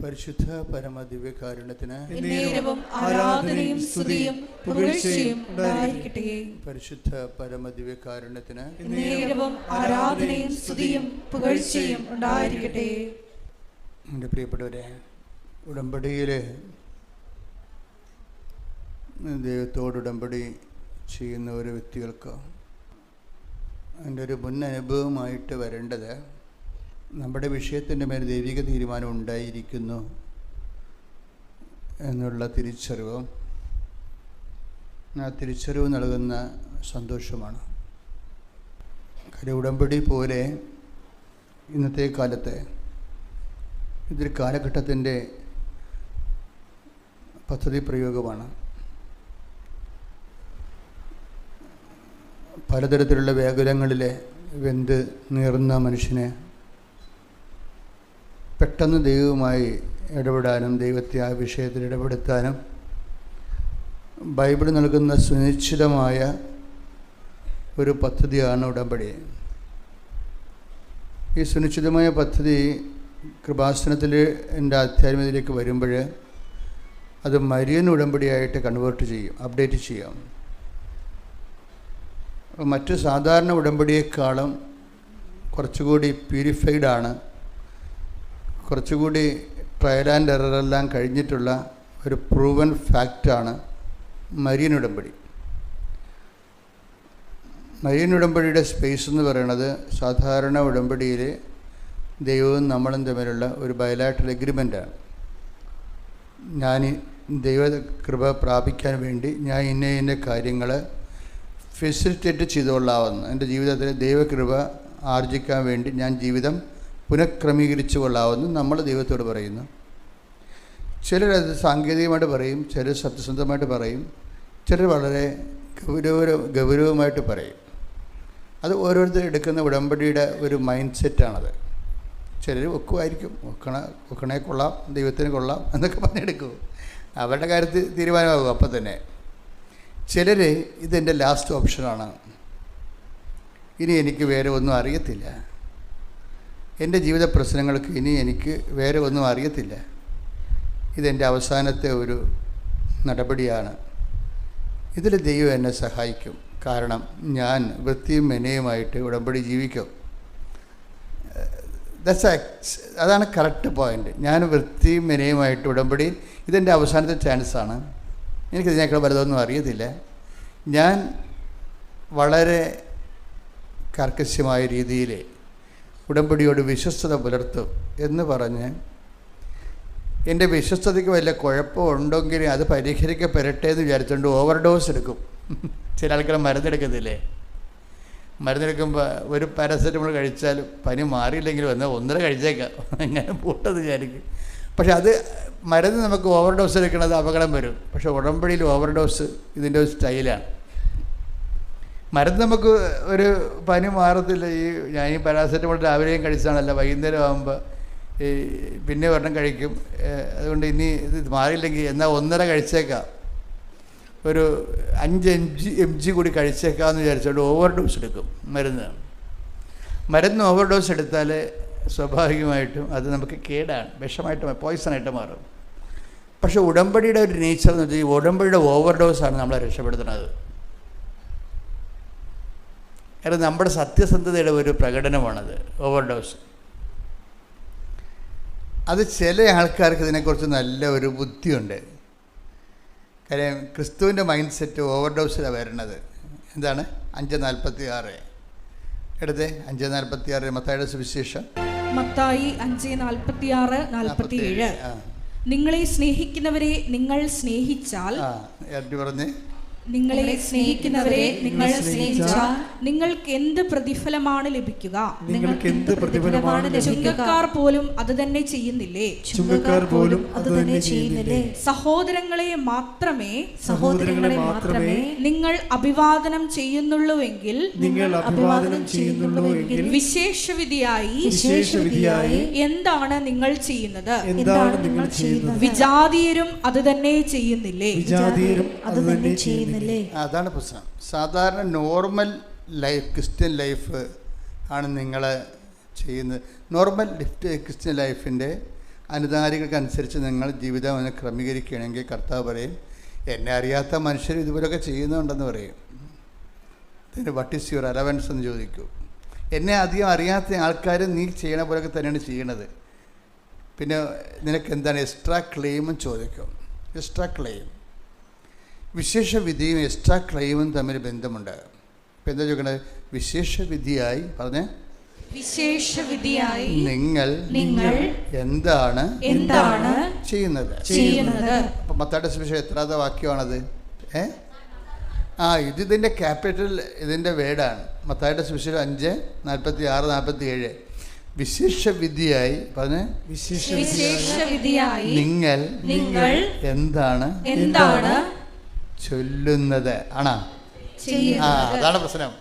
പരിശുദ്ധ പരമദിവ്യകാരുണ്യത്തിന് ആരാധനയും സ്തുതിയും പുകഴ്ചയും ഉണ്ടായിരിക്കട്ടെ. പരിശുദ്ധ പരമദിവ്യകാരുണ്യത്തിന് ആരാധനയും സ്തുതിയും പുകഴ്ചയും ഉണ്ടായിരിക്കട്ടെ. എൻ്റെ പ്രിയപ്പെട്ടവരെ, ഉടമ്പടിയിൽ ദൈവത്തോട് ഉടമ്പടി ചെയ്യുന്ന ഒരു വ്യക്തികൾക്ക് അതിൻ്റെ ഒരു മുൻ അനുഭവമായിട്ട് വരേണ്ടത് നമ്മുടെ വിഷയത്തിൻ്റെ മേൽ ദൈവിക തീരുമാനം ഉണ്ടായിരിക്കുന്നു എന്നുള്ള തിരിച്ചറിവും ആ തിരിച്ചറിവ് നൽകുന്ന സന്തോഷമാണ്. കാര്യം ഉടമ്പടി പോലെ ഇന്നത്തെ കാലത്തെ ഇതൊരു കാലഘട്ടത്തിൻ്റെ പദ്ധതി പ്രയോഗമാണ്. പലതരത്തിലുള്ള വ്യാകുലങ്ങളിലെ വെന്ത് നീറുന്ന മനുഷ്യനെ പെട്ടെന്ന് ദൈവവുമായി ഇടപെടാനും ദൈവത്തെ ആ വിഷയത്തിൽ ഇടപെടുത്താനും ബൈബിൾ നൽകുന്ന സുനിശ്ചിതമായ ഒരു പദ്ധതിയാണ് ഉടമ്പടി. ഈ സുനിശ്ചിതമായ പദ്ധതി കൃപാസനത്തിൽ എൻ്റെ ആധ്യാത്മികതയിലേക്ക് വരുമ്പോൾ അത് മരിയൻ ഉടമ്പടിയായിട്ട് കൺവേർട്ട് ചെയ്യും, അപ്ഡേറ്റ് ചെയ്യാം. മറ്റ് സാധാരണ ഉടമ്പടിയേക്കാളും കുറച്ചുകൂടി പ്യൂരിഫൈഡാണ്, കുറച്ചുകൂടി ട്രയൽ ആൻഡ് എററെല്ലാം കഴിഞ്ഞിട്ടുള്ള ഒരു പ്രൂവൻ ഫാക്റ്റാണ് മരിയൻ ഉടമ്പടി. മരിയൻ ഉടമ്പടിയുടെ സ്പേസ് എന്ന് പറയുന്നത് സാധാരണ ഉടമ്പടിയിൽ ദൈവവും നമ്മളും തമ്മിലുള്ള ഒരു ബയലാറ്ററൽ എഗ്രിമെൻ്റാണ്. ഞാൻ ദൈവ കൃപ പ്രാപിക്കാൻ വേണ്ടി ഞാൻ ഇന്ന കാര്യങ്ങൾ ഫെസിലിറ്റേറ്റ് ചെയ്തുകൊള്ളാവുന്നു, എൻ്റെ ജീവിതത്തിൽ ദൈവകൃപ ആർജിക്കാൻ വേണ്ടി ഞാൻ ജീവിതം പുനഃക്രമീകരിച്ചു കൊള്ളാവുന്നു നമ്മൾ ദൈവത്തോട് പറയുന്നു. ചിലരത് സാങ്കേതികമായിട്ട് പറയും, ചിലർ സത്യസന്ധമായിട്ട് പറയും, ചിലർ വളരെ ഗൗരവമായിട്ട് പറയും. അത് ഓരോരുത്തർ എടുക്കുന്ന ഉടമ്പടിയുടെ ഒരു മൈൻഡ് സെറ്റാണത്. ചിലർ ഒക്കുമായിരിക്കും, ഒക്കണേ കൊള്ളാം, ദൈവത്തിന് കൊള്ളാം എന്നൊക്കെ പറഞ്ഞെടുക്കും, അവരുടെ കാര്യത്തിൽ തീരുമാനമാകും അപ്പം തന്നെ. ചിലർ ഇതെൻ്റെ ലാസ്റ്റ് ഓപ്ഷനാണ്, ഇനി എനിക്ക് വേറെ ഒന്നും അറിയത്തില്ല, എൻ്റെ ജീവിത പ്രശ്നങ്ങൾക്ക് ഇനി എനിക്ക് വേറെ ഒന്നും അറിയത്തില്ല, ഇതെൻ്റെ അവസാനത്തെ ഒരു നടപടിയാണ്, ഇതിൽ ദൈവം എന്നെ സഹായിക്കും, കാരണം ഞാൻ വൃത്തിയും മെനയുമായിട്ട് ഉടമ്പടി ജീവിക്കും. അതാണ് കറക്റ്റ് പോയിൻ്റ്. ഞാൻ വൃത്തിയും മെനയുമായിട്ട് ഉടമ്പടി, ഇതെൻ്റെ അവസാനത്തെ ചാൻസാണ്, എനിക്കിതിനേക്കാൾ വലുതൊന്നും അറിയത്തില്ല, ഞാൻ വളരെ കർക്കശമായ രീതിയിൽ ഉടമ്പടിയോട് വിശ്വസ്തത പുലർത്തും എന്ന് പറഞ്ഞ് എൻ്റെ വിശ്വസ്തതയ്ക്ക് വല്ല കുഴപ്പമുണ്ടെങ്കിൽ അത് പരിഹരിക്കപ്പെടട്ടെ എന്ന് വിചാരിച്ചുകൊണ്ട് ഓവർഡോസ് എടുക്കും. ചില ആൾക്കാർ മരുന്നെടുക്കത്തില്ലേ, മരുന്നെടുക്കുമ്പോൾ ഒരു പാരസെറ്റമോൾ കഴിച്ചാൽ പനി മാറിയില്ലെങ്കിൽ വന്നാൽ 1.5 കഴിച്ചേക്കാം, അങ്ങനെ പൂട്ടത് വിചാരിക്കും. പക്ഷെ അത് മരുന്ന് നമുക്ക് ഓവർഡോസ് എടുക്കുന്നത് അപകടം വരും. പക്ഷെ ഉടമ്പടിയിൽ ഓവർഡോസ് ഇതിൻ്റെ ഒരു സ്റ്റൈലാണ്. മരുന്ന് നമുക്ക് ഒരു പനി മാറത്തില്ല. ഞാൻ ഈ പാരാസെറ്റമോൾ രാവിലെയും കഴിച്ചാണല്ലോ, വൈകുന്നേരം ആകുമ്പോൾ പിന്നെ ഒരെണ്ണം കഴിക്കും. അതുകൊണ്ട് ഇനി ഇത് മാറിയില്ലെങ്കിൽ എന്നാൽ 1.5 കഴിച്ചേക്കാം, ഒരു 5 mg കൂടി കഴിച്ചേക്കാമെന്ന് വിചാരിച്ചുകൊണ്ട് ഓവർഡോസ് എടുക്കും മരുന്ന് ഓവർഡോസ് എടുത്താൽ സ്വാഭാവികമായിട്ടും അത് നമുക്ക് കേടാണ്, വിഷമായിട്ട് പോയ്സണായിട്ട് മാറും. പക്ഷേ ഉടമ്പടിയുടെ ഒരു നേച്ചർ എന്ന് വെച്ചാൽ ഈ ഉടമ്പടിയുടെ ഓവർഡോസാണ് നമ്മളെ രക്ഷപ്പെടുത്തുന്നത്. കാരണം നമ്മുടെ സത്യസന്ധതയുടെ ഒരു പ്രകടനമാണത് ഓവർഡോസ്. അത് ചില ആൾക്കാർക്ക് ഇതിനെക്കുറിച്ച് നല്ല ഒരു ബുദ്ധിയുണ്ട്. കാര്യം ക്രിസ്തുവിൻ്റെ മൈൻഡ് സെറ്റ് ഓവർഡോസിലാണ് വരുന്നത്. എന്താണ് 5:46 എടുത്തേ, 5:46 മത്തായിയുടെ സുവിശേഷം, മത്തായി 5:46-47. നിങ്ങളെ സ്നേഹിക്കുന്നവരെ നിങ്ങൾ സ്നേഹിച്ചാൽ, പറഞ്ഞേ, നിങ്ങളെ സ്നേഹിക്കുന്നവരെ നിങ്ങൾ സ്നേഹിച്ചാൽ നിങ്ങൾക്ക് എന്ത് പ്രതിഫലമാണ് ലഭിക്കുക? നിങ്ങൾക്ക് എന്ത് പ്രതിഫലമാണ് ലഭിക്കുക? ചുങ്കക്കാർ പോലും അത് തന്നെ ചെയ്യുന്നില്ലേ? ചുങ്കക്കാർ പോലും അത് തന്നെ ചെയ്യുന്നില്ലേ? സഹോദരങ്ങളെ മാത്രമേ നിങ്ങൾ അഭിവാദനം ചെയ്യുന്നുള്ളൂവെങ്കിൽ വിശേഷവിധിയായി എന്താണ് നിങ്ങൾ ചെയ്യുന്നത്? വിജാതീയരും അത് തന്നെ ചെയ്യുന്നില്ലേ? അതാണ് പ്രശ്നം. സാധാരണ നോർമൽ ലൈഫ്, ക്രിസ്ത്യൻ ലൈഫ് ആണ് നിങ്ങൾ ചെയ്യുന്നത്. നോർമൽ ക്രിസ്ത്യൻ ലൈഫിൻ്റെ അനുധാരികൾക്കനുസരിച്ച് നിങ്ങൾ ജീവിതം ഒന്ന് ക്രമീകരിക്കുകയാണെങ്കിൽ കർത്താവ് പറയും, എന്നെ അറിയാത്ത മനുഷ്യർ ഇതുപോലൊക്കെ ചെയ്യുന്നുണ്ടെന്ന് പറയും. ഇതിന് വാട്ട് ഈസ് യുവർ അലവൻസ് എന്ന് ചോദിക്കൂ. എന്നെ അധികം അറിയാത്ത ആൾക്കാർ നീ ചെയ്യണ പോലൊക്കെ തന്നെയാണ് ചെയ്യണത്, പിന്നെ നിനക്ക് എന്താണ് എക്സ്ട്രാ ക്ലെയിമും ചോദിക്കും. എക്സ്ട്രാ ക്ലെയിം, വിശേഷ വിധിയും എക്സ്ട്രാ ക്ലെയിമും തമ്മിൽ ബന്ധമുണ്ട്. ഇപ്പം എന്താ ചോദിക്കണത്? വിശേഷ വിധിയായി പറഞ്ഞേ, വിശേഷവിധിയായി നിങ്ങൾ എന്താണ് ചെയ്യുന്നത്? അപ്പം മത്തായിയുടെ സുവിശേഷം എത്രാമത്തെ വാക്യമാണത്? ഇതിൻ്റെ ക്യാപിറ്റൽ ഇതിൻ്റെ വേർഡാണ്. മത്തായിയുടെ സുവിശേഷം 5:46-47. വിശേഷവിധിയായി പറഞ്ഞേ, വിശേഷവിധിയായി നിങ്ങൾ എന്താണ് ചൊല്ലുന്നത് ആണോ? അതാണ് പ്രശ്നം.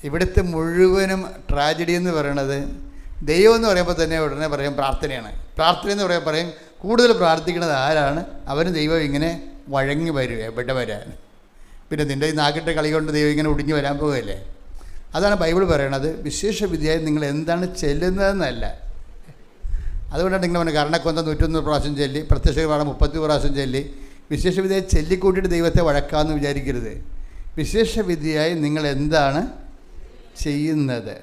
ഇവിടുത്തെ മുഴുവനും ട്രാജഡി എന്ന് പറയണത്, ദൈവം എന്ന് പറയുമ്പോൾ തന്നെ ഉടനെ പറയും പ്രാർത്ഥനയാണ്. പ്രാർത്ഥന എന്ന് പറയുമ്പോൾ പറയും കൂടുതൽ പ്രാർത്ഥിക്കുന്നത് ആരാണ്? അവന് ദൈവം ഇങ്ങനെ വഴങ്ങി വരും, എവിടെ വരാൻ. പിന്നെ നിൻ്റെ ഈ നാക്കിട്ട കളി കൊണ്ട് ദൈവം ഇങ്ങനെ ഒടിഞ്ഞു വരാൻ പോവുകയല്ലേ. അതാണ് ബൈബിൾ പറയണത്. വിശേഷവിധിയായി നിങ്ങൾ എന്താണ് ചെല്ലുന്നതെന്നല്ല. അതുകൊണ്ടാണ് നിങ്ങൾ പറഞ്ഞ കർണക്കൊന്ത 101 പ്രാവശ്യം ചൊല്ലി, പ്രത്യക്ഷപാഠം 30 പ്രാവശ്യം ചൊല്ലി, വിശേഷവിധിയായി ചൊല്ലിക്കൂട്ടിയിട്ട് ദൈവത്തെ വഴക്കാമെന്ന് വിചാരിക്കരുത്. വിശേഷവിധിയായി നിങ്ങൾ എന്താണ് ചെയ്യുന്നത്?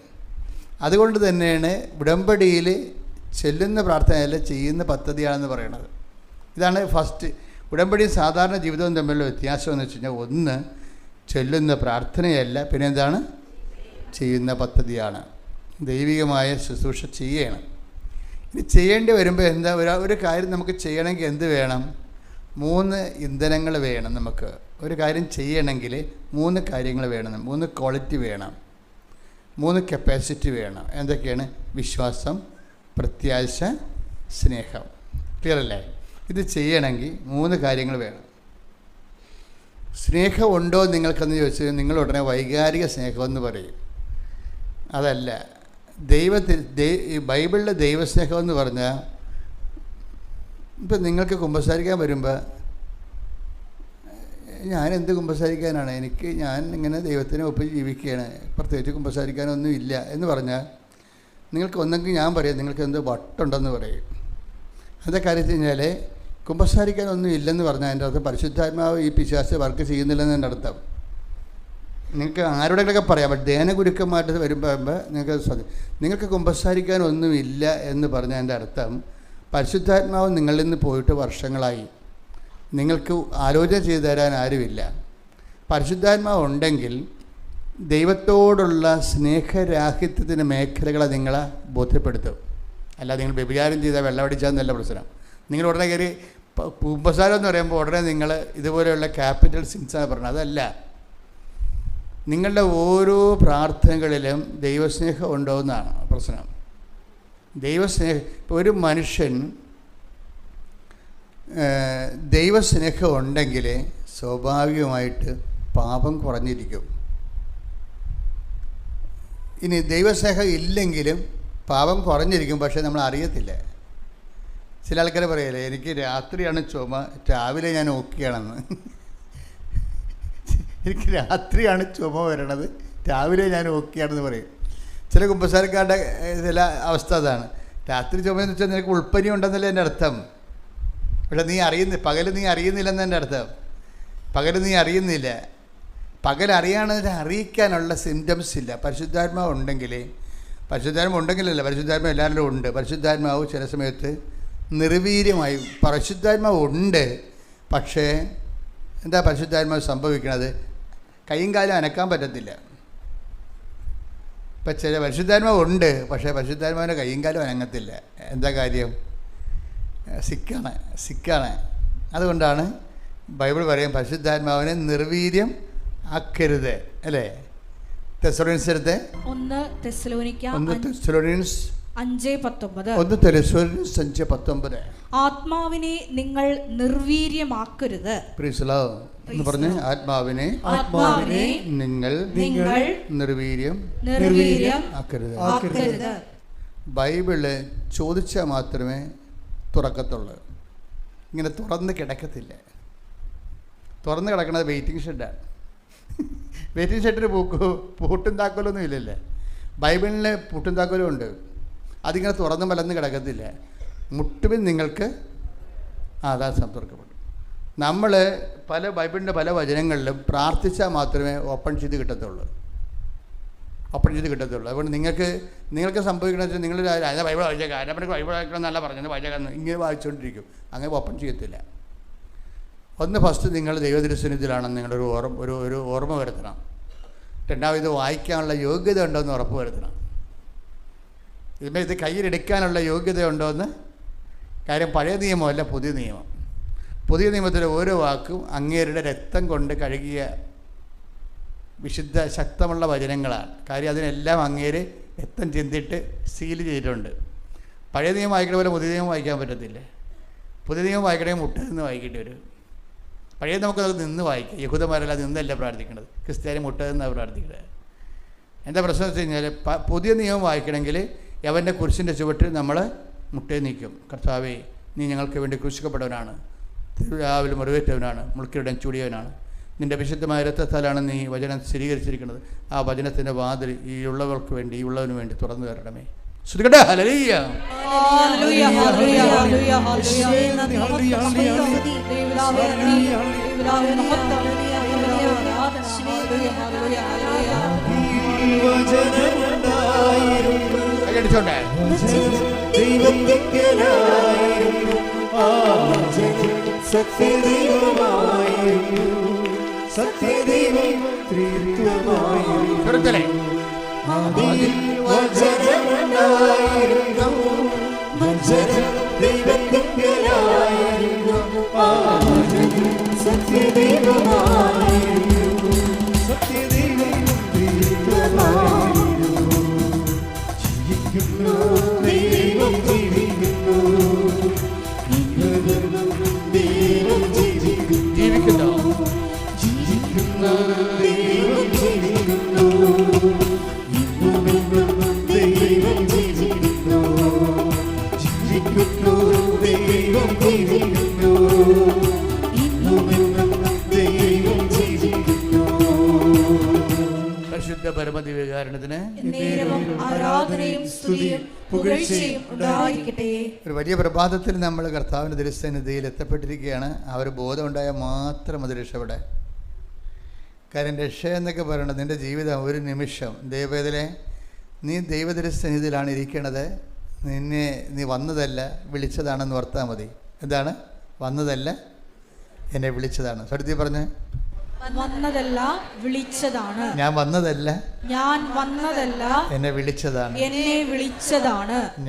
അതുകൊണ്ട് തന്നെയാണ് ഉടമ്പടിയിൽ ചെല്ലുന്ന പ്രാർത്ഥനയല്ല, ചെയ്യുന്ന പദ്ധതിയാണെന്ന് പറയണത്. ഇതാണ് ഫസ്റ്റ്. ഉടമ്പടിയും സാധാരണ ജീവിതവും തമ്മിലുള്ള വ്യത്യാസം എന്ന് വെച്ച് കഴിഞ്ഞാൽ, ഒന്ന് ചെല്ലുന്ന പ്രാർത്ഥനയല്ല, പിന്നെ എന്താണ് ചെയ്യുന്ന പദ്ധതിയാണ്. ദൈവികമായ ശുശ്രൂഷ ചെയ്യണം. ഇനി ചെയ്യേണ്ടി വരുമ്പോൾ എന്താ, ഒരു കാര്യം നമുക്ക് ചെയ്യണമെങ്കിൽ എന്ത് വേണം? 3 ഇന്ധനങ്ങൾ വേണം. നമുക്ക് ഒരു കാര്യം ചെയ്യണമെങ്കിൽ 3 കാര്യങ്ങൾ വേണം. 3 ക്വാളിറ്റി വേണം, 3 കപ്പാസിറ്റി വേണം. എന്തൊക്കെയാണ്? വിശ്വാസം, പ്രത്യാശ, സ്നേഹം. ക്ലിയർ അല്ലേ? ഇത് ചെയ്യണമെങ്കിൽ 3 കാര്യങ്ങൾ വേണം. സ്നേഹം ഉണ്ടോ നിങ്ങൾക്കെന്ന് ചോദിച്ചാൽ നിങ്ങൾ ഉടനെ വൈകാരിക സ്നേഹമെന്ന് പറയും. അതല്ല. ബൈബിളിലെ ദൈവസ്നേഹം എന്ന് പറഞ്ഞാൽ, ഇപ്പം നിങ്ങൾക്ക് കുമ്പസാരിക്കാൻ വരുമ്പോൾ ഞാനെന്ത് കുമ്പസാരിക്കാനാണ്, ഞാൻ ഇങ്ങനെ ദൈവത്തിനെ ഒപ്പം ജീവിക്കുകയാണ്, പ്രത്യേകിച്ച് കുമ്പസാരിക്കാനൊന്നും ഇല്ല എന്ന് പറഞ്ഞാൽ, നിങ്ങൾക്ക് ഒന്നെങ്കിൽ ഞാൻ പറയാം നിങ്ങൾക്ക് എന്തോ വട്ടുണ്ടെന്ന് പറയും. എന്താ കാര്യം വെച്ച് കഴിഞ്ഞാൽ, കുമ്പസാരിക്കാനൊന്നും ഇല്ലെന്ന് പറഞ്ഞാൽ അതിൻ്റെ അർത്ഥം പരിശുദ്ധാത്മാവ് ഈ പിശാച് വർക്ക് ചെയ്യുന്നില്ലെന്ന് എൻ്റെ അർത്ഥം. നിങ്ങൾക്ക് ആരോടെങ്കിലൊക്കെ പറയാം, ബട്ട് ധ്യാനഗുരുക്കന്മാരുടെ വരുമ്പോൾ നിങ്ങൾക്ക് കുമ്പസാരിക്കാനൊന്നുമില്ല എന്ന് പറഞ്ഞാൽ എൻ്റെ അർത്ഥം പരിശുദ്ധാത്മാവ് നിങ്ങളിൽ നിന്ന് പോയിട്ട് വർഷങ്ങളായി, നിങ്ങൾക്ക് ആലോചന ചെയ്തു തരാൻ ആരുമില്ല. പരിശുദ്ധാത്മാവ് ഉണ്ടെങ്കിൽ ദൈവത്തോടുള്ള സ്നേഹരാഹിത്യത്തിൻ്റെ മേഖലകളെ നിങ്ങളെ ബോധ്യപ്പെടുത്തും. അല്ലാതെ നിങ്ങൾ വ്യഭിചാരം ചെയ്താൽ വെള്ളമടിച്ചാന്നല്ല പ്രശ്നം. നിങ്ങൾ ഉടനെ കയറി കുമ്പസാരം എന്ന് പറയുമ്പോൾ ഉടനെ നിങ്ങൾ ഇതുപോലെയുള്ള ക്യാപിറ്റൽ സിൻസാണ് പറഞ്ഞത്. അതല്ല. നിങ്ങളുടെ ഓരോ പ്രാർത്ഥനകളിലും ദൈവസ്നേഹം ഉണ്ടോ എന്നാണ് പ്രശ്നം. ദൈവസ്നേഹം, ഇപ്പോൾ ഒരു മനുഷ്യൻ ദൈവസ്നേഹം ഉണ്ടെങ്കിൽ സ്വാഭാവികമായിട്ട് പാപം കുറഞ്ഞിരിക്കും. ഇനി ദൈവസ്നേഹം ഇല്ലെങ്കിലും പാപം കുറഞ്ഞിരിക്കും, പക്ഷേ നമ്മൾ അറിയത്തില്ല. ചില ആൾക്കാർ പറയല്ലേ, എനിക്ക് രാത്രിയാണ് ചുമ, രാവിലെ ഞാൻ ഓക്കെയാണെന്ന്. എനിക്ക് രാത്രിയാണ് ചുമ വരണത്, രാവിലെ ഞാൻ ഓക്കെയാണെന്ന് പറയും. ചില കുമ്പസാരക്കാരുടെ ചില അവസ്ഥ അതാണ്. രാത്രി ചുമയെന്ന് വെച്ചാൽ നിനക്ക് ഉൾപ്പനി ഉണ്ടെന്നല്ലേ എൻ്റെ അർത്ഥം. പക്ഷെ പകൽ നീ അറിയുന്നില്ലെന്ന് എൻ്റെ അർത്ഥം. പകൽ നീ അറിയുന്നില്ല. പകൽ അറിയിക്കാനുള്ള സിംറ്റംസ് ഇല്ല. പരിശുദ്ധാത്മാവ് ഉണ്ടെങ്കിലല്ല, പരിശുദ്ധാത്മാവ് എല്ലാവരിലും ഉണ്ട്. പരിശുദ്ധാത്മാവ് ചില സമയത്ത് നിർവീര്യമായി, പരിശുദ്ധാത്മാവ് ഉണ്ട്, പക്ഷേ എന്താ പരിശുദ്ധാത്മാവ് സംഭവിക്കണത്? കൈയും കാലും അനക്കാൻ പറ്റത്തില്ല. ഇപ്പം ചില പരിശുദ്ധാത്മാവ് ഉണ്ട്, പക്ഷേ പരിശുദ്ധാത്മാവിൻ്റെ കൈയും കാലും അനങ്ങത്തില്ല. എന്താ കാര്യം? സിക്കാണ്. അതുകൊണ്ടാണ് ബൈബിൾ പറയും പരിശുദ്ധാത്മാവിനെ നിർവീര്യം ആക്കരുത്, അല്ലേ? തെസ്സലോനിയൻസ് 5:19 ആത്മാവിനെ നിങ്ങൾ നിർവീര്യമാക്കരുത്. എന്ന് പറഞ്ഞ് ആത്മാവിനെ നിങ്ങൾ നിർവീര്യം ആക്കരുത്. ബൈബിള് ചോദിച്ചാൽ മാത്രമേ തുറക്കത്തുള്ളൂ. ഇങ്ങനെ തുറന്ന് കിടക്കത്തില്ല. തുറന്ന് കിടക്കുന്നത് വെയിറ്റിംഗ് ഷെഡാണ്. വെയിറ്റിംഗ് ഷെഡിന് പൂട്ടും താക്കോലൊന്നും ഇല്ലല്ലേ. ബൈബിളിന് പൂട്ടും താക്കോലും ഉണ്ട്. അതിങ്ങനെ തുറന്ന് മലന്ന് കിടക്കത്തില്ല. മുട്ടുവിൻ നിങ്ങൾക്ക് ആകാശം തുറക്കപ്പെടും. നമ്മൾ ബൈബിളിൻ്റെ പല വചനങ്ങളിലും പ്രാർത്ഥിച്ചാൽ മാത്രമേ ഓപ്പൺ ചെയ്ത് കിട്ടത്തുള്ളൂ. അതുകൊണ്ട് നിങ്ങൾക്ക് സംഭവിക്കണമെന്ന് വെച്ചാൽ നിങ്ങൾ ബൈബിൾ വായിച്ചേക്കാം, അതിനെപ്പറ്റി ബൈബിൾ വായിക്കണം എന്നല്ല പറഞ്ഞത്, വായിച്ചേക്കാം ഇങ്ങനെ വായിച്ചുകൊണ്ടിരിക്കും, അങ്ങനെ ഓപ്പൺ ചെയ്യത്തില്ല. ഫസ്റ്റ് നിങ്ങൾ ദൈവദൃശ്യത്തിലാണെന്ന് നിങ്ങളൊരു ഓർമ്മ വരുത്തണം. രണ്ടാമത് വായിക്കാനുള്ള യോഗ്യത ഉണ്ടോ എന്ന് ഉറപ്പ് വരുത്തണം. ഇത് കയ്യിലെടുക്കാനുള്ള യോഗ്യത ഉണ്ടോ എന്ന്. കാര്യം പഴയ നിയമമല്ല, പുതിയ നിയമം. പുതിയ നിയമത്തിലെ ഓരോ വാക്കും അങ്ങേരുടെ രക്തം കൊണ്ട് കഴുകിയ വിശുദ്ധ ശക്തമുള്ള വചനങ്ങളാണ്. കാര്യം അതിനെല്ലാം അങ്ങേര് രക്തം ചിന്തിട്ട് സീൽ ചെയ്തിട്ടുണ്ട്. പഴയ നിയമം വായിക്കണ പോലെ പുതിയ നിയമം വായിക്കാൻ പറ്റത്തില്ല. പുതിയ നിയമം വായിക്കണമെങ്കിൽ മുട്ട നിന്ന് വായിക്കേണ്ടി വരും. പഴയ നമുക്കത് നിന്ന് വായിക്കാം. യഹൂദന്മാരെല്ലാം നിന്നല്ല പ്രാർത്ഥിക്കുന്നത്, ക്രിസ്ത്യാനി മുട്ട നിന്നാണ് പ്രാർത്ഥിക്കുന്നത്. എന്താ പ്രശ്നം വെച്ച് കഴിഞ്ഞാൽ പുതിയ നിയമം വായിക്കണമെങ്കിൽ യവൻ്റെ കുരിശിൻ്റെ ചുവട്ടിൽ നമ്മൾ മുട്ടേ നിൽക്കും. കർത്താവേ, നീ ഞങ്ങൾക്ക് വേണ്ടി ക്രൂശിക്കപ്പെട്ടവനാണ്, രാവിലെ മുറിവേറ്റവനാണ്, മുൾക്കിടം ചൂടിയവനാണ്, നിൻ്റെ വിശുദ്ധമായ രക്തത്താലാണ് നീ വചനം സ്ഥിരീകരിച്ചിരിക്കുന്നത്. ആ വചനത്തിൻ്റെ വാതിൽ ഈ ഉള്ളവർക്ക് വേണ്ടി, ഈ ഉള്ളവന് വേണ്ടി തുറന്നു തരണമേ. ശ്രുതികട്ടെ. ഹല്ലേലൂയ. കൈയടിച്ചോണ്ടേ. സത്യദൈവം ത്രിത്വമായിരുന്നു. പരിശുദ്ധ പരമദിവ്യകാരുണ്യത്തിന് ഒരു വലിയ പ്രഭാതത്തിൽ നമ്മൾ കർത്താവിൻ്റെ തിരുസന്നിധിയിൽ എത്തപ്പെട്ടിരിക്കുകയാണ്. ആ ഒരു ബോധമുണ്ടായാൽ മാത്രം അത് രക്ഷപ്പെടാൻ. കാര്യം രക്ഷ എന്നൊക്കെ പറയണത് നിൻ്റെ ജീവിതം ഒരു നിമിഷം. ദൈവവേദനെ നീ ദൈവതിരുസന്നിധിയിലാണ് ഇരിക്കണത്. നീ വന്നതല്ല വിളിച്ചതാണെന്ന് ഓർത്താൽ മതി. എന്താണ്? വന്നതല്ല, എന്നെ വിളിച്ചതാണ്. സത്യത്തിൽ പറഞ്ഞേ, വന്നതല്ല വിളിച്ചതാണ്. ഞാൻ വന്നതല്ല എന്നെ വിളിച്ചതാണ്.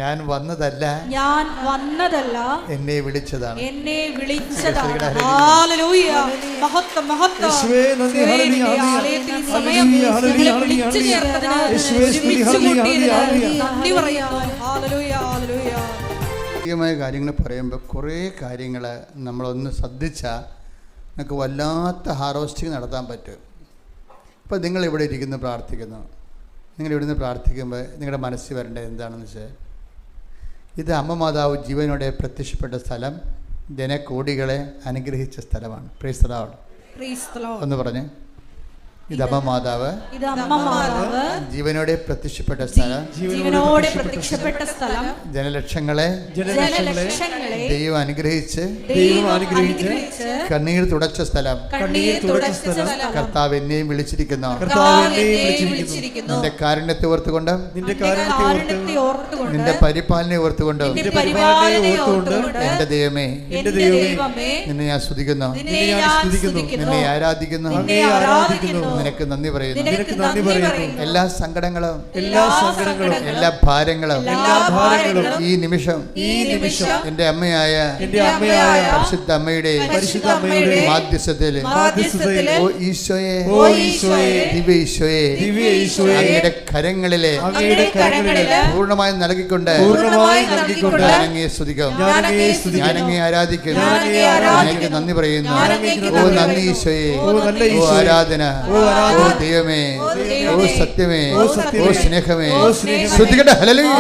ഞാൻ വന്നതല്ല എന്നെ വിളിച്ചതാണ്. ഹല്ലേലൂയ. മഹത്വം മഹത്വം. ആലയത്തിൽ സമയം വിളിച്ചു ചേർത്തതിന് നന്ദി പറയാം. Hallelujah hallelujah. മായ കാര്യങ്ങൾ പറയുമ്പോൾ കുറേ കാര്യങ്ങൾ നമ്മളൊന്ന് ശ്രദ്ധിച്ചാൽ നിങ്ങൾക്ക് വല്ലാത്ത ഹാർവസ്റ്റിംഗ് നടത്താൻ പറ്റും. ഇപ്പോൾ നിങ്ങളിവിടെ ഇരിക്കുന്നു, പ്രാർത്ഥിക്കുന്നു. നിങ്ങളിവിടുന്ന് പ്രാർത്ഥിക്കുമ്പോൾ നിങ്ങളുടെ മനസ്സിൽ വരേണ്ടത് എന്താണെന്ന് വെച്ചാൽ, ഇത് അമ്മ മാതാവ് ജീവനോടെ പ്രത്യക്ഷപ്പെട്ട സ്ഥലം, ജനകോടികളെ അനുഗ്രഹിച്ച സ്ഥലമാണ്. Price the Lord. ഒന്ന് പറഞ്ഞേ, ഇത് അമ്മ മാതാവ് ജീവനോടെ പ്രത്യക്ഷപ്പെട്ട സ്ഥലം, ജനലക്ഷങ്ങളെ ദൈവം അനുഗ്രഹിച്ച് കണ്ണീർ തുടച്ച സ്ഥലം. കർത്താവ് എന്നെയും വിളിച്ചിരിക്കുന്നു. നിന്റെ കാരുണ്യത്തെ ഓർത്തുകൊണ്ട്, നിന്റെ പരിപാലനെ ഓർത്തുകൊണ്ട്, എന്റെ ദൈവമേ നിന്നെ ഞാൻ സ്തുതിക്കുന്നു, നിന്നെ ആരാധിക്കുന്നു, നിനക്ക് നന്ദി പറയുന്നു. എല്ലാ സങ്കടങ്ങളും എല്ലാ ഭാരങ്ങളും ഈ നിമിഷം എന്റെ അമ്മയായ പരിശുദ്ധ അമ്മയുടെ മാധ്യസ്ഥത്തിൽ ഓ ഈശോയെ, ദിവ്യ ഈശോയെ, അങ്ങയുടെ കരങ്ങളിലെ പൂർണ്ണമായും നൽകിക്കൊണ്ട് ഞാനങ്ങയെ സ്തുതിക്കും, ഞാനങ്ങയെ ആരാധിക്കും, എനിക്ക് നന്ദി പറയുന്നു. ഓ നന്ദി ഈശോയെ, ഓ ആരാധന, ഓ ദൈവമേ, ഓ സത്യമേ, ഓ സ്നേഹമേ. സ്തുതിക്കട്ടെ. ഹല്ലേലൂയ.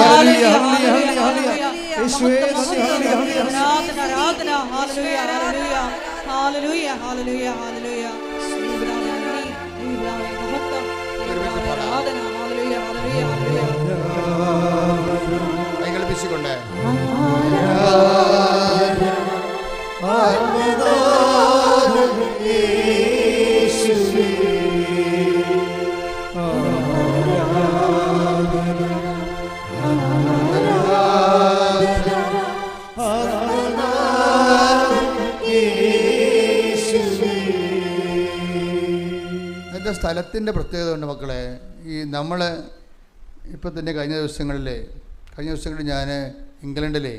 വീശിക്കൊണ്ട് സ്ഥലത്തിൻ്റെ പ്രത്യേകത ഉണ്ട് മക്കളെ. ഈ നമ്മൾ ഇപ്പോൾ തന്നെ കഴിഞ്ഞ ദിവസങ്ങളിൽ ഞാൻ ഇംഗ്ലണ്ടിലെ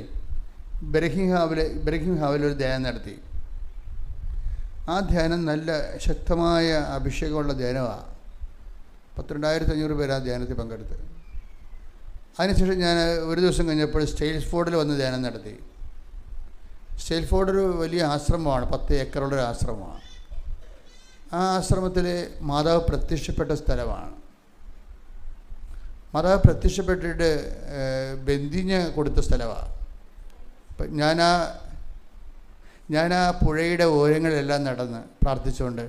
ബെർക്കിംഗ്ഹാമിൽ ഒരു ധ്യാനം നടത്തി. ആ ധ്യാനം നല്ല ശക്തമായ അഭിഷേകമുള്ള ധ്യാനമാണ്. 12,500 പേര് ആ ധ്യാനത്തിൽ പങ്കെടുത്ത്. അതിനുശേഷം ഞാൻ ഒരു ദിവസം കഴിഞ്ഞപ്പോൾ സ്റ്റെയിൽസ്ഫോർഡിൽ വന്ന് ധ്യാനം നടത്തി. സ്റ്റെയിൽസ്ഫോർഡ് ഒരു വലിയ ആശ്രമമാണ്, 10 ഏക്കറുള്ള ഒരു ആശ്രമമാണ്. ആ ആശ്രമത്തിൽ മാതാവ് പ്രത്യക്ഷപ്പെട്ട സ്ഥലമാണ്. മാതാവ് പ്രത്യക്ഷപ്പെട്ടിട്ട് ബന്ധിഞ്ഞ് കൊടുത്ത സ്ഥലമാണ്. അപ്പം ഞാൻ ആ പുഴയുടെ ഓരങ്ങളിലെല്ലാം നടന്ന് പ്രാർത്ഥിച്ചുകൊണ്ട്,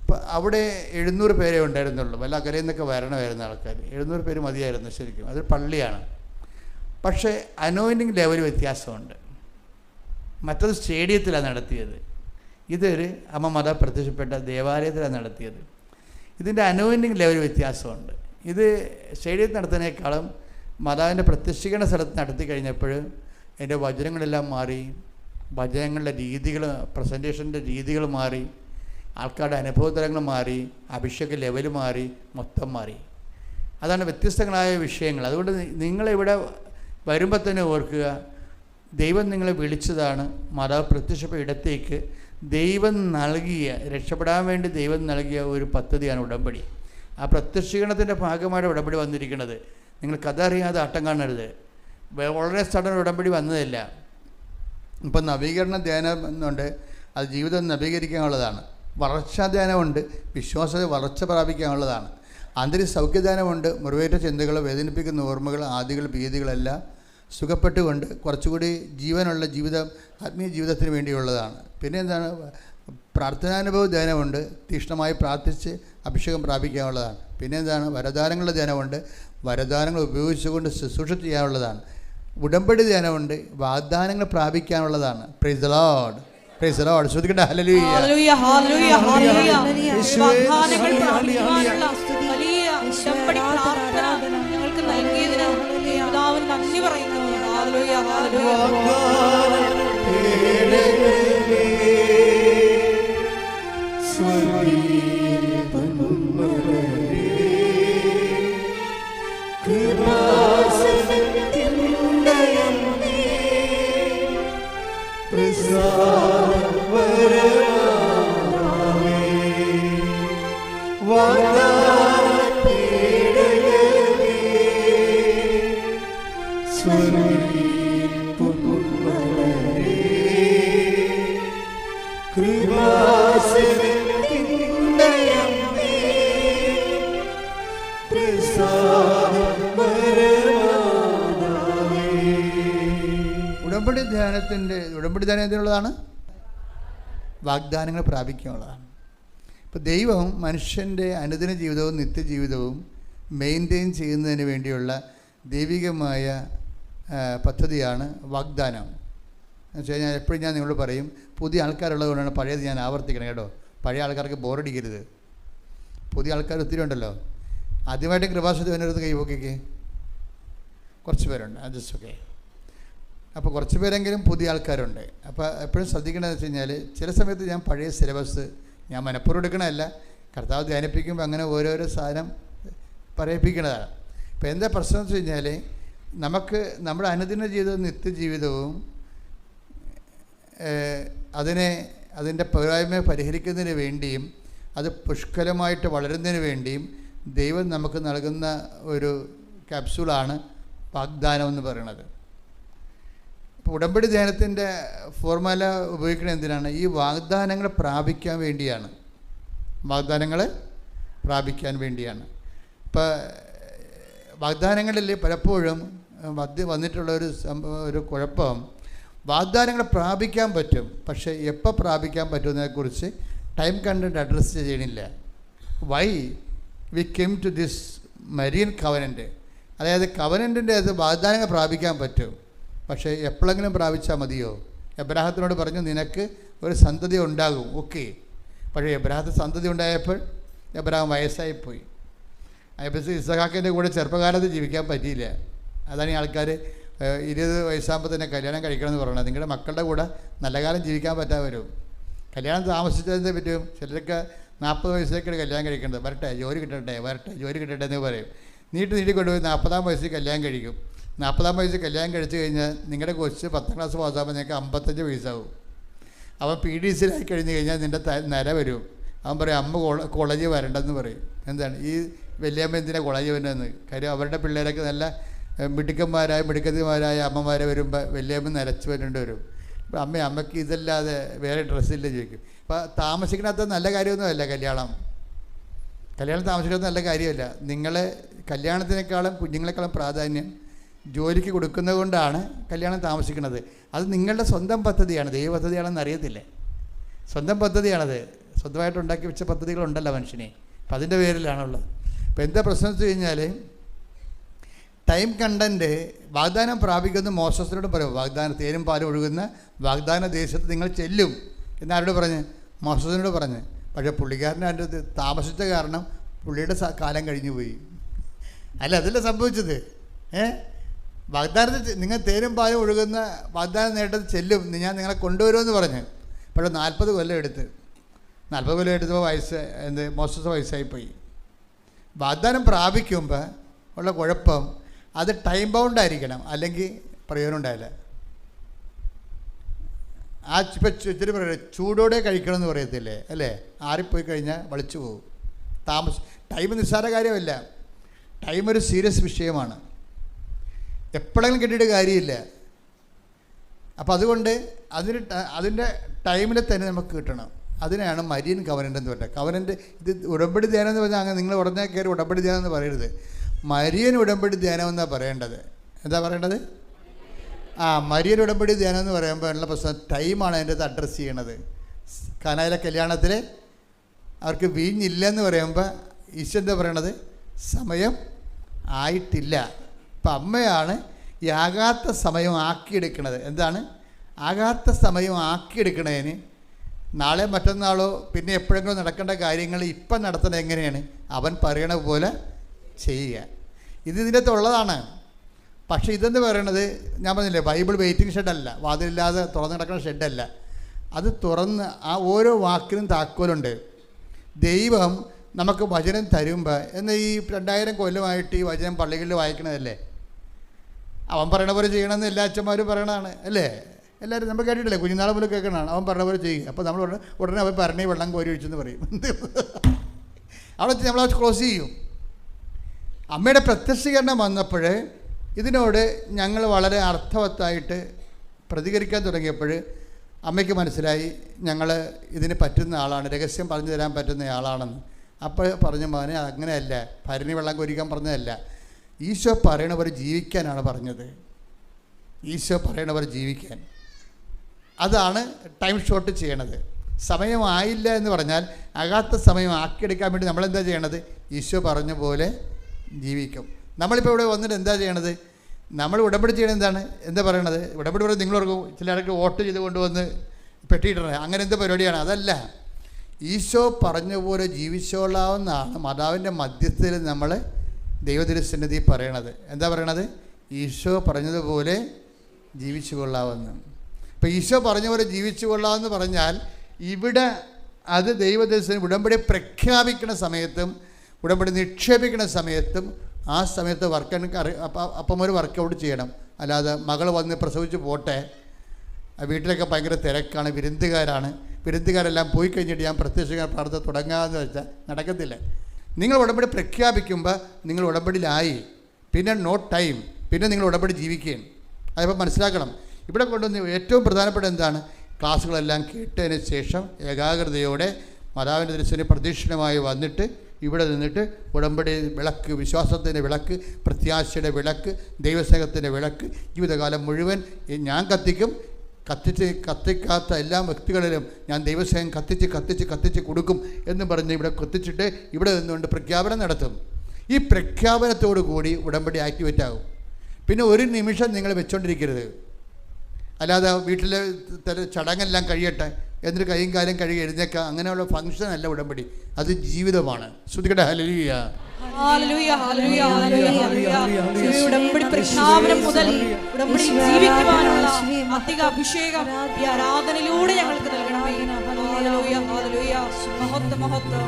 അപ്പം അവിടെ 700 പേരെ ഉണ്ടായിരുന്നുള്ളൂ. വല്ല അകലയിൽ നിന്നൊക്കെ വരണമായിരുന്നു ആൾക്കാർ. 700 പേര് മതിയായിരുന്നു ശരിക്കും. അതൊരു പള്ളിയാണ്. പക്ഷേ അനോയിൻറ്റിങ് ലെവൽ വ്യത്യാസമുണ്ട്. മറ്റത് സ്റ്റേഡിയത്തിലാണ് നടത്തിയത്. ഇതൊരു അമ്മ മാതാവ് പ്രത്യക്ഷപ്പെട്ട ദേവാലയത്തിലാണ് നടത്തിയത്. ഇതിൻ്റെ അനോയിൻറ്റിങ് ലെവൽ വ്യത്യാസമുണ്ട്. ഇത് സ്റ്റേഡിയത്തിൽ നടത്തുന്നതിനേക്കാളും മാതാവിൻ്റെ പ്രത്യക്ഷീകരണ സ്ഥലത്ത് നടത്തി കഴിഞ്ഞപ്പോൾ എൻ്റെ വചനങ്ങളെല്ലാം മാറി, വചനങ്ങളുടെ രീതികൾ, പ്രസൻറ്റേഷൻ്റെ രീതികൾ മാറി, ആൾക്കാരുടെ അനുഭവതലങ്ങൾ മാറി, അഭിഷേക ലെവൽ മാറി, മൊത്തം മാറി. അതാണ് വ്യത്യസ്തങ്ങളായ വിഷയങ്ങൾ. അതുകൊണ്ട് നിങ്ങളിവിടെ വരുമ്പോൾ തന്നെ ഓർക്കുക, ദൈവം നിങ്ങളെ വിളിച്ചതാണ്. മാതാവ് പ്രത്യക്ഷപ്പെട്ട ഇടത്തേക്ക് ദൈവം നൽകിയ, രക്ഷപ്പെടാൻ വേണ്ടി ദൈവം നൽകിയ ഒരു പദ്ധതിയാണ് ഉടമ്പടി. ആ പ്രത്യക്ഷീകരണത്തിൻ്റെ ഭാഗമായിട്ട് ഉടമ്പടി വന്നിരിക്കുന്നത്. നിങ്ങൾ കഥ അറിയാതെ ആട്ടം കാണരുത്. വളരെ സഡൻ ഉടമ്പടി വന്നതല്ല. ഇപ്പം നവീകരണ ധ്യാനം എന്നുണ്ട്, അത് ജീവിതം നവീകരിക്കാനുള്ളതാണ്. വളർച്ചാ ധ്യാനമുണ്ട്, വിശ്വാസത്തെ വളർച്ച പ്രാപിക്കാനുള്ളതാണ്. ആന്തരിക സൗഖ്യദാനമുണ്ട്, മുറിവേറ്റ ചിന്തകൾ, വേദനിപ്പിക്കുന്ന ഓർമ്മകൾ, ആദികൾ, ഭീതികളെല്ലാം സുഖപ്പെട്ടുകൊണ്ട് കുറച്ചുകൂടി ജീവനുള്ള ജീവിതം, ആത്മീയ ജീവിതത്തിന് വേണ്ടിയുള്ളതാണ്. പിന്നെ എന്താണ്, പ്രാർത്ഥനാനുഭവ ധ്യാനമുണ്ട്, തീക്ഷ്ണമായി പ്രാർത്ഥിച്ച് അഭിഷേകം പ്രാപിക്കാനുള്ളതാണ്. പിന്നെ എന്താണ്, വരദാനങ്ങളുടെ ധ്യാനമുണ്ട്, വരദാനങ്ങൾ ഉപയോഗിച്ചുകൊണ്ട് ശുശ്രൂഷ ചെയ്യാനുള്ളതാണ്. ഉടമ്പടി ധ്യാനമുണ്ട്, വാഗ്ദാനങ്ങൾ പ്രാപിക്കാനുള്ളതാണ്. Praise the Lord, praise the Lord. ശ്രദ്ധിക്കട്ടെ, ഹല്ലേലൂയ, ഹല്ലേലൂയ, ഹല്ലേലൂയ, ഹല്ലേലൂയ. വാഗ്ദാനങ്ങൾ പ്രാപിക്കാനുള്ള വലിയ ഉടമ്പടി പ്രാർത്ഥന ഞങ്ങൾക്ക് നൽകിയതിന് പിതാവിന് നന്ദി പറയുന്നു. Hallelujah, hallelujah. ഉടമ്പടി ധ്യാനം എന്തിനുള്ളതാണ്? വാഗ്ദാനങ്ങൾ പ്രാപിക്കാനുള്ളതാണ്. ഇപ്പോൾ ദൈവം മനുഷ്യൻ്റെ അനുദിന ജീവിതവും നിത്യജീവിതവും മെയിൻറ്റെയിൻ ചെയ്യുന്നതിന് വേണ്ടിയുള്ള ദൈവികമായ പദ്ധതിയാണ് വാഗ്ദാനം. എന്ന് വെച്ച് കഴിഞ്ഞാൽ എപ്പോഴും ഞാൻ നിങ്ങളോട് പറയും, പുതിയ ആൾക്കാരുള്ളത് കൊണ്ടാണ് പഴയത് ഞാൻ ആവർത്തിക്കണം കേട്ടോ. പഴയ ആൾക്കാർക്ക് ബോറടിക്കരുത്. പുതിയ ആൾക്കാർ ഒത്തിരി ഉണ്ടല്ലോ. ആദ്യമായിട്ട് കൃപാസനത്തിൽ വന്നിരുന്ന് കൈപോക്കിക്ക് കുറച്ച് പേരുണ്ട്, ജസ്റ്റ് ഓക്കെ. അപ്പോൾ കുറച്ച് പേരെങ്കിലും പുതിയ ആൾക്കാരുണ്ട്. അപ്പോൾ എപ്പോഴും ശ്രദ്ധിക്കേണ്ടതെന്ന് വെച്ച് കഴിഞ്ഞാൽ, ചില സമയത്ത് ഞാൻ പഴയ സിലബസ് ഞാൻ മനഃപൂർവ്വം എടുക്കണമല്ല, കർത്താവ് ധ്യാനിപ്പിക്കുമ്പോൾ അങ്ങനെ ഓരോരോ സാധനം പറയിപ്പിക്കണതാണ്. ഇപ്പോൾ എന്താ പ്രശ്നം എന്ന് വെച്ച് കഴിഞ്ഞാൽ, നമുക്ക് നമ്മുടെ അനുദിന ജീവിതവും നിത്യജീവിതവും അതിൻ്റെ പോരായ്മ പരിഹരിക്കുന്നതിന് വേണ്ടിയും അത് പുഷ്കലമായിട്ട് വളരുന്നതിന് വേണ്ടിയും ദൈവം നമുക്ക് നൽകുന്ന ഒരു ക്യാപ്സ്യൂളാണ് വാഗ്ദാനം എന്ന് പറയുന്നത്. ഇപ്പോൾ ഉടമ്പടി ധ്യാനത്തിൻ്റെ ഫോർമുല ഉപയോഗിക്കുന്നത് എന്തിനാണ്? ഈ വാഗ്ദാനങ്ങൾ പ്രാപിക്കാൻ വേണ്ടിയാണ്. വാഗ്ദാനങ്ങൾ പ്രാപിക്കാൻ വേണ്ടിയാണ്. ഇപ്പോൾ വാഗ്ദാനങ്ങളിൽ പലപ്പോഴും വന്നിട്ടുള്ള ഒരു കുഴപ്പം, വാഗ്ദാനങ്ങൾ പ്രാപിക്കാൻ പറ്റും, പക്ഷേ എപ്പോൾ പ്രാപിക്കാൻ പറ്റുമെന്നതിനെക്കുറിച്ച് ടൈം കണ്ടന്റ് അഡ്രസ്സ് ചെയ്യണില്ല. Why we came to this marine covenant, അതായത് കവനൻറ്റിൻ്റെ അത് വാഗ്ദാനങ്ങൾ പ്രാപിക്കാൻ പറ്റും, പക്ഷേ എപ്പോഴെങ്കിലും പ്രാപിച്ചാൽ മതിയോ? എബ്രാഹത്തിനോട് പറഞ്ഞു നിനക്ക് ഒരു സന്തതി ഉണ്ടാകും, ഓക്കെ. പക്ഷേ എബ്രാഹത്തിന് സന്തതി ഉണ്ടായപ്പോൾ എബ്രാഹം വയസ്സായിപ്പോയി. അപ്പോൾ ഇസഹാക്കിൻ്റെ കൂടെ ചെറുപ്പകാലത്ത് ജീവിക്കാൻ പറ്റിയില്ല. അതാണ് ഈ ആൾക്കാർ 20 വയസ്സാകുമ്പോൾ തന്നെ കല്യാണം കഴിക്കണമെന്ന് പറയുന്നത്. നിങ്ങളുടെ മക്കളുടെ കൂടെ നല്ല കാലം ജീവിക്കാൻ പറ്റാൻ വരും. കല്യാണം താമസിച്ചതിനെ പറ്റും. ചിലർക്ക് 40 വയസ്സിലേക്കാണ് കല്യാണം കഴിക്കേണ്ടത്. വരട്ടെ ജോലി കിട്ടട്ടെ എന്ന് പറയും. നീട്ടി കൊണ്ടുപോയി 40-ാം വയസ്സിൽ കല്യാണം കഴിക്കും. 40-ാം വയസ്സിൽ കല്യാണം കഴിച്ച് കഴിഞ്ഞാൽ നിങ്ങളുടെ കൊച്ച് 10ാം ക്ലാസ് പാസ്സാകുമ്പോൾ നിങ്ങൾക്ക് 55 വയസ്സാവും. അവൻ PDCയിലായി കഴിഞ്ഞ് കഴിഞ്ഞാൽ നിൻ്റെ നര വരും. അവൻ പറയും അമ്മ കോളേജിൽ വരണ്ടെന്ന് പറയും. എന്താണ് ഈ വലിയമ്മ എന്തിനാണ് കോളേജിൽ വരുന്നതെന്ന്? കാര്യം അവരുടെ പിള്ളേരൊക്കെ നല്ല മിടുക്കന്മാരായ അമ്മമാരെ വരുമ്പോൾ വലിയമ്മ നരച്ച് വരേണ്ടി വരും. ഇപ്പം അമ്മയ്ക്ക് ഇതല്ലാതെ വേറെ ഡ്രസ്സില്ല ചോദിക്കും. അപ്പോൾ താമസിക്കണത് നല്ല കാര്യമൊന്നുമല്ല കല്യാണം താമസിക്കുന്നത് നല്ല കാര്യമല്ല. നിങ്ങൾ കല്യാണത്തിനേക്കാളും കുഞ്ഞുങ്ങളെക്കാളും പ്രാധാന്യം ജോലിക്ക് കൊടുക്കുന്നത് കൊണ്ടാണ് കല്യാണം താമസിക്കുന്നത്. അത് നിങ്ങളുടെ സ്വന്തം പദ്ധതിയാണ്, ദൈവ പദ്ധതിയാണെന്ന് അറിയത്തില്ലേ? സ്വന്തം പദ്ധതിയാണത്. സ്വന്തമായിട്ട് ഉണ്ടാക്കി വെച്ച പദ്ധതികളുണ്ടല്ലോ മനുഷ്യനെ. അപ്പം അതിൻ്റെ പേരിലാണുള്ളത്. അപ്പോൾ എന്താ പ്രശ്നം വെച്ച് കഴിഞ്ഞാൽ ടൈം കണ്ടൻറ്റ് വാഗ്ദാനം പ്രാപിക്കുന്ന മോശസിനോട് പറയും, വാഗ്ദാനം തേനും പാലും ഒഴുകുന്ന വാഗ്ദാന ദേശത്ത് നിങ്ങൾ ചെല്ലും എന്നാരോട് പറഞ്ഞ്? മോശസിനോട് പറഞ്ഞ്. പക്ഷേ പുള്ളിക്കാരൻ അതിൻ്റെ താമസിച്ച കാരണം പുള്ളിയുടെ കാലം കഴിഞ്ഞു പോയി. അല്ല, അതല്ല സംഭവിച്ചത്. വാഗ്ദാനത്തിൽ നിങ്ങൾ തേനും പാലും ഒഴുകുന്ന വാഗ്ദാനം നേട്ടത്തിൽ ചെല്ലും, ഞാൻ നിങ്ങളെ കൊണ്ടുവരുമെന്ന് പറഞ്ഞ്. പക്ഷേ 40 കൊല്ലം എടുത്തപ്പോൾ മോശസ് വയസ്സായിപ്പോയി. വാഗ്ദാനം പ്രാപിക്കുമ്പോൾ ഉള്ള കുഴപ്പം അത് ടൈം ബൗണ്ട് ആയിരിക്കണം, അല്ലെങ്കിൽ പ്രയോജനം ഉണ്ടായില്ല. ഇപ്പം ഇത്തിരി പറയുക ചൂടോടെ കഴിക്കണമെന്ന് പറയത്തില്ലേ, അല്ലേ? ആറിപ്പോയി കഴിഞ്ഞാൽ വളിച്ചു പോകും. ടൈം നിസ്സാര കാര്യമല്ല. ടൈം ഒരു സീരിയസ് വിഷയമാണ്. എപ്പോഴെങ്കിലും കിട്ടിയിട്ട് കാര്യമില്ല. അപ്പോൾ അതുകൊണ്ട് അതിൻ്റെ ടൈമിൽ തന്നെ നമുക്ക് കിട്ടണം. അതിനാണ് മരിയൻ കവനൻ്റ് എന്ന് പറഞ്ഞത്. കവനൻ്റ് ഇത് ഉടമ്പടി ധ്യാനം എന്ന് പറഞ്ഞാൽ അങ്ങനെ നിങ്ങൾ ഉടനെ കയറി ഉടമ്പടി ധ്യാനം എന്ന് പറയരുത്. മരിയൻ ഉടമ്പടി ധ്യാനം എന്നാണ് പറയേണ്ടത്. എന്താ പറയേണ്ടത്? മരിയൻ ഉടമ്പടി ധ്യാനം എന്ന് പറയുമ്പോൾ ഉള്ള പ്രശ്നം ടൈമാണ് അതിൻ്റെ അത് അഡ്രസ്സ് ചെയ്യണത്. കാനായിലെ കല്യാണത്തിൽ അവർക്ക് വീഞ്ഞില്ലെന്ന് പറയുമ്പോൾ ഈശോ എന്താ പറയണത്? സമയം ആയിട്ടില്ല. അപ്പം അമ്മയാണ് ഈ ആകാത്ത സമയം ആക്കിയെടുക്കണത്. എന്താണ് ആകാത്ത സമയം ആക്കിയെടുക്കണതിന്? നാളെ മറ്റന്നാളോ പിന്നെ എപ്പോഴെങ്കിലും നടക്കേണ്ട കാര്യങ്ങൾ ഇപ്പം നടത്തുന്നത് എങ്ങനെയാണ്? അവൻ പറയണ പോലെ ചെയ്യുക. ഇതിൻ്റെ അകത്തുള്ളതാണ്. പക്ഷേ ഇതെന്ന് പറയണത് ഞാൻ പറഞ്ഞില്ലേ, ബൈബിൾ വെയിറ്റിംഗ് ഷെഡല്ല, വാതിലില്ലാതെ തുറന്ന് കിടക്കുന്ന ഷെഡല്ല. അത് തുറന്ന് ആ ഓരോ വാക്കിനും താക്കോലുണ്ട്. ദൈവം നമുക്ക് വചനം തരുമ്പോൾ എന്നാൽ ഈ 2000 കൊല്ലമായിട്ട് ഈ വചനം പള്ളികളിൽ വായിക്കണതല്ലേ? അവൻ പറയണ പോലെ ചെയ്യണമെന്ന് എല്ലാ അച്ഛന്മാരും പറയണതാണ്, അല്ലേ? എല്ലാവരും നമ്മൾ കേട്ടിട്ടില്ലേ? കുഞ്ഞുനാളെ പോലും കേൾക്കണതാണ്. അവൻ പറഞ്ഞ പോലെ ചെയ്യുക. അപ്പോൾ നമ്മൾ ഉടനെ അവൻ പറഞ്ഞ വെള്ളം കോരി ഒഴിച്ചെന്ന് പറയും. അവിടെ നമ്മൾ ക്ലോസ് ചെയ്യും. അമ്മയുടെ പ്രത്യക്ഷീകരണം വന്നപ്പോൾ ഇതിനോട് ഞങ്ങൾ വളരെ അർത്ഥവത്തായിട്ട് പ്രതികരിക്കാൻ തുടങ്ങിയപ്പോൾ അമ്മയ്ക്ക് മനസ്സിലായി ഞങ്ങൾ ഇതിന് പറ്റുന്ന ആളാണ്, രഹസ്യം പറഞ്ഞു തരാൻ പറ്റുന്ന ആളാണെന്ന്. അപ്പോൾ പറഞ്ഞു മോനെ അങ്ങനെയല്ല, ഭരണി വെള്ളം കോരിക്കാൻ പറഞ്ഞതല്ല, ഈശോ പറയണവർ ജീവിക്കാനാണ് പറഞ്ഞത്. ഈശോ പറയണവർ ജീവിക്കാൻ. അതാണ് ടൈം ഷോട്ട് ചെയ്യണത്. സമയമായില്ല എന്ന് പറഞ്ഞാൽ ആകാത്ത സമയം ആക്കിയെടുക്കാൻ വേണ്ടി നമ്മളെന്താ ചെയ്യണത്? ഈശോ പറഞ്ഞ പോലെ ജീവിക്കും. നമ്മളിപ്പോൾ ഇവിടെ വന്നിട്ട് എന്താ ചെയ്യണത്? നമ്മൾ ഉടമ്പടി ചെയ്യണത് എന്താണ്? എന്താ പറയണത്? ഉടമ്പടി പറയുന്നത് നിങ്ങളോർക്കും ചിലർക്ക് വോട്ട് ചെയ്ത് കൊണ്ടുവന്ന് പെട്ടിയിടണേ, അങ്ങനെ എന്ത് പരിപാടിയാണ്? അതല്ല. ഈശോ പറഞ്ഞ പോലെ ജീവിച്ചോളാവുന്നതാണ് മാതാവിൻ്റെ മധ്യത്തിൽ നമ്മൾ ദൈവതിരുസന്നിധി പറയണത്. എന്താ പറയണത്? ഈശോ പറഞ്ഞതുപോലെ ജീവിച്ചു കൊള്ളാമെന്ന്. ഇപ്പം ഈശോ പറഞ്ഞ പോലെ ജീവിച്ചു കൊള്ളാമെന്ന് പറഞ്ഞാൽ ഇവിടെ അത് ദൈവദർശനം ഉടമ്പടി പ്രഖ്യാപിക്കുന്ന സമയത്തും ഉടമ്പടി നിക്ഷേപിക്കുന്ന സമയത്തും ആ സമയത്ത് അപ്പം ഒരു വർക്കൗട്ട് ചെയ്യണം. അല്ലാതെ മകൾ വന്ന് പ്രസവിച്ച് പോട്ടെ, വീട്ടിലൊക്കെ ഭയങ്കര തിരക്കാണ്, വിരുന്നുകാരെല്ലാം പോയി കഴിഞ്ഞിട്ട് ഞാൻ പ്രത്യക്ഷ പ്രാർത്ഥന തുടങ്ങാമെന്ന് വെച്ചാൽ നടക്കത്തില്ല. നിങ്ങൾ ഉടമ്പടി പ്രഖ്യാപിക്കുമ്പോൾ നിങ്ങൾ ഉടമ്പടിയിലായി, പിന്നെ നോ ടൈം, പിന്നെ നിങ്ങൾ ഉടമ്പടി ജീവിക്കുകയും. അതിപ്പോൾ മനസ്സിലാക്കണം. ഇവിടെ കൊണ്ടുവന്ന് ഏറ്റവും പ്രധാനപ്പെട്ട എന്താണ്? ക്ലാസ്സുകളെല്ലാം കേട്ടതിന് ശേഷം ഏകാഗ്രതയോടെ മാതാവിൻ്റെ ദർശനം പ്രദക്ഷിണമായി വന്നിട്ട് ഇവിടെ നിന്നിട്ട് ഉടമ്പടി വിളക്ക്, വിശ്വാസത്തിൻ്റെ വിളക്ക്, പ്രത്യാശയുടെ വിളക്ക്, ദൈവസ്നേഹത്തിൻ്റെ വിളക്ക് ജീവിതകാലം മുഴുവൻ ഞാൻ കത്തിക്കാത്ത എല്ലാ വ്യക്തികളിലും ഞാൻ ദൈവസ്നേഹം കത്തിച്ച് കൊടുക്കും എന്ന് പറഞ്ഞ് ഇവിടെ കത്തിച്ചിട്ട് ഇവിടെ നിന്നുകൊണ്ട് പ്രഖ്യാപനം നടത്തും. ഈ പ്രഖ്യാപനത്തോടു കൂടി ഉടമ്പടി ആക്ടിവേറ്റ് ആകും. പിന്നെ ഒരു നിമിഷം നിങ്ങൾ വെച്ചോണ്ടിരിക്കരുത്. അല്ലാതെ വീട്ടിലെ ചടങ്ങെല്ലാം കഴിയട്ടെ എന്നിട്ട് കൈയും കാലം കഴുകി എഴുന്നേക്കുക, അങ്ങനെയുള്ള ഫംഗ്ഷൻ അല്ല ഉടമ്പടി, അത് ജീവിതമാണ്. ശ്രുതികട ഹല്ലേലൂയ. ഉടമ്പടി പ്രഖ്യാപനം മുതൽ ഉടമ്പടി ജീവിക്കുവാനുള്ള അധിക അഭിഷേകം ഈ ആരാധനയിലൂടെ ഞങ്ങൾക്ക് നൽകണമേ. ഹല്ലേലൂയ, ഹല്ലേലൂയ. മഹത്വം, മഹത്വം.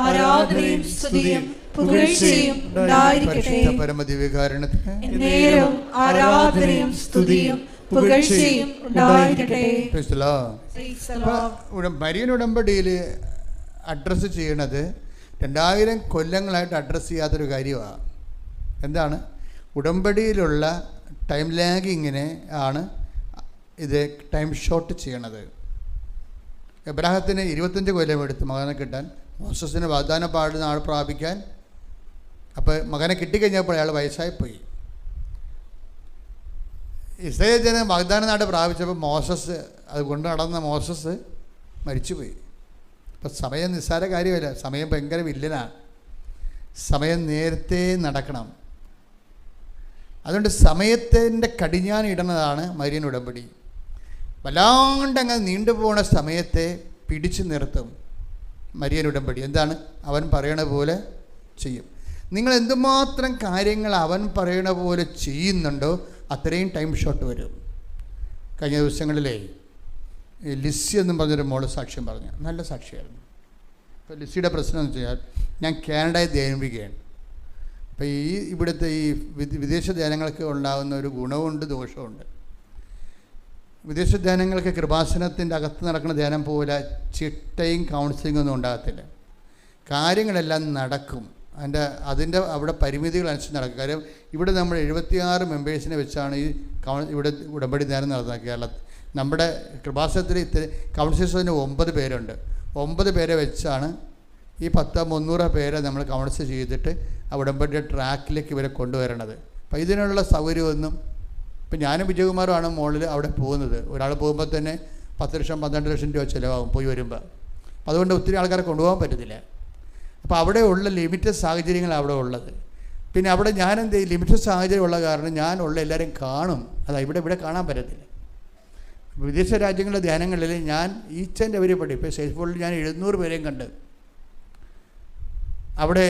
ആരാധനയും സ്തുതിയും പുകഴ്ചയും ഉണ്ടായിരിക്കട്ടെ. പരമദിവ്യകാരണത്തിന് എന്നേരവും ആരാധനയും സ്തുതിയും പുകഴ്ചയും ഉണ്ടായിരിക്കട്ടെ. മരിയൻ ഉടമ്പടിയിൽ അഡ്രസ്സ് ചെയ്യണത് 2000 കൊല്ലങ്ങളായിട്ട് അഡ്രസ്സ് ചെയ്യാത്തൊരു കാര്യമാണ്. എന്താണ്? ഉടമ്പടിയിലുള്ള ടൈം ലാഗിങ്ങിനെ ആണ് ഇത് ടൈം ഷോർട്ട് ചെയ്യണത്. എബ്രാഹത്തിന് 25 കൊല്ലം എടുത്ത് മകനെ കിട്ടാൻ, മോസസിന് വാഗ്ദാനം പാടുന്ന ആൾ പ്രാപിക്കാൻ. അപ്പോൾ മകനെ കിട്ടിക്കഴിഞ്ഞപ്പോൾ അയാൾ വയസ്സായിപ്പോയി. ഇസ്രായേൽ ജനം വാഗ്ദാന നാട് പ്രാപിച്ചപ്പോൾ മോസസ്, അത് കൊണ്ട് നടന്ന മോസസ് മരിച്ചുപോയി. അപ്പം സമയം നിസ്സാര കാര്യമല്ല, സമയം ഭയങ്കര വില്ലനാണ്. സമയം നേരത്തെ നടക്കണം. അതുകൊണ്ട് സമയത്തിൻ്റെ കടിഞ്ഞാൻ ഇടുന്നതാണ് മരിയൻ ഉടമ്പടി. വല്ലാണ്ടങ്ങ് നീണ്ടുപോണ സമയത്തെ പിടിച്ചു നിർത്തും മരിയൻ ഉടമ്പടി. എന്താണ്? അവൻ പറയണ പോലെ ചെയ്യും. നിങ്ങൾ എന്തുമാത്രം കാര്യങ്ങൾ അവൻ പറയണ പോലെ ചെയ്യുന്നുണ്ടോ അത്രയും ടൈം ഷോട്ട് വരും. കഴിഞ്ഞ ദിവസങ്ങളിലേ ലിസി എന്നും പറഞ്ഞൊരു മോള് സാക്ഷ്യം പറഞ്ഞു, നല്ല സാക്ഷിയായിരുന്നു. അപ്പോൾ ലിസിയുടെ പ്രശ്നം എന്ന് വെച്ചാൽ, ഞാൻ കാനഡയിൽ ധ്യാനിപ്പിക്കുകയാണ്. അപ്പോൾ ഇവിടുത്തെ ഈ വിദേശ ധ്യാനങ്ങൾക്ക് ഉണ്ടാകുന്ന ഒരു ഗുണമുണ്ട് ദോഷമുണ്ട്. വിദേശ ധ്യാനങ്ങൾക്ക് കൃപാസനത്തിൻ്റെ അകത്ത് നടക്കുന്ന ധ്യാനം പോലെ ചിട്ടയും കൗൺസിലിംഗ് ഒന്നും ഉണ്ടാകത്തില്ല. കാര്യങ്ങളെല്ലാം നടക്കും, അതിൻ്റെ അവിടെ പരിമിതികൾ അനുസരിച്ച് നടക്കും. കാര്യം ഇവിടെ നമ്മൾ 76 മെമ്പേഴ്സിനെ വെച്ചാണ് ഇവിടെ ഉടമ്പടി ധ്യാനം നടത്തുന്നത് കേരളത്തിൽ. നമ്മുടെ കൃപാസനത്തിൽ കൗൺസിലേഴ്സിന് 9 പേരുണ്ട്. 9 പേരെ വെച്ചാണ് ഈ 300 പേരെ നമ്മൾ കൗൺസിൽ ചെയ്തിട്ട് ആ ഉടമ്പടിയുടെ ട്രാക്കിലേക്ക് ഇവരെ കൊണ്ടുവരണത്. അപ്പോൾ ഇതിനുള്ള സൗകര്യമൊന്നും, ഇപ്പം ഞാനും വിജയകുമാറുമാണ് മുകളിൽ അവിടെ പോകുന്നത്. ഒരാൾ പോകുമ്പോൾ തന്നെ 10 ലക്ഷം 12 ലക്ഷം രൂപ ചിലവാകും പോയി വരുമ്പോൾ. അതുകൊണ്ട് ഒത്തിരി ആൾക്കാരെ കൊണ്ടുപോകാൻ പറ്റത്തില്ല. അപ്പോൾ അവിടെ ഉള്ള ലിമിറ്റഡ് സാഹചര്യങ്ങളാണ് അവിടെ ഉള്ളത്. പിന്നെ അവിടെ ഞാൻ എന്ത് ചെയ്യും, ലിമിറ്റഡ് സാഹചര്യമുള്ള കാരണം ഞാനുള്ള എല്ലാവരെയും കാണും. അതാ ഇവിടെ കാണാൻ പറ്റത്തില്ല. വിദേശ രാജ്യങ്ങളിലെ ധ്യാനങ്ങളിൽ ഞാൻ ഈച്ച് ആൻഡ് എവരിബഡി, ഇപ്പോൾ സെയിൽസ്ഫോളിൽ ഞാൻ 700 പേരെയും കണ്ട്. അവിടെ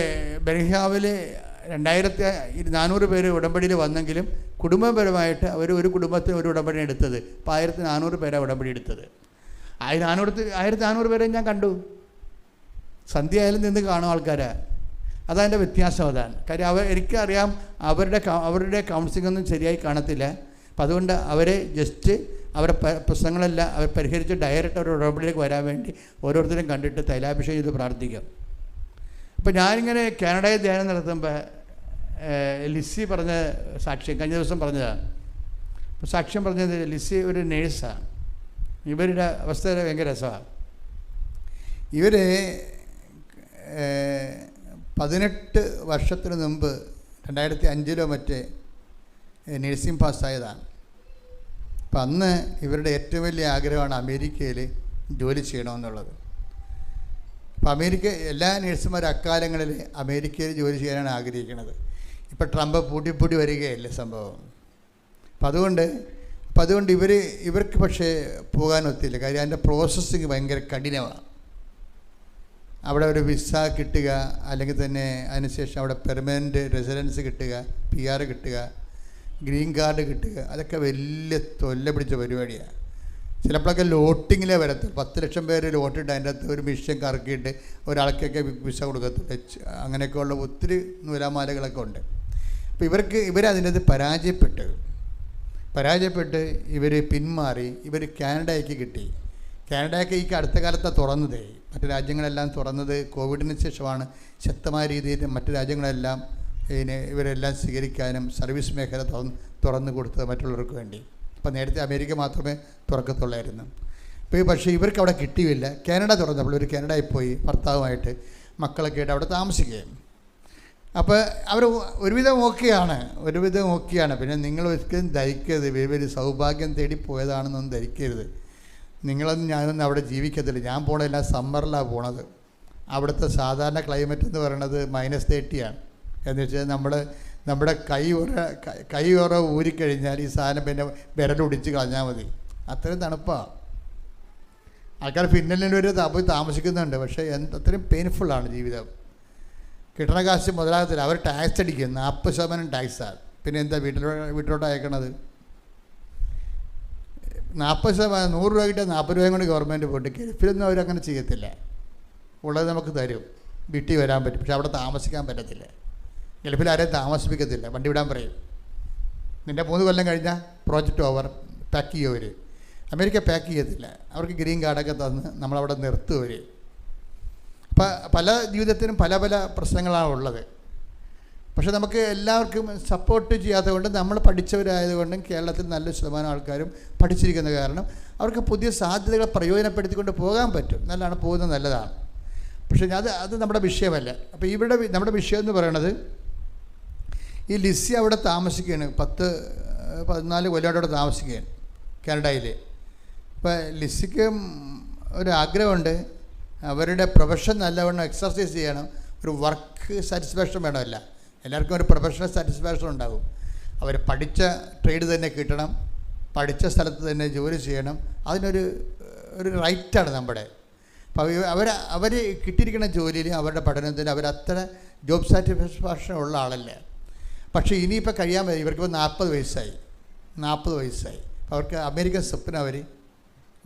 ബെർഹാവിൽ 2400 പേര് ഉടമ്പടിയിൽ വന്നെങ്കിലും കുടുംബപരമായിട്ട് അവർ ഒരു കുടുംബത്തിന് ഒരു ഉടമ്പടി എടുത്തത്. ഇപ്പോൾ 1400 പേരാണ് ഉടമ്പടി എടുത്തത്. 1400 പേരെ ഞാൻ കണ്ടു. സന്ധ്യ ആയാലും നിന്ന് കാണും ആൾക്കാരെ. അതതിൻ്റെ വ്യത്യാസം അതാണ്. കാര്യം എനിക്കറിയാം അവരുടെ കൗൺസിലിംഗ് ഒന്നും ശരിയായി കാണത്തില്ല. അപ്പം അതുകൊണ്ട് അവരെ ജസ്റ്റ് അവരുടെ പ്രശ്നങ്ങളെല്ലാം അവർ പരിഹരിച്ച് ഡയറക്റ്റ് അവരുടെ ഉടമ്പടിയിലേക്ക് വരാൻ വേണ്ടി ഓരോരുത്തരും കണ്ടിട്ട് തൈലാഭിഷേകം ചെയ്ത് പ്രാർത്ഥിക്കും. അപ്പോൾ ഞാനിങ്ങനെ കാനഡയിൽ ധ്യാനം നടത്തുമ്പോൾ ലിസി പറഞ്ഞ സാക്ഷ്യം കഴിഞ്ഞ ദിവസം പറഞ്ഞതാണ്. അപ്പോൾ സാക്ഷ്യം പറഞ്ഞത്, ലിസി ഒരു നേഴ്സാണ്. ഇവരുടെ അവസ്ഥ ഭയങ്കര രസമാണ്. ഇവർ 18 വർഷത്തിന് മുമ്പ് 2005 മറ്റേ നഴ്സിംഗ് പാസ്സായതാണ്. അപ്പം അന്ന് ഇവരുടെ ഏറ്റവും വലിയ ആഗ്രഹമാണ് അമേരിക്കയിൽ ജോലി ചെയ്യണമെന്നുള്ളത്. അപ്പോൾ എല്ലാ നഴ്സുമാരും അക്കാലങ്ങളിൽ അമേരിക്കയിൽ ജോലി ചെയ്യാനാണ് ആഗ്രഹിക്കുന്നത്. ഇപ്പം ട്രംപ് പൂട്ടി വരികയല്ലേ സംഭവം. അപ്പം അതുകൊണ്ട് ഇവർക്ക് പക്ഷേ പോകാനൊത്തില്ല. കാര്യം അതിൻ്റെ പ്രോസസ്സിങ് ഭയങ്കര കഠിനമാണ്. അവിടെ ഒരു വിസ കിട്ടുക, അല്ലെങ്കിൽ തന്നെ അതിനുശേഷം അവിടെ പെർമനൻറ്റ് റെസിഡൻസ് കിട്ടുക, PR കിട്ടുക, ഗ്രീൻ കാർഡ് കിട്ടുക, അതൊക്കെ വലിയ തൊല്ല പിടിച്ച പരിപാടിയാണ്. ചിലപ്പോഴൊക്കെ ലോട്ടിങ്ങിലേ വരത്തുള്ളൂ. 10 ലക്ഷം പേര് ലോട്ടിട്ട് അതിൻ്റെ അകത്ത് ഒരു മിഷൻ കറക്കിയിട്ട് ഒരാൾക്കൊക്കെ വിസ കൊടുക്കത്തുള്ളൂ. അങ്ങനെയൊക്കെയുള്ള ഒത്തിരി നൂലാമാലകളൊക്കെ ഉണ്ട്. അപ്പോൾ ഇവരതിനകത്ത് പരാജയപ്പെട്ട് ഇവർ പിന്മാറി. ഇവർ കാനഡയ്ക്ക് കിട്ടി. കാനഡയ്ക്ക് ഈ അടുത്ത കാലത്താണ് തുറന്നത്. മറ്റു രാജ്യങ്ങളെല്ലാം തുറന്നത് കോവിഡിന് ശേഷമാണ്. ശക്തമായ രീതിയിൽ മറ്റു രാജ്യങ്ങളെല്ലാം ഇവരെല്ലാം സ്വീകരിക്കാനും സർവീസ് മേഖല തുറന്നു കൊടുത്തത് മറ്റുള്ളവർക്ക് വേണ്ടി. അപ്പോൾ നേരത്തെ അമേരിക്ക മാത്രമേ തുറക്കത്തുള്ളായിരുന്നു. പക്ഷേ ഇവർക്ക് അവിടെ കിട്ടിയില്ല. കാനഡ തുറന്നപ്പോൾ ഒരു കാനഡയിൽ പോയി ഭർത്താവുമായിട്ട് മക്കളൊക്കെ ആയിട്ട് അവിടെ താമസിക്കുകയും. അപ്പോൾ അവർ ഒരുവിധം ഓക്കെയാണ്. പിന്നെ നിങ്ങൾ ഒരിക്കലും ധരിക്കരുത് വലിയ സൗഭാഗ്യം തേടി പോയതാണെന്നൊന്നും ധരിക്കരുത്. നിങ്ങളൊന്നും ഞാനൊന്നും അവിടെ ജീവിക്കത്തില്ല. ഞാൻ പോണതെല്ലാം സമ്മറിലാണ് പോണത്. അവിടുത്തെ സാധാരണ ക്ലൈമറ്റ് എന്ന് പറയുന്നത് -30 എന്ന് വെച്ചാൽ നമ്മുടെ കൈ ഉറ ഊരിക്കഴിഞ്ഞാൽ ഈ സാധനം പിന്നെ വിരലൊടിച്ച് കളഞ്ഞാൽ മതി. അത്രയും തണുപ്പാണ്. ആൾക്കാർ ഫിൻലൻഡിൽ വരെ പോയി താമസിക്കുന്നുണ്ട്. പക്ഷേ അത്രയും പെയിൻഫുള്ളാണ് ജീവിതം. കിട്ടണ കാശ് മുതലാകത്തില്ല. അവർ ടാക്സ് അടിക്കും. 40% ടാക്സാണ്. പിന്നെ എന്താ വീട്ടിലോട്ട് അയക്കണത്? 40%, 100 രൂപ കിട്ടിയാൽ 40 രൂപയും കൊണ്ട് ഗവൺമെൻറ് പോയിട്ട്. ഗൾഫിലൊന്നും അവരങ്ങനെ ചെയ്യത്തില്ല. ഉള്ളത് നമുക്ക് തരും, വീട്ടിൽ വരാൻ പറ്റും. പക്ഷെ അവിടെ താമസിക്കാൻ പറ്റത്തില്ല. ഗൾഫിൽ ആരെയും താമസിപ്പിക്കത്തില്ല, വണ്ടി വിടാൻ പറയും. നിൻ്റെ 3 കൊല്ലം കഴിഞ്ഞാൽ പ്രോജക്റ്റ് ഓവർ, പാക്ക് ചെയ്യുമവർ. അമേരിക്ക പാക്ക് ചെയ്യത്തില്ല. അവർക്ക് ഗ്രീൻ കാർഡൊക്കെ തന്ന് നമ്മളവിടെ നിർത്തുമവർ. അപ്പം പല ജീവിതത്തിനും പല പ്രശ്നങ്ങളാണ് ഉള്ളത്. പക്ഷെ നമുക്ക് എല്ലാവർക്കും സപ്പോർട്ട് ചെയ്യാത്തത് കൊണ്ട്, നമ്മൾ പഠിച്ചവരായതുകൊണ്ടും കേരളത്തിൽ നല്ല ശതമാനം ആൾക്കാരും പഠിച്ചിരിക്കുന്ന കാരണം അവർക്ക് പുതിയ സാധ്യതകളെ പ്രയോജനപ്പെടുത്തിക്കൊണ്ട് പോകാൻ പറ്റും. നല്ലതാണ്, പോകുന്നത് നല്ലതാണ്. പക്ഷേ അത് നമ്മുടെ വിഷയമല്ല. അപ്പോൾ നമ്മുടെ വിഷയം എന്ന് പറയുന്നത്, ഈ ലിസി അവിടെ താമസിക്കുകയാണ്. 10-14 കൊല്ലമായിട്ട് അവിടെ താമസിക്കുകയാണ് കാനഡയിൽ. അപ്പോൾ ലിസിക്ക് ഒരാഗ്രഹമുണ്ട്, അവരുടെ പ്രൊഫഷൻ നല്ലവണ്ണം എക്സർസൈസ് ചെയ്യണം. ഒരു വർക്ക് സാറ്റിസ്ഫാക്ഷൻ വേണമല്ല, എല്ലാവർക്കും ഒരു പ്രൊഫഷണൽ സാറ്റിസ്ഫാക്ഷൻ ഉണ്ടാകും. അവർ പഠിച്ച ട്രേഡ് തന്നെ കിട്ടണം, പഠിച്ച സ്ഥലത്ത് തന്നെ ജോലി ചെയ്യണം. അതിനൊരു റൈറ്റാണ് നമ്മുടെ. അപ്പോൾ അവർ കിട്ടിയിരിക്കുന്ന ജോലിയിൽ, അവരുടെ പഠനത്തിൽ അവരത്ര ജോബ് സാറ്റിസ്ഫാക്ഷൻ ഉള്ള ആളല്ല. പക്ഷേ ഇനിയിപ്പോൾ കഴിയാൻ പറ്റും. ഇവർക്കിപ്പോൾ 40 വയസ്സായി. അവർക്ക് അമേരിക്കൻ സ്വപ്നം അവർ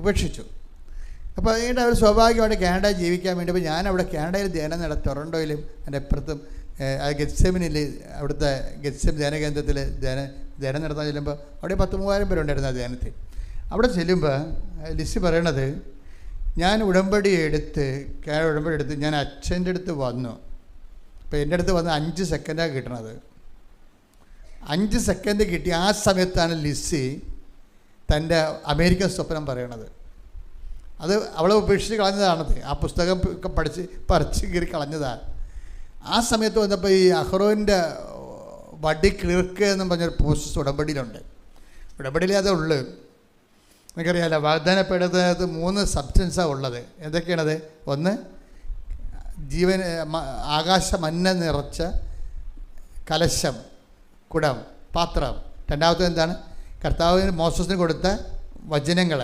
ഉപേക്ഷിച്ചു. അപ്പോൾ അതുകൊണ്ട് അവർ സ്വാഭാവികമായിട്ട് കാനഡ ജീവിക്കാൻ വേണ്ടി. അപ്പോൾ ഞാനവിടെ കാനഡയിൽ ധ്യാനം നടത്തി, ടൊറൻറ്റോയിലും എൻ്റെ അപ്പുറത്തും ഗെറ്റ്സെമിനിൽ, അവിടുത്തെ ഗെറ്റ്സെം ധ്യാന കേന്ദ്രത്തിൽ ധ്യാനം നടത്താൻ ചെല്ലുമ്പോൾ അവിടെ 10,000 പേരുണ്ടായിരുന്നു ആ ധ്യാനത്തിൽ. അവിടെ ചെല്ലുമ്പോൾ ലിസി പറയണത്, ഞാൻ ഉടമ്പടി എടുത്ത് ഞാൻ അച്ഛൻ്റെ അടുത്ത് വന്നു. അപ്പോൾ എൻ്റെ അടുത്ത് വന്ന് 5 സെക്കൻഡാണ് കിട്ടണത്. 5 സെക്കൻഡ് കിട്ടി. ആ സമയത്താണ് ലിസി തൻ്റെ അമേരിക്കൻ സ്വപ്നം പറയണത്. അത് അവളെ ഉപേക്ഷിച്ച് കളഞ്ഞതാണത്. ആ പുസ്തകം ഒക്കെ പറിച്ച് കീറി കളഞ്ഞതാണ്. ആ സമയത്ത് വന്നപ്പോൾ ഈ അഹ്റോൻ്റെ വടി കിളിർക്കുക എന്നും പറഞ്ഞൊരു പ്രോസസ്സ് ഉടമ്പടിയിലുണ്ട്. ഉടമ്പടിയിലേ അതുള്ളൂ. എനിക്കറിയാമല്ലോ, വാഗ്ദാനപ്പെടുന്നത് 3 സബ്സ്റ്റൻസാണ് ഉള്ളത്. എന്തൊക്കെയാണത്? ഒന്ന്, ആകാശമന്ന നിറച്ച കലശം, കുടം, പാത്രം. രണ്ടാമത്തത് എന്താണ്? കർത്താവിന് മോസസിന് കൊടുത്ത വചനങ്ങൾ.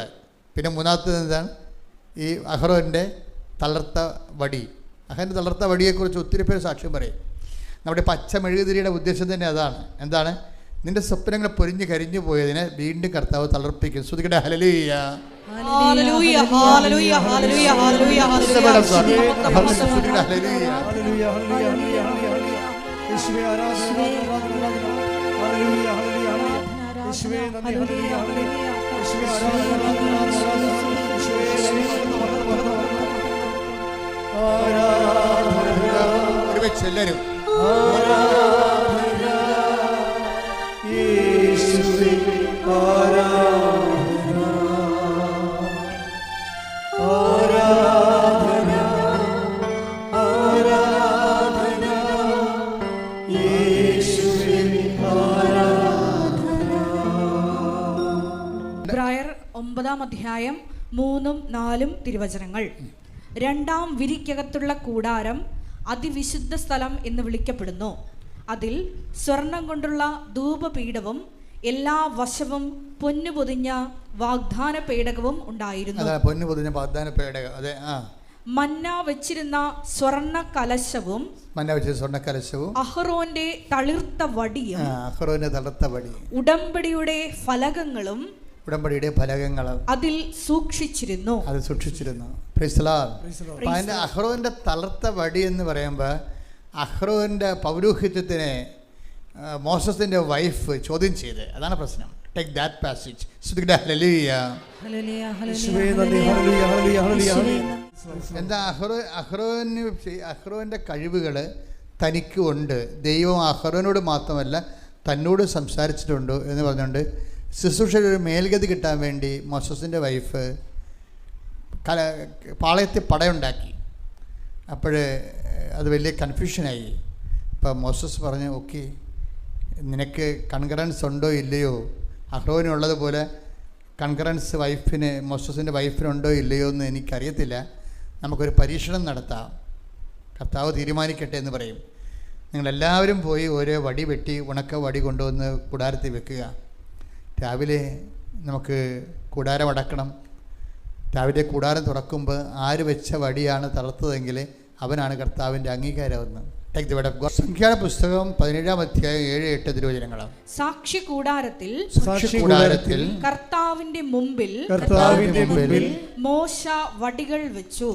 പിന്നെ മൂന്നാമത്തത് എന്താണ്? ഈ അഹ്റോൻ്റെ തളർത്ത വടി. അഹ്റോൻ്റെ തളർത്ത വടിയെക്കുറിച്ച് ഒത്തിരി പേര് സാക്ഷ്യം പറയും. നമ്മുടെ പച്ച മെഴുകുതിരിയുടെ ഉദ്ദേശം തന്നെ അതാണ്. എന്താണ്? നിന്റെ സ്വപ്നങ്ങൾ പൊരിഞ്ഞ് കരിഞ്ഞു പോയതിനെ വീണ്ടും കർത്താവ് തളർപ്പിക്കും. ശ്രുതിക്കട്ടെ ഹല്ലേലൂയ. ഹല്ലേലൂയ ഹല്ലേലൂയ ഹല്ലേലൂയ ഹല്ലേലൂയ ഹല്ലേലൂയ യേശുവേ ആരാധന ഹല്ലേലൂയ ഹല്ലേലൂയ യേശുവേ നന്ദി ഹല്ലേലൂയ യേശുവേ ആരാധന ഒരുമിച്ച് എല്ലാവരും യേശുവേ ആരാധന ആരാധന ആരാധന യേശുവേ ആരാധന. എബ്രായർ 9-ാം അധ്യായം 3-4 തിരുവചനങ്ങൾ. 2-ാം വിരിക്കകത്തുള്ള കൂടാരം അതിവിശുദ്ധ സ്ഥലം എന്ന് വിളിക്കപ്പെടുന്നു. അതിൽ സ്വർണം കൊണ്ടുള്ള ധൂപപീഠവും എല്ലാ വശവും പൊന്നു പൊതിഞ്ഞ വാഗ്ദാന പേടകവും ഉണ്ടായിരുന്നു. പൊന്നു പൊതിഞ്ഞ വാഗ്ദാന പേടകം, അതെ. മന്ന വെച്ചിരുന്ന സ്വർണ്ണ കലശവും അഹ്റോന്റെ തളിർത്ത വടിയും ഉടമ്പടിയുടെ ഫലകങ്ങളും അതിൽ സൂക്ഷിച്ചിരുന്നു. അഹ്റോന്റെ തളർത്ത വടി എന്ന് പറയുമ്പോൾ അഹ്റോന്റെ പൗരോഹിത്യത്തിനെ മോസസിന്റെ വൈഫ് ചോദ്യം ചെയ്ത്, അതാണ് പ്രശ്നം. Take that passage. എന്താ അഹ്റോന്റെ കഴിവുകൾ തനിക്ക് ഉണ്ട്, ദൈവം അഹ്റോനോട് മാത്രമല്ല തന്നോട് സംസാരിച്ചിട്ടുണ്ടോ എന്ന് പറഞ്ഞുകൊണ്ട് ശുശ്രൂഷയുടെ ഒരു മേൽഗതി കിട്ടാൻ വേണ്ടി മോസസിൻ്റെ വൈഫ് പാളയത്തിൽ പടയുണ്ടാക്കി. അപ്പോൾ അത് വലിയ കൺഫ്യൂഷനായി. അപ്പോൾ മോസസ് പറഞ്ഞു, ഓക്കെ, നിനക്ക് കൺകറൻസ് ഉണ്ടോ ഇല്ലയോ, അഹ്റോനുള്ളതുപോലെ കൺകറൻസ് മോസസിൻ്റെ വൈഫിനുണ്ടോ ഇല്ലയോ എന്ന് എനിക്കറിയത്തില്ല, നമുക്കൊരു പരീക്ഷണം നടത്താം, കർത്താവ് തീരുമാനിക്കട്ടെ എന്ന് പറയും. നിങ്ങളെല്ലാവരും പോയി ഓരോ വടി വെട്ടി ഉണക്ക വടി കൊണ്ടുവന്ന് കൂടാരത്തിൽ വെക്കുക. രാവിലെ നമുക്ക് കൂടാരം അടക്കണം. രാവിലെ കൂടാരം തുറക്കുമ്പോൾ ആര് വെച്ച വടിയാണ് തളർത്തതെങ്കിൽ അവനാണ് കർത്താവിൻ്റെ അംഗീകാരമെന്ന്. സംഖ്യാ പുസ്തകം 17-ാം അധ്യായം 7-8 തിരുവചനങ്ങളാണ്. സാക്ഷി കൂടാരത്തിൽ കർത്താവിന്റെ മുമ്പിൽ മോശ വടികൾ വെച്ചു.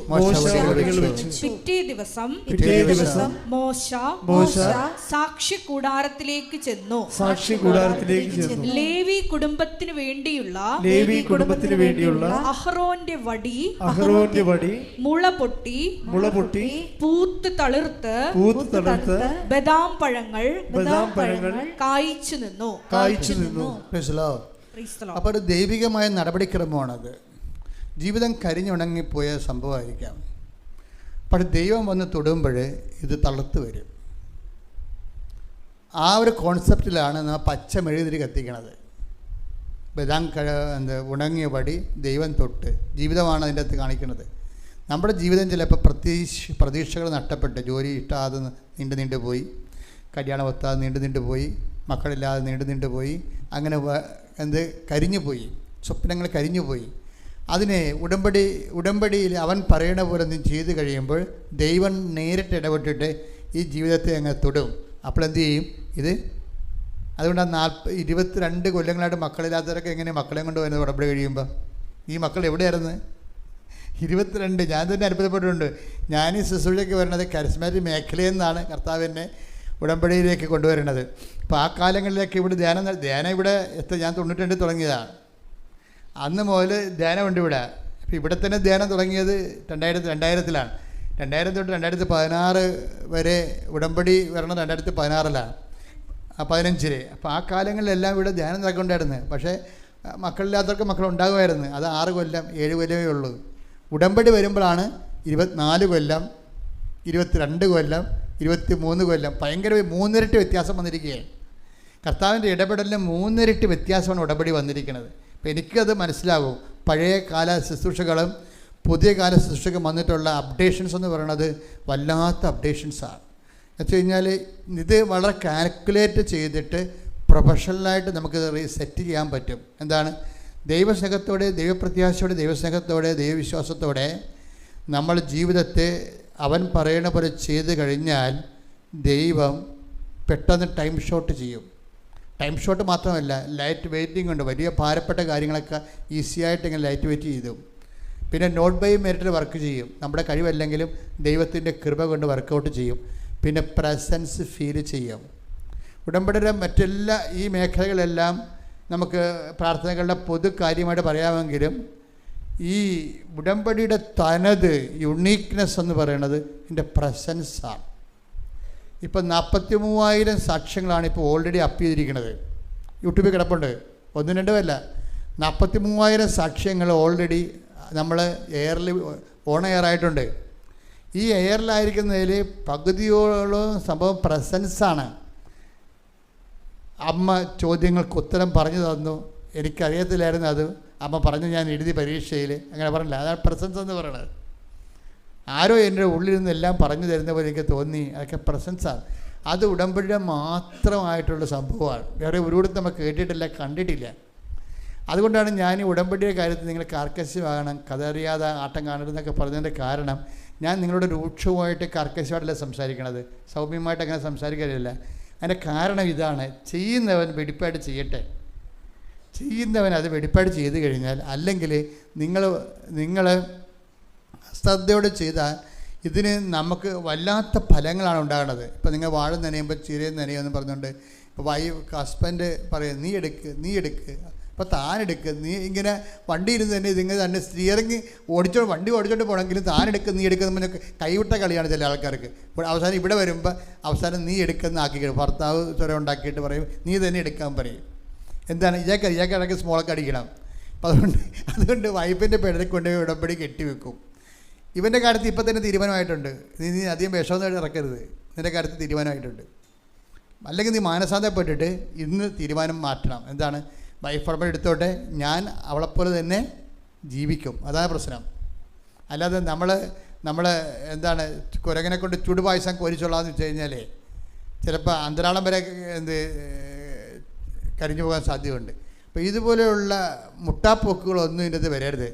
പിറ്റേ ദിവസം മോശ സാക്ഷി കൂടാരത്തിലേക്ക് ചെന്നു. ലേവി കുടുംബത്തിന് വേണ്ടിയുള്ള അഹ്റോന്റെ വടി മുള പൊട്ടി പൂത്ത് തളിർത്ത് ബദാം പഴങ്ങൾ കായ്ച്ചു നിന്നു. അപ്പോൾ ഒരു ദൈവികമായ നടപടിക്രമമാണത്. ജീവിതം കരിഞ്ഞുണങ്ങിപ്പോയ സംഭവമായിരിക്കാം. പക്ഷെ ദൈവം വന്ന് തൊടുമ്പോൾ ഇത് തളർത്ത് വരും. ആ ഒരു കോൺസെപ്റ്റിലാണ് നാം പച്ച മെഴുകുതിരി കത്തിക്കണത്. ബദാം ഉണങ്ങിയ വടി ദൈവം തൊട്ട് ജീവിതമാണ് അതിൻ്റെ അകത്ത് കാണിക്കുന്നത്. നമ്മുടെ ജീവിതം ചിലപ്പോൾ പ്രതീക്ഷകൾ നഷ്ടപ്പെട്ട്, ജോലി ഇഷ്ടാതെ നീണ്ടു പോയി, കല്യാണം ഒത്താതെ നീണ്ടു പോയി, മക്കളില്ലാതെ നീണ്ടു പോയി, അങ്ങനെ കരിഞ്ഞു പോയി, സ്വപ്നങ്ങൾ കരിഞ്ഞു പോയി. അതിനെ ഉടമ്പടിയിൽ അവൻ പറയണ പോലെ നീ ചെയ്ത് കഴിയുമ്പോൾ ദൈവം നേരിട്ട് ഇടപെട്ടിട്ട് ഈ ജീവിതത്തെ അങ്ങ് തൊടും. അപ്പോൾ എന്ത് ചെയ്യും? ഇത് അതുകൊണ്ടാണ് 22 കൊല്ലങ്ങളായിട്ട് മക്കളില്ലാത്തവരൊക്കെ എങ്ങനെ മക്കളെ കൊണ്ട് വരുന്നത് ഉടമ്പടി കഴിയുമ്പോൾ? ഈ മക്കൾ എവിടെയായിരുന്നു? 22. ഞാൻ തന്നെ അത്ഭുതപ്പെട്ടിട്ടുണ്ട്. ഞാൻ ഈ ശുശ്രൂഷയ്ക്ക് വരുന്നത് കരിസ്മാറ്റിക് മേഖലയിൽ നിന്നാണ് കർത്താവ് എന്നെ ഉടമ്പടിയിലേക്ക് കൊണ്ടുവരുന്നത്. അപ്പോൾ ആ കാലങ്ങളിലേക്ക് ഇവിടെ ധ്യാനം ഇവിടെ ഞാൻ 92 തുടങ്ങിയതാണ്. അന്ന് മുതൽ ധ്യാനമുണ്ട് ഇവിടെ. അപ്പോൾ ഇവിടെ തന്നെ ധ്യാനം തുടങ്ങിയത് 2000-ലാണ്. 2000 തൊട്ട് 2016 വരെ ഉടമ്പടി വരണം 2016-ലാണ്, 15. അപ്പോൾ ആ കാലങ്ങളിലെല്ലാം ഇവിടെ ധ്യാനം നടക്കൊണ്ടായിരുന്നു. പക്ഷേ മക്കളില്ലാത്തവർക്ക് മക്കളുണ്ടാകുമായിരുന്നു. അത് 6 കൊല്ലം 7 കൊല്ലമേ ഉള്ളൂ. ഉടമ്പടി വരുമ്പോഴാണ് 24 കൊല്ലം, 22 കൊല്ലം, 23 കൊല്ലം, ഭയങ്കര 3 ഇരട്ടി വ്യത്യാസം വന്നിരിക്കുകയാണ്. കർത്താവിൻ്റെ ഇടപെടലിന് 3 ഇരട്ടി വ്യത്യാസമാണ് ഉടമ്പടി വന്നിരിക്കുന്നത്. അപ്പോൾ എനിക്കത് മനസ്സിലാകും. പഴയ കാല ശുശ്രൂഷകളും പുതിയ കാല ശുശ്രൂഷയ്ക്കും വന്നിട്ടുള്ള അപ്ഡേഷൻസ് എന്ന് പറയുന്നത് വല്ലാത്ത അപ്ഡേഷൻസാണ്. എന്ന് വെച്ച് കഴിഞ്ഞാൽ ഇത് വളരെ കാൽക്കുലേറ്റ് ചെയ്തിട്ട് പ്രൊഫഷണലായിട്ട് നമുക്ക് സെറ്റ് ചെയ്യാൻ പറ്റും. എന്താണ്? ദൈവസ്നേഹത്തോടെ, ദൈവപ്രത്യാശയോടെ, ദൈവസ്നേഹത്തോടെ, ദൈവവിശ്വാസത്തോടെ നമ്മൾ ജീവിതത്തെ അവൻ പറയണ പോലെ ചെയ്ത് കഴിഞ്ഞാൽ ദൈവം പെട്ടെന്ന് ടൈം ഷോട്ട് ചെയ്യും. ടൈം ഷോട്ട് മാത്രമല്ല, ലൈറ്റ് വെയിറ്റിംഗ് ഉണ്ട്. വലിയ ഭാരപ്പെട്ട കാര്യങ്ങളൊക്കെ ഈസിയായിട്ട് ഇങ്ങനെ ലൈറ്റ് വെയിറ്റ് ചെയ്തു. പിന്നെ നോട്ട് ബൈ മെറിറ്റിൽ വർക്ക് ചെയ്യും. നമ്മുടെ കഴിവല്ലെങ്കിലും ദൈവത്തിൻ്റെ കൃപ കൊണ്ട് വർക്കൗട്ട് ചെയ്യും. പിന്നെ പ്രസൻസ് ഫീൽ ചെയ്യും. ഉടമ്പടിയുടെ മറ്റെല്ലാ ഈ മേഖലകളെല്ലാം നമുക്ക് പ്രാർത്ഥനകളുടെ പൊതു കാര്യമായിട്ട് പറയാമെങ്കിലും ഈ ഉടമ്പടിയുടെ തനത് യുണീക്നെസ് എന്ന് പറയുന്നത് ഇതിൻ്റെ പ്രസൻസാണ്. ഇപ്പം 43,000 സാക്ഷ്യങ്ങളാണ് ഇപ്പോൾ ഓൾറെഡി അപ്പ് ചെയ്തിരിക്കുന്നത്. യൂട്യൂബിൽ കിടപ്പുണ്ട്. 1-2 അല്ല, 43,000 സാക്ഷ്യങ്ങൾ ഓൾറെഡി നമ്മൾ എയറിൽ ഓൺ എയറായിട്ടുണ്ട്. ഈ എയറിലായിരിക്കുന്നതിൽ പകുതിയോളം സംഭവം പ്രസൻസാണ്. അമ്മ ചോദ്യങ്ങൾക്ക് ഉത്തരം പറഞ്ഞു തന്നു. എനിക്കറിയത്തില്ലായിരുന്നു അത്. അമ്മ പറഞ്ഞു, ഞാൻ എഴുതി പരീക്ഷയിൽ. അങ്ങനെ പറഞ്ഞില്ല. അതാണ് പ്രസൻസ് എന്ന് പറയുന്നത്. ആരോ എൻ്റെ ഉള്ളിൽ നിന്നെല്ലാം പറഞ്ഞു തരുന്ന പോലെ എനിക്ക് തോന്നി. അതൊക്കെ പ്രസൻസാണ്. അത് ഉടമ്പടിയുടെ മാത്രമായിട്ടുള്ള സംഭവമാണ്. വേറെ ഒരിടത്തും നമ്മൾ കേട്ടിട്ടില്ല, കണ്ടിട്ടില്ല. അതുകൊണ്ടാണ് ഞാൻ ഈ ഉടമ്പടിയുടെ കാര്യത്തിൽ നിങ്ങൾ കാർക്കശ്യമാകണം, കഥറിയാതെ ആട്ടം കാണരുതെന്നൊക്കെ പറഞ്ഞതിൻ്റെ കാരണം, ഞാൻ നിങ്ങളോട് രൂക്ഷമായിട്ട് കാർക്കശ്യമായിട്ടല്ല സംസാരിക്കണത്, സൗമ്യമായിട്ട് അങ്ങനെ സംസാരിക്കാറില്ല. അതിൻ്റെ കാരണം ഇതാണ്, ചെയ്യുന്നവൻ വെടിപ്പായിട്ട് ചെയ്യട്ടെ. ചെയ്യുന്നവൻ അത് വെടിപ്പായിട്ട് ചെയ്ത് കഴിഞ്ഞാൽ, അല്ലെങ്കിൽ നിങ്ങൾ ശ്രദ്ധയോടെ ചെയ്താൽ ഇതിന് നമുക്ക് വല്ലാത്ത ഫലങ്ങളാണ് ഉണ്ടാകുന്നത്. ഇപ്പോൾ നിങ്ങൾ വാഴ നനയുമ്പോൾ ചിരയും നനയുമെന്ന് പറഞ്ഞുകൊണ്ട് ഇപ്പോൾ ഹസ്ബൻഡ് പറയും നീ എടുക്ക് അപ്പോൾ താനെടുക്ക്, നീ ഇങ്ങനെ വണ്ടി ഇരുന്ന് തന്നെ ഇതിങ്ങനെ തന്നെ സ്റ്റിയറിങ് വണ്ടി ഓടിച്ചോണ്ട് പോകണമെങ്കിലും താനെടുക്ക് നീ എടുക്കുന്ന പറഞ്ഞാൽ കൈവിട്ട കളിയാണ് ചില ആൾക്കാർക്ക്. അവസാനം ഇവിടെ വരുമ്പോൾ അവസാനം നീ എടുക്കുന്ന ആക്കി ഭർത്താവ് സ്വരം ഉണ്ടാക്കിയിട്ട് പറയും നീ തന്നെ എടുക്കാൻ പറയും. എന്താണ് ഇയാൾക്ക് ഇടയ്ക്ക് സ്മോളൊക്കെ അടിക്കണം. അപ്പം അതുകൊണ്ട് വൈഫിൻ്റെ പെടലിൽ കൊണ്ടുപോയി ഉടമ്പടി കെട്ടിവെക്കും. ഇവൻ്റെ കാര്യത്തിൽ ഇപ്പം തന്നെ തീരുമാനമായിട്ടുണ്ട്, നീ അധികം വിഷമൊന്നും ഇറക്കരുത്, നിൻ്റെ കാര്യത്തിൽ തീരുമാനമായിട്ടുണ്ട്. അല്ലെങ്കിൽ നീ മാനസാന്തപ്പെട്ടിട്ട് ഇന്ന് തീരുമാനം മാറ്റണം. എന്താണ്, വൈഫ് ഉടമ്പടി എടുത്തോട്ടെ, ഞാൻ അവളെപ്പോലെ തന്നെ ജീവിക്കും, അതാണ് പ്രശ്നം. അല്ലാതെ നമ്മൾ എന്താണ് കുരങ്ങനെ കൊണ്ട് ചുടുപായസം കോരിച്ചോളാന്ന് വെച്ച് കഴിഞ്ഞാൽ ചിലപ്പോൾ അന്തരാളം വരെ കരിഞ്ഞു പോകാൻ സാധ്യതയുണ്ട്. അപ്പോൾ ഇതുപോലെയുള്ള മുട്ടാപ്പോക്കുകളൊന്നും ഇതിൻ്റെ അകത്ത് വരരുത്.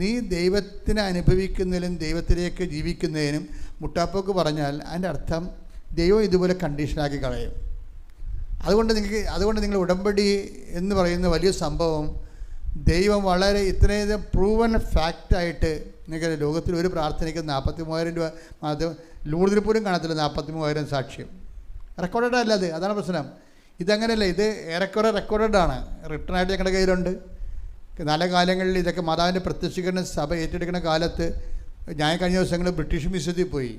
നീ ദൈവത്തിനെ അനുഭവിക്കുന്നതിനും ദൈവത്തിലേക്ക് ജീവിക്കുന്നതിനും മുട്ടാപ്പോക്ക് പറഞ്ഞാൽ അതിൻ്റെ അർത്ഥം ദൈവം ഇതുപോലെ കണ്ടീഷനാക്കി കളയും. അതുകൊണ്ട് നിങ്ങൾ ഉടമ്പടി എന്ന് പറയുന്ന വലിയ സംഭവം ദൈവം വളരെ ഇത്രയും പ്രൂവൻ ഫാക്റ്റായിട്ട് നിങ്ങൾക്ക് ലോകത്തിൽ ഒരു പ്രാർത്ഥനയ്ക്ക് 43,000 രൂപ മാത്രം ലൂർദിൽ പോലും കാണത്തില്ല. 43,000 സാക്ഷ്യം റെക്കോർഡഡ് അല്ല അത്, അതാണ് പ്രശ്നം. ഇതങ്ങനെയല്ല, ഇത് ഏറെക്കുറെ റെക്കോർഡാണ്, റിട്ടേണായിട്ട് ഞങ്ങളുടെ കയ്യിലുണ്ട്. നല്ല കാലങ്ങളിൽ ഇതൊക്കെ മാതാവിൻ്റെ പ്രത്യക്ഷീകരണ സഭ ഏറ്റെടുക്കുന്ന കാലത്ത് ഞാൻ കഴിഞ്ഞ ദിവസങ്ങളിൽ ബ്രിട്ടീഷ് മ്യൂസിയത്തിൽ പോയി.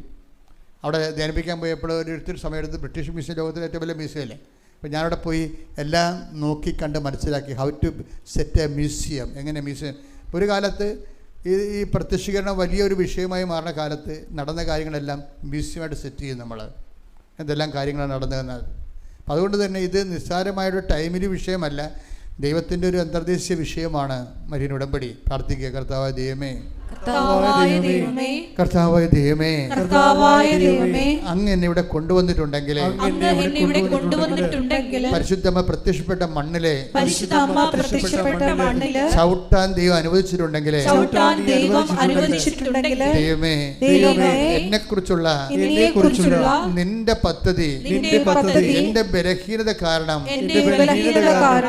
അവിടെ ധ്യാനിപ്പിക്കാൻ പോയപ്പോൾ ഒരിടത്തൊരു സമയത്ത് ബ്രിട്ടീഷ് മ്യൂസിയം ലോകത്തിലെ ഏറ്റവും വലിയ മ്യൂസിയമല്ലേ. അപ്പോൾ ഞാനവിടെ പോയി എല്ലാം നോക്കി കണ്ട് മനസ്സിലാക്കി how to set a museum, എങ്ങനെ മ്യൂസിയം. ഒരു കാലത്ത് ഈ പ്രത്യക്ഷീകരണം വലിയൊരു വിഷയമായി മാറുന്ന കാലത്ത് നടന്ന കാര്യങ്ങളെല്ലാം മ്യൂസിയമായിട്ട് സെറ്റ് ചെയ്യും നമ്മൾ, എന്തെല്ലാം കാര്യങ്ങളാണ് നടന്നതെന്നത്. അപ്പം അതുകൊണ്ട് തന്നെ ഇത് നിസ്സാരമായൊരു ടൈമിൽ വിഷയമല്ല, ദൈവത്തിൻ്റെ ഒരു അന്തർദേശീയ വിഷയമാണ് മരിയൻ ഉടമ്പടി. പ്രാർത്ഥിക്കുക. കർത്താവായ ദൈവമേ, കർത്താവായ ദൈവമേ, അങ്ങ് എന്നെ ഇവിടെ കൊണ്ടുവന്നിട്ടുണ്ടെങ്കിൽ പരിശുദ്ധമ്മ പ്രത്യക്ഷപ്പെട്ട മണ്ണിലെ ചവിട്ടാൻ ദൈവം അനുവദിച്ചിട്ടുണ്ടെങ്കിൽ ദൈവമേ, എന്നെ കുറിച്ചുള്ള നിന്റെ പദ്ധതി എന്റെ ബലഹീനത കാരണം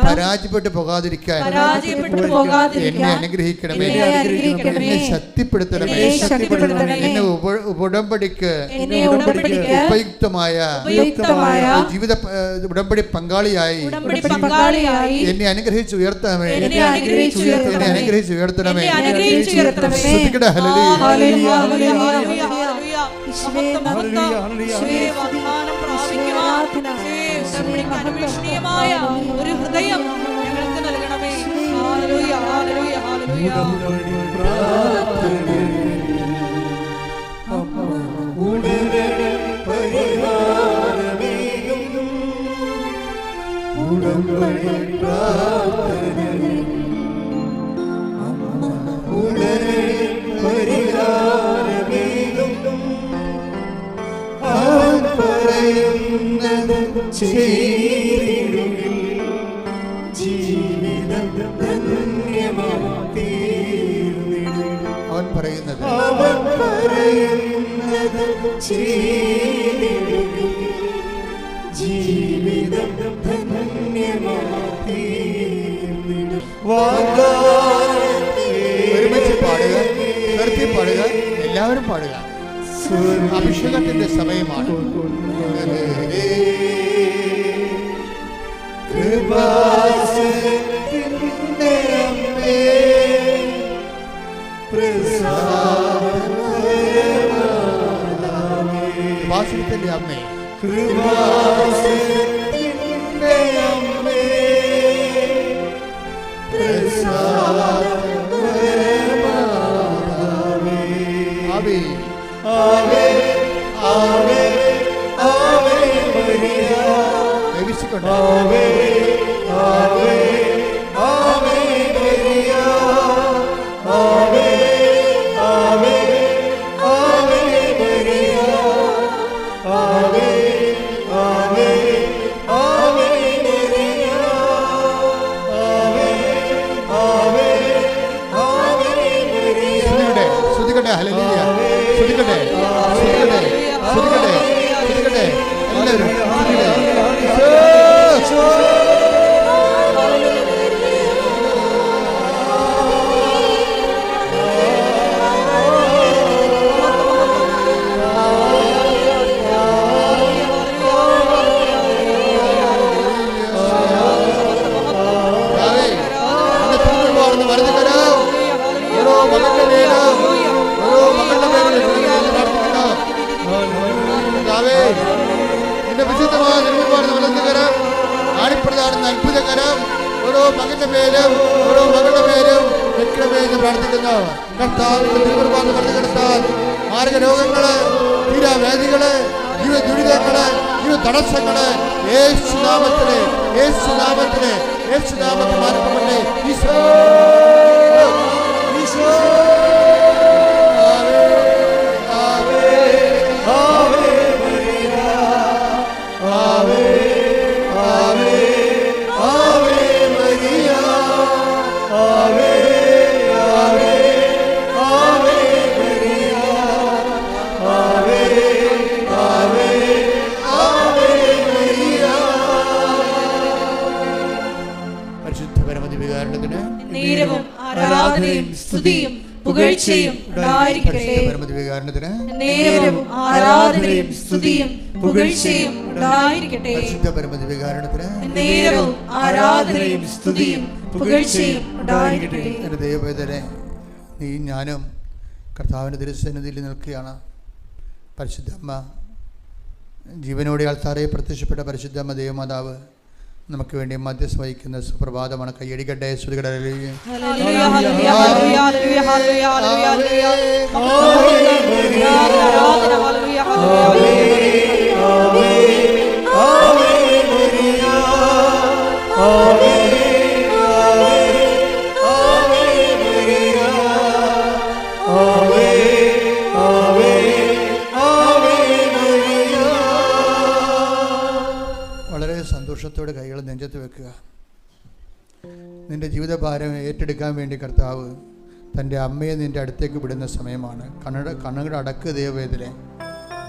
പരാജയപ്പെട്ടു പോകാതിരിക്കാൻ എന്നെ അനുഗ്രഹിക്കണമേ, എന്നെ ശക്തിപ്പെടുത്തണമേ, എന്നെ ഉടമ്പടിക്ക് ഉപയുക്തമായ ജീവിത ഉടമ്പടി പങ്കാളിയായി എന്നെ അനുഗ്രഹിച്ച് ഉയർത്തണമേ, എന്നെ അനുഗ്രഹിച്ച് ഉയർത്തണമേ. ഒരു ഹൃദയം ഞങ്ങൾക്ക് നൽകണമേ. ഹല്ലേലൂയ, ഹല്ലേലൂയ, ഹല്ലേലൂയ. അവൻ പറയുന്നത് ജീവിതം ഒരുമിച്ച് പാടുക, നിർത്തി പാടുക, എല്ലാവരും പാടുക. അഭിഷേകത്തിന്റെ സമയമാണ്. കൃപാസനത്തിന്റെ അമ്മേ, കൃപാസനത്തിന്റെ അമ്മേ, ആവേ ആവേ ആവേ ആവേ മരിയ, ദൈവിച്ചുകൊണ്ട് ആവേ ആവേ ആവേ മരിയ, ആവേ ആവേ ആവേ മരിയ, ആവേ സ്തുതിക്കട്ടെ, സ്തുതിക്കട്ടെ, സ്തുതിക്കട്ടെ, സ്തുതിക്കട്ടെ. എല്ലാവരും അത്ഭുതകരം ഓരോ മകന്റെ പേരും ഓരോ മകളുടെ പേരും വെക്കണമേ എന്ന് പ്രാർത്ഥിക്കുന്നു. കർത്താവിന്റെ തിരുകൃപ കടത്താൽ മാർഗരോഗങ്ങള്, തീരാവേദികള്, ജീവ ദുരിതങ്ങള്, ജീവ തടസ്സങ്ങള് യേശുനാമത്തില് യേശുനാമത്തില് യേശുനാമത്തിൽ മാറ്റപ്പെടട്ടെ. ഈശോ ഈശോ ആരാധനയും സ്തുതിയും പുകഴ്ചയും ഉണ്ടായിരിക്കട്ടെ. നേരവും ആരാധനയും സ്തുതിയും പുകഴ്ചയും ഉണ്ടായിരിക്കട്ടെ. നേരവും ആരാധനയും സ്തുതിയും പുകഴ്ചയും ഉണ്ടായിരിക്കട്ടെ. എൻ്റെ ദൈവവേദനെ നീ ഞാനും കർത്താവിൻ്റെ തിരുസന്നിധിയിൽ നിൽക്കുകയാണ്. പരിശുദ്ധമ്മ ജീവനോടെ ആൾത്താരെ പ്രത്യക്ഷപ്പെട്ട പരിശുദ്ധമ്മ ദൈവമാതാവ് നമുക്ക് വേണ്ടി മധ്യസ്ഥ വഹിക്കുന്ന സുപ്രഭാതമാണ്. കൈയടിക്കട്ടെ. സന്തോഷത്തോടെ കൈകൾ നെഞ്ചത്ത് വെക്കുക. നിന്റെ ജീവിതഭാരം ഏറ്റെടുക്കാൻ വേണ്ടി കർത്താവ് തൻ്റെ അമ്മയെ നിൻ്റെ അടുത്തേക്ക് വിടുന്ന സമയമാണ്. കണ്ണുകൾ അടക്ക് ദൈവവേദന.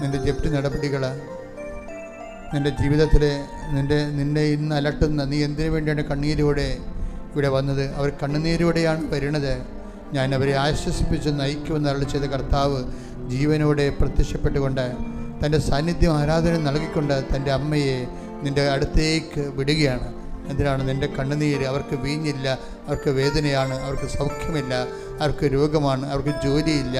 നിൻ്റെ ജപ്തി നടപടികൾ, നിൻ്റെ ജീവിതത്തിലെ നിന്നെ ഇന്ന് അലട്ടുന്ന നീ എന്തിനു വേണ്ടിയാണ് കണ്ണീരോടെ ഇവിടെ വന്നത്? അവർ കണ്ണുനീരോടെയാണ് വരുന്നത്. ഞാൻ അവരെ ആശ്വസിപ്പിച്ച് നയിക്കുമെന്ന് അരുളി ചെയ്ത കർത്താവ് ജീവനോടെ പ്രത്യക്ഷപ്പെട്ടുകൊണ്ട് തൻ്റെ സാന്നിധ്യം ആരാധന നൽകിക്കൊണ്ട് തൻ്റെ അമ്മയെ നിൻ്റെ അടുത്തേക്ക് വിടുകയാണ്. എന്തിനാണ്? നിൻ്റെ കണ്ണുനീര്. അവർക്ക് വീഞ്ഞില്ല, അവർക്ക് വേദനയാണ്, അവർക്ക് സൗഖ്യമില്ല, അവർക്ക് രോഗമാണ്, അവർക്ക് ജോലിയില്ല,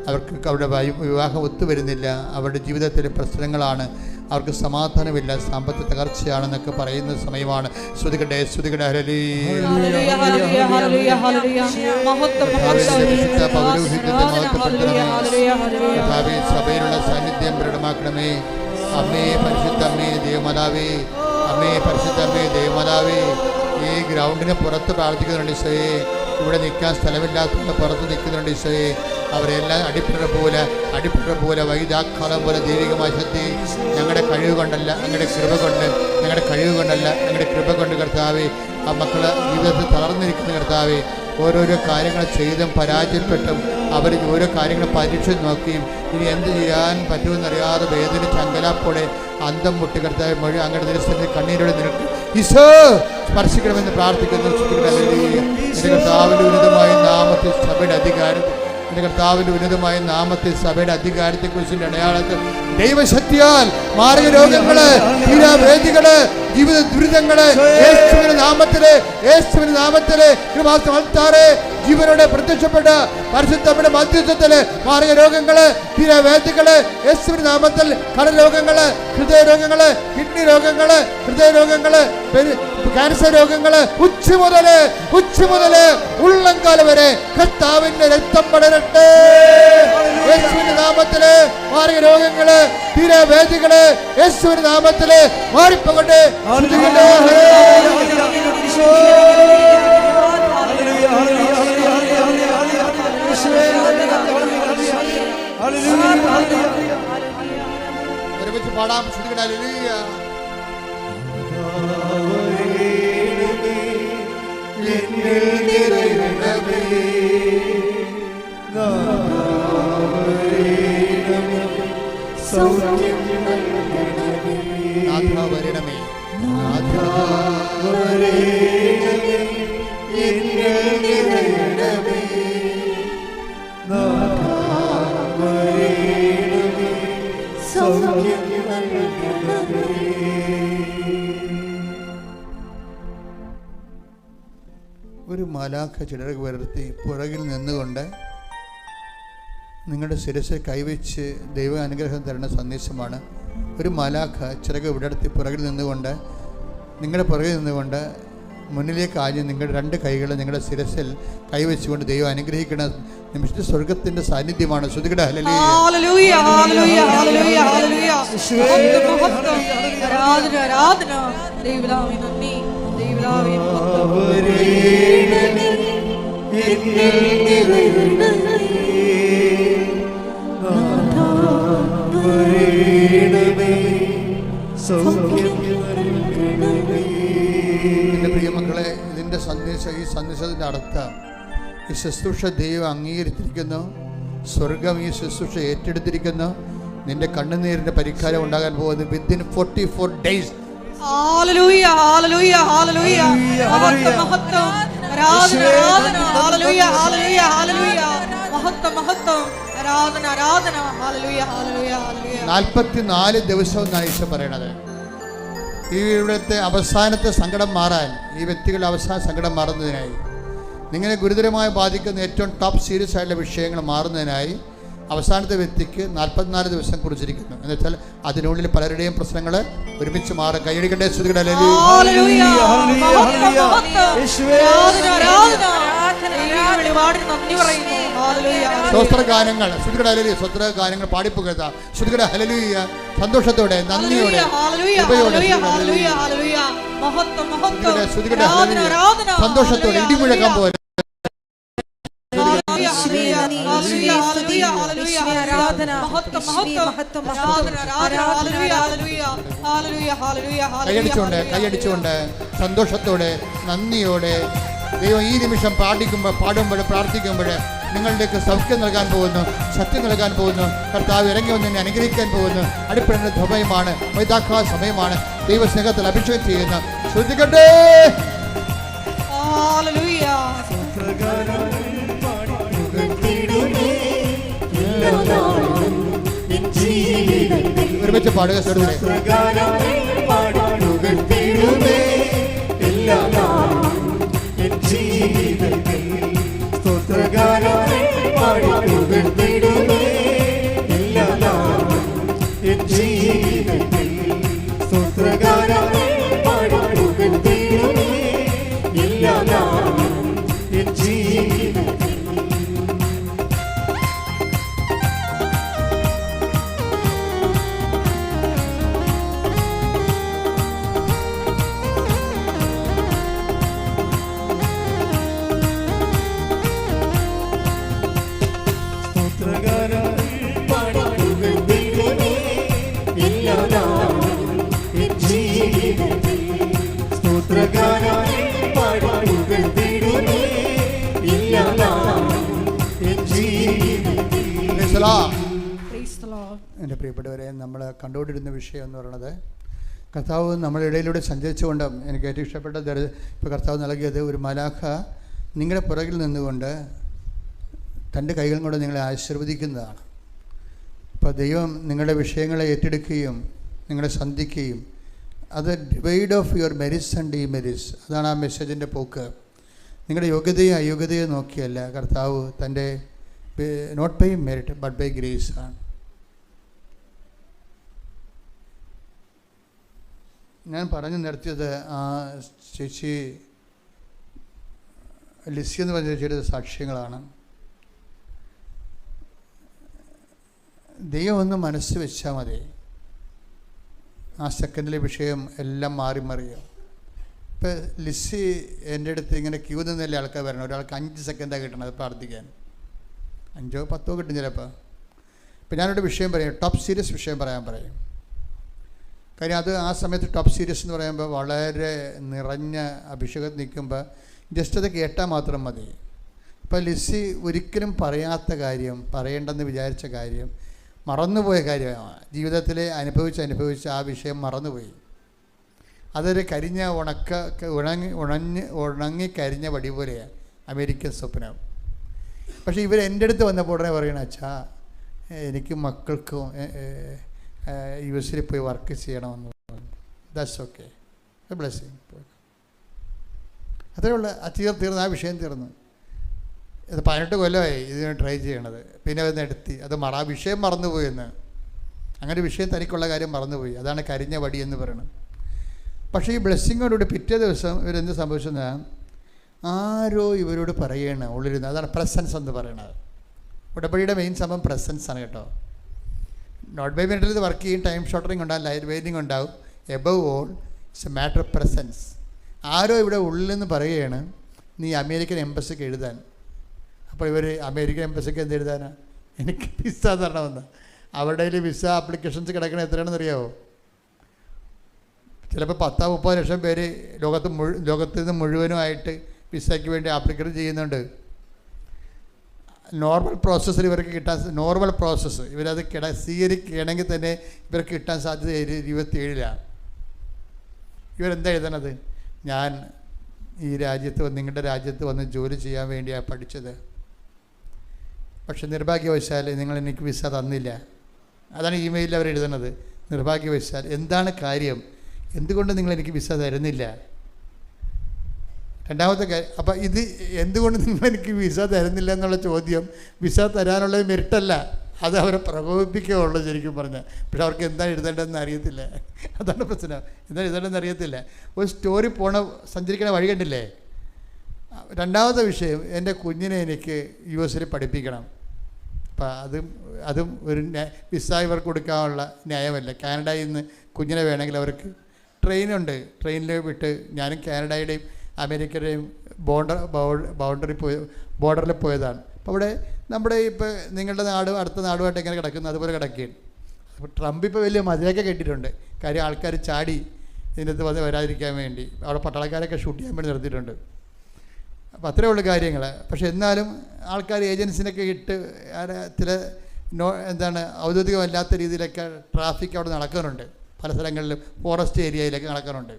അവർക്ക് അവരുടെ വിവാഹം ഒത്തുവരുന്നില്ല, അവരുടെ ജീവിതത്തിലെ പ്രശ്നങ്ങളാണ്, അവർക്ക് സമാധാനമില്ല, സാമ്പത്തിക തകർച്ചയാണെന്നൊക്കെ പറയുന്ന സമയമാണ്. ശ്രുതികട്ടെ ശ്രുതികട്ടെ. സഭയിലുള്ള സാന്നിധ്യം പ്രകടമാക്കണമേ. അമ്മേ പരിശുദ്ധ അമ്മേ ദേവമാതാവേ, അമ്മേ പരിശുദ്ധ അമ്മേ ദേവമാതാവേ, ഈ ഗ്രൗണ്ടിന് പുറത്ത് പ്രാർത്ഥിക്കുന്നുണ്ട് ഈശോയെ. ഇവിടെ നിൽക്കാൻ സ്ഥലമില്ലാത്തതുകൊണ്ട് പുറത്ത് നിൽക്കുന്നുണ്ട് ഈശോയെ. അവരെല്ലാം അടിപ്പിട പോലെ വൈദാക്കാലം പോലെ ദൈവികമായ ശക്തി ഞങ്ങളുടെ കഴിവ് കൊണ്ടല്ല, ഞങ്ങളുടെ കൃപ കൊണ്ട്, ഞങ്ങളുടെ കഴിവ് കൊണ്ടല്ല, ഞങ്ങളുടെ കൃപ കൊണ്ട് കർത്താവേ, ആ മക്കളെ ജീവിതത്തിൽ തളർന്നിരിക്കുന്ന കർത്താവേ, ഓരോരോ കാര്യങ്ങൾ ചെയ്തും പരാജയപ്പെട്ടും അവർ ഓരോ കാര്യങ്ങൾ പരീക്ഷിച്ച് നോക്കിയും ഇനി എന്ത് ചെയ്യാൻ പറ്റുമെന്നറിയാതെ വേദനിച്ച് അങ്കലാപ്പോടെ അന്തം മുട്ടി കർത്താവ് മൊഴി അങ്ങയുടെ ദിവസത്തിൽ കണ്ണീരോടെ നിൽക്കും. ഈശോ സ്പർശിക്കണമെന്ന് പ്രാർത്ഥിക്കുന്നു. എൻ്റെ കർത്താവിൻ്റെ ഉന്നതമായ നാമത്തിൽ സഭയുടെ അധികാരം, എൻ്റെ കർത്താവിൻ്റെ ഉന്നതമായ നാമത്തിൽ സഭയുടെ അധികാരത്തെക്കുറിച്ചുള്ള അടയാളത്തിൽ ദൈവശക്തിയാൽ മാരക രോഗങ്ങള്, തീരാവേദികള്, ജീവിത ദുരിതങ്ങള് യേശുവിന്റെ നാമത്തില് കൃപാസമർത്താറെ ജീവനോടെ പ്രത്യക്ഷപ്പെട്ട പരിശുദ്ധയുടെ മധ്യസ്ഥത്തില് മാരക രോഗങ്ങള്, തീരാവേദികള് യേശുവിന്റെ നാമത്തിൽ, കടരോഗങ്ങള്, ഹൃദയരോഗങ്ങള്, കിഡ്നി രോഗങ്ങള്, ഹൃദയരോഗങ്ങള്, ക്യാൻസർ രോഗങ്ങള് ഉച്ച മുതല് ഉള്ളംകാല വരെ കർത്താവിന്റെ രക്തം പടരട്ടെ. യേശുവിന്റെ നാമത്തില് മാരക രോഗങ്ങള്, തീരാവേദികള് യേശുവിന്റെ നാമത്തില് മാറിപ്പോകട്ടെ. ഒരുമിച്ച് പാടാം. ഹല്ലേലൂയ. നിറയണമേ സൗഖ്യം നൽകണമേ. നാഥാ വരണമേ, നാഥാ വരണമേ, എന്നിൽ നിറയണമേ. നാഥാ വരണമേ, സൗഖ്യം നൽകണമേ. ഒരു മാലാഖ ചിറക് വിടർത്തി പുറകിൽ നിന്നുകൊണ്ട് നിങ്ങളുടെ ശിരസിൽ കൈവച്ച് ദൈവ അനുഗ്രഹം തരുന്ന സന്ദേശമാണ്. ഒരു മാലാഖ ചിറക് വിടർത്തി പുറകിൽ നിന്നുകൊണ്ട് നിങ്ങളുടെ പുറകിൽ നിന്നുകൊണ്ട് മുന്നിലേക്ക് ആഞ്ഞ് നിങ്ങളുടെ രണ്ട് കൈകൾ നിങ്ങളുടെ ശിരസിൽ കൈവച്ചുകൊണ്ട് ദൈവം അനുഗ്രഹിക്കുന്ന നിമിഷത്തിൽ സ്വർഗത്തിന്റെ സാന്നിധ്യമാണ്. ശ്രുതികട ഹല്ലേലൂയ. ഹല്ലേലൂയ, ഹല്ലേലൂയ, ഹല്ലേലൂയ, ഹല്ലേലൂയ. മഹത്വം, ആരാധന, ആരാധന. ദൈവനാമേ നന്ദി, ദൈവനാമേ മഹത്വം. വരണമേ, എന്നിൽ നിറയണമേ. നാഥാ വരണമേ, സൗഖ്യം നൽകണമേ. എൻ്റെ പ്രിയമക്കളെ, ഇതിൻ്റെ സന്ദേശം, ഈ സന്ദേശത്തിൻ്റെ അർത്ഥം, ഈ ശുശ്രൂഷ ദൈവം അംഗീകരിച്ചിരിക്കുന്നു. സ്വർഗം ഈ ശുശ്രൂഷ ഏറ്റെടുത്തിരിക്കുന്നു. നിന്റെ കണ്ണുനീരിൻ്റെ പരിഹാരം ഉണ്ടാകാൻ പോകുന്നു വിത്തിൻ 44 days. ഹല്ലേലൂയ, ഹല്ലേലൂയ, ഹല്ലേലൂയ. മഹത്വം, മഹത്വം. ആരാധന, ആരാധന. ഹല്ലേലൂയ, ഹല്ലേലൂയ, ഹല്ലേലൂയ. മഹത്വം, മഹത്വം. ആരാധന, ആരാധന. ഹല്ലേലൂയ, ഹല്ലേലൂയ, ഹല്ലേലൂയ. 44 ദിവസം എന്നാണ് ഈശോ പറയണത്. ഈ ഇവിടുത്തെ അവസാനത്തെ സങ്കടം മാറാൻ, ഈ വ്യക്തികളുടെ അവസാന സങ്കടം മാറുന്നതിനായി, നിങ്ങളെ ഗുരുതരമായി ബാധിക്കുന്ന ഏറ്റവും ടോപ്പ് സീരിയസ് ആയിട്ടുള്ള വിഷയങ്ങൾ മാറുന്നതിനായി അവസാനത്തെ വ്യക്തിക്ക് 44 ദിവസം കുറിച്ചിരിക്കുന്നു. എന്ന് വെച്ചാൽ അതിനുള്ളിൽ പലരുടെയും പ്രശ്നങ്ങൾ ഒരുമിച്ച് മാറും. കൈയടിക്കട്ടെ, ശ്രുതികട ഹല്ലേലൂയ, മഹത്വം, മഹത്വം. ആരാധന, ആരാധന. ദൈവമേ, ഒരുപാട് നന്ദി പറയുന്നു. ഹല്ലേലൂയ. സ്വസ്ത്രഗാനങ്ങൾ, ശ്രുതികട ഹല്ലേലൂയ, സ്വസ്ത്രഗാനങ്ങൾ പാടിപ്പുകഴ്ത്ത ശ്രുതികട ഹല്ലേലൂയ, സന്തോഷത്തോടെ, നന്ദിയോടെ, ഹല്ലേലൂയ, കൃപയോടെ, ഹല്ലേലൂയ, ഹല്ലേലൂയ, ഹല്ലേലൂയ. മഹത്വം, മഹത്വം. ശ്രുതികട ആരാധന, ഹല്ലേലൂയ, ആരാധന. സന്തോഷത്തോടെ ഇടിമുഴക്കാൻ പോലെ ഹല്ലേലൂയ, ഹല്ലേലൂയ, ഹല്ലേലൂയ, ഹല്ലേലൂയ, ആരാധന. മഹത്വം, മഹത്വം. ആരാധന, ആരാധന. ഹല്ലേലൂയ, ഹല്ലേലൂയ, ഹല്ലേലൂയ, ഹല്ലേലൂയ, കൈയടിച്ചുകൊണ്ട്, ഹല്ലേലൂയ. കൈയടിച്ചുകൊണ്ട്, സന്തോഷത്തോടെ, നന്ദിയോടെ ദൈവം ഈ നിമിഷം പാടുമ്പോൾ പ്രാർത്ഥിക്കുമ്പോൾ നിങ്ങളിലേക്ക് സൗഖ്യം നൽകാൻ പോകുന്നു, സത്യം നൽകാൻ പോകുന്നു. കർത്താവ് ഇറങ്ങി വന്ന് എന്നെ അനുഗ്രഹിക്കാൻ പോകുന്നു. അടിപ്പെടേണ്ട സമയമാണ്, വൈതാക്കാ സമയമാണ്. ദൈവസ്നേഹത്തിൽ അഭിഷേകം ചെയ്യുന്ന ശ്രദ്ധിക്കട്ടെ. ഹല്ലേലൂയ. ഒരുമിച്ച് പാടുക സുഹൃത്തുക്കളെ. എൻ്റെ പ്രിയപ്പെട്ടവരെ, നമ്മൾ കണ്ടുകൊണ്ടിരുന്ന വിഷയം എന്ന് പറയുന്നത്, കർത്താവ് നമ്മുടെ ഇടയിലൂടെ സഞ്ചരിച്ചുകൊണ്ട് എനിക്ക് ഏറ്റവും ഇഷ്ടപ്പെട്ട ഇപ്പോൾ കർത്താവ് നൽകിയത് ഒരു മലാഖ നിങ്ങളുടെ പുറകിൽ നിന്നുകൊണ്ട് തൻ്റെ കൈകൾ കൊണ്ട് നിങ്ങളെ ആശീർവദിക്കുന്നതാണ്. അപ്പോൾ ദൈവം നിങ്ങളുടെ വിഷയങ്ങളെ ഏറ്റെടുക്കുകയും നിങ്ങളെ സന്ധിക്കുകയും, അത് divide of your merits and ഡീമെരിറ്റ്സ്, അതാണ് ആ മെസ്സേജിൻ്റെ പോക്ക്. നിങ്ങളുടെ യോഗ്യതയും അയോഗ്യതയും നോക്കിയല്ല, കർത്താവ് തൻ്റെ not by merit but by grace ആണ്. ഞാൻ പറഞ്ഞു നിർത്തിയത് ആ ചേച്ചി ലിസി എന്ന് പറഞ്ഞ ചേച്ചിയുടെ സാക്ഷ്യങ്ങളാണ്. ദൈവം ഒന്ന് മനസ്സ് വെച്ചാൽ മതി, ആ സെക്കൻഡിലെ വിഷയം എല്ലാം മാറി മറിയും. ഇപ്പോൾ ലിസി എൻ്റെ അടുത്ത് ഇങ്ങനെ ക്യൂ നിന്നല്ലേ ആൾക്കാർ വരണം. ഒരാൾക്ക് 5 സെക്കൻഡാണ് കിട്ടണത് പ്രാർത്ഥിക്കാൻ, 5 or 10 കിട്ടും ചിലപ്പോൾ. ഇപ്പം ഞാനൊരു വിഷയം പറയും, ടോപ്പ് സീരിയസ് വിഷയം പറയാൻ പറയും. കാര്യം അത് ആ സമയത്ത് ടോപ്പ് സീരിയസ് എന്ന് പറയുമ്പോൾ വളരെ നിറഞ്ഞ അഭിഷേകത്തിൽ നിൽക്കുമ്പോൾ ജസ്റ്റ് അത് കേട്ടാൽ മാത്രം മതി. ഇപ്പോൾ ലിസി ഒരിക്കലും പറയാത്ത കാര്യം, പറയേണ്ടെന്ന് വിചാരിച്ച കാര്യം മറന്നുപോയ കാര്യമാണ്. ജീവിതത്തിൽ അനുഭവിച്ച് ആ വിഷയം മറന്നുപോയി. അതൊരു കരിഞ്ഞ ഉണങ്ങി കരിഞ്ഞ വടി പോലെയാണ് അമേരിക്കൻ സ്വപ്നം. പക്ഷേ ഇവർ എൻ്റെ അടുത്ത് വന്നപ്പോൾ ഉടനെ പറയണം, അച്ഛാ എനിക്ക് മക്കൾക്കും US പോയി വർക്ക് ചെയ്യണമെന്ന് പറഞ്ഞു. That's okay, blessing. അത്രേ ഉള്ളൂ. തീർന്നു, ആ വിഷയം തീർന്നു. ഇത് 18 കൊല്ലമായി ഇതിന് ട്രൈ ചെയ്യണത്. പിന്നെ അത് നടത്തി, ആ വിഷയം മറന്നുപോയെന്ന്. അങ്ങനെ വിഷയം തനിക്കുള്ള കാര്യം മറന്നുപോയി. അതാണ് കരിഞ്ഞ വടി എന്ന് പറയുന്നത്. പക്ഷേ ഈ ബ്ലെസ്സിങ്ങോടുകൂടി പിറ്റേ ദിവസം ഇവരെന്ത് സംഭവിച്ചെന്നാൽ ആരോ ഇവരോട് പറയണം ഉള്ളിരുന്ന്. അതാണ് പ്രസൻസ് എന്ന് പറയുന്നത്. ഉടമ്പടിയുടെ മെയിൻ സംഭവം പ്രസൻസ് ആണ് കേട്ടോ. നോട്ട് ബൈ മിനിറ്റിൽ ഇത് വർക്ക് ചെയ്യും, ടൈം ഷോർട്ടറിങ് ഉണ്ടാകും, ലൈറ്റ് വെയിറ്റിംഗ് ഉണ്ടാവും. Above all it's a matter of presence. ആരോ ഇവിടെ ഉള്ളിൽ നിന്ന് പറയുകയാണ് നീ അമേരിക്കൻ എംബസിക്ക് എഴുതാൻ. അപ്പോൾ ഇവർ അമേരിക്കൻ എംബസിക്ക് എന്ത് എഴുതാനാണ്? എനിക്ക് വിസ തരണമെന്ന്. അവരുടെ വിസ ആപ്ലിക്കേഷൻസ് കിടക്കണ എത്രയാണെന്ന് അറിയാമോ? ചിലപ്പോൾ 10-30 ലക്ഷം പേര് ലോകത്ത് നിന്ന് മുഴുവനുമായിട്ട് വിസയ്ക്ക് വേണ്ടി ആപ്ലിക്കേഷൻ ചെയ്യുന്നുണ്ട്. നോർമൽ പ്രോസസ്സിൽ ഇവർക്ക് കിട്ടാൻ ഇവരത് സ്വീകരിക്കുകയാണെങ്കിൽ തന്നെ ഇവർക്ക് കിട്ടാൻ സാധ്യത 27-ലാണ്. ഇവരെന്താ എഴുതണത്? ഞാൻ ഈ രാജ്യത്ത് നിങ്ങളുടെ രാജ്യത്ത് വന്ന് ജോലി ചെയ്യാൻ വേണ്ടിയാണ് പഠിച്ചത്, പക്ഷെ നിർഭാഗ്യവശാൽ നിങ്ങൾ എനിക്ക് വിസ തന്നില്ല. അതാണ് ഇമെയിലിൽ അവർ എഴുതുന്നത്. നിർഭാഗ്യവശാൽ. എന്താണ് കാര്യം? എന്തുകൊണ്ട് നിങ്ങൾ എനിക്ക് വിസ തരുന്നില്ല? രണ്ടാമത്തെ കാര്യം, അപ്പം ഇത് എന്തുകൊണ്ട് നിങ്ങൾ എനിക്ക് വിസ തരുന്നില്ല എന്നുള്ള ചോദ്യം വിസ തരാനുള്ള മെറിറ്റല്ല, അത് അവരെ പ്രകോപിപ്പിക്കുകയുള്ളൂ ശരിക്കും പറഞ്ഞാൽ. പക്ഷെ അവർക്ക് എന്താ എഴുതേണ്ടതെന്ന് അറിയത്തില്ല. അതാണ് പ്രശ്നം. എന്താ എഴുതേണ്ടതെന്ന് അറിയത്തില്ല. ഒരു സ്റ്റോറി സഞ്ചരിക്കണ വഴി കണ്ടില്ലേ? രണ്ടാമത്തെ വിഷയം, എൻ്റെ കുഞ്ഞിനെ എനിക്ക് US പഠിപ്പിക്കണം. അപ്പം അതും ഒരു വിസ ഇവർക്ക് കൊടുക്കാനുള്ള ന്യായമല്ല. കാനഡയിൽ നിന്ന് കുഞ്ഞിനെ വേണമെങ്കിൽ അവർക്ക് ട്രെയിനുണ്ട്, ട്രെയിനിൽ വിട്ട് ഞാനും കാനഡയുടെയും അമേരിക്കയുടെയും ബോർഡറിൽ പോയതാണ്. അപ്പോൾ അവിടെ നമ്മുടെ ഇപ്പോൾ നിങ്ങളുടെ നാടും അടുത്ത നാടുമായിട്ട് എങ്ങനെ കിടക്കുന്നു അതുപോലെ കിടക്കുകയാണ്. അപ്പോൾ ട്രംപ് ഇപ്പോൾ വലിയ മതിലൊക്കെ കെട്ടിയിട്ടുണ്ട്. കാര്യം ആൾക്കാർ ചാടി ഇതിനകത്ത് വരാതിരിക്കാൻ വേണ്ടി അവിടെ പട്ടാളക്കാരൊക്കെ ഷൂട്ട് ചെയ്യാൻ വേണ്ടി നിർത്തിയിട്ടുണ്ട്. അപ്പോൾ അത്രയേ ഉള്ളൂ കാര്യങ്ങൾ. പക്ഷെ എന്നാലും ആൾക്കാർ ഏജൻസിനൊക്കെ ഇട്ട് ചില ഔദ്യോഗികമല്ലാത്ത രീതിയിലൊക്കെ ട്രാഫിക് അവിടെ നടക്കുന്നുണ്ട്. പല സ്ഥലങ്ങളിലും ഫോറസ്റ്റ് ഏരിയയിലൊക്കെ നടക്കുന്നുണ്ട്.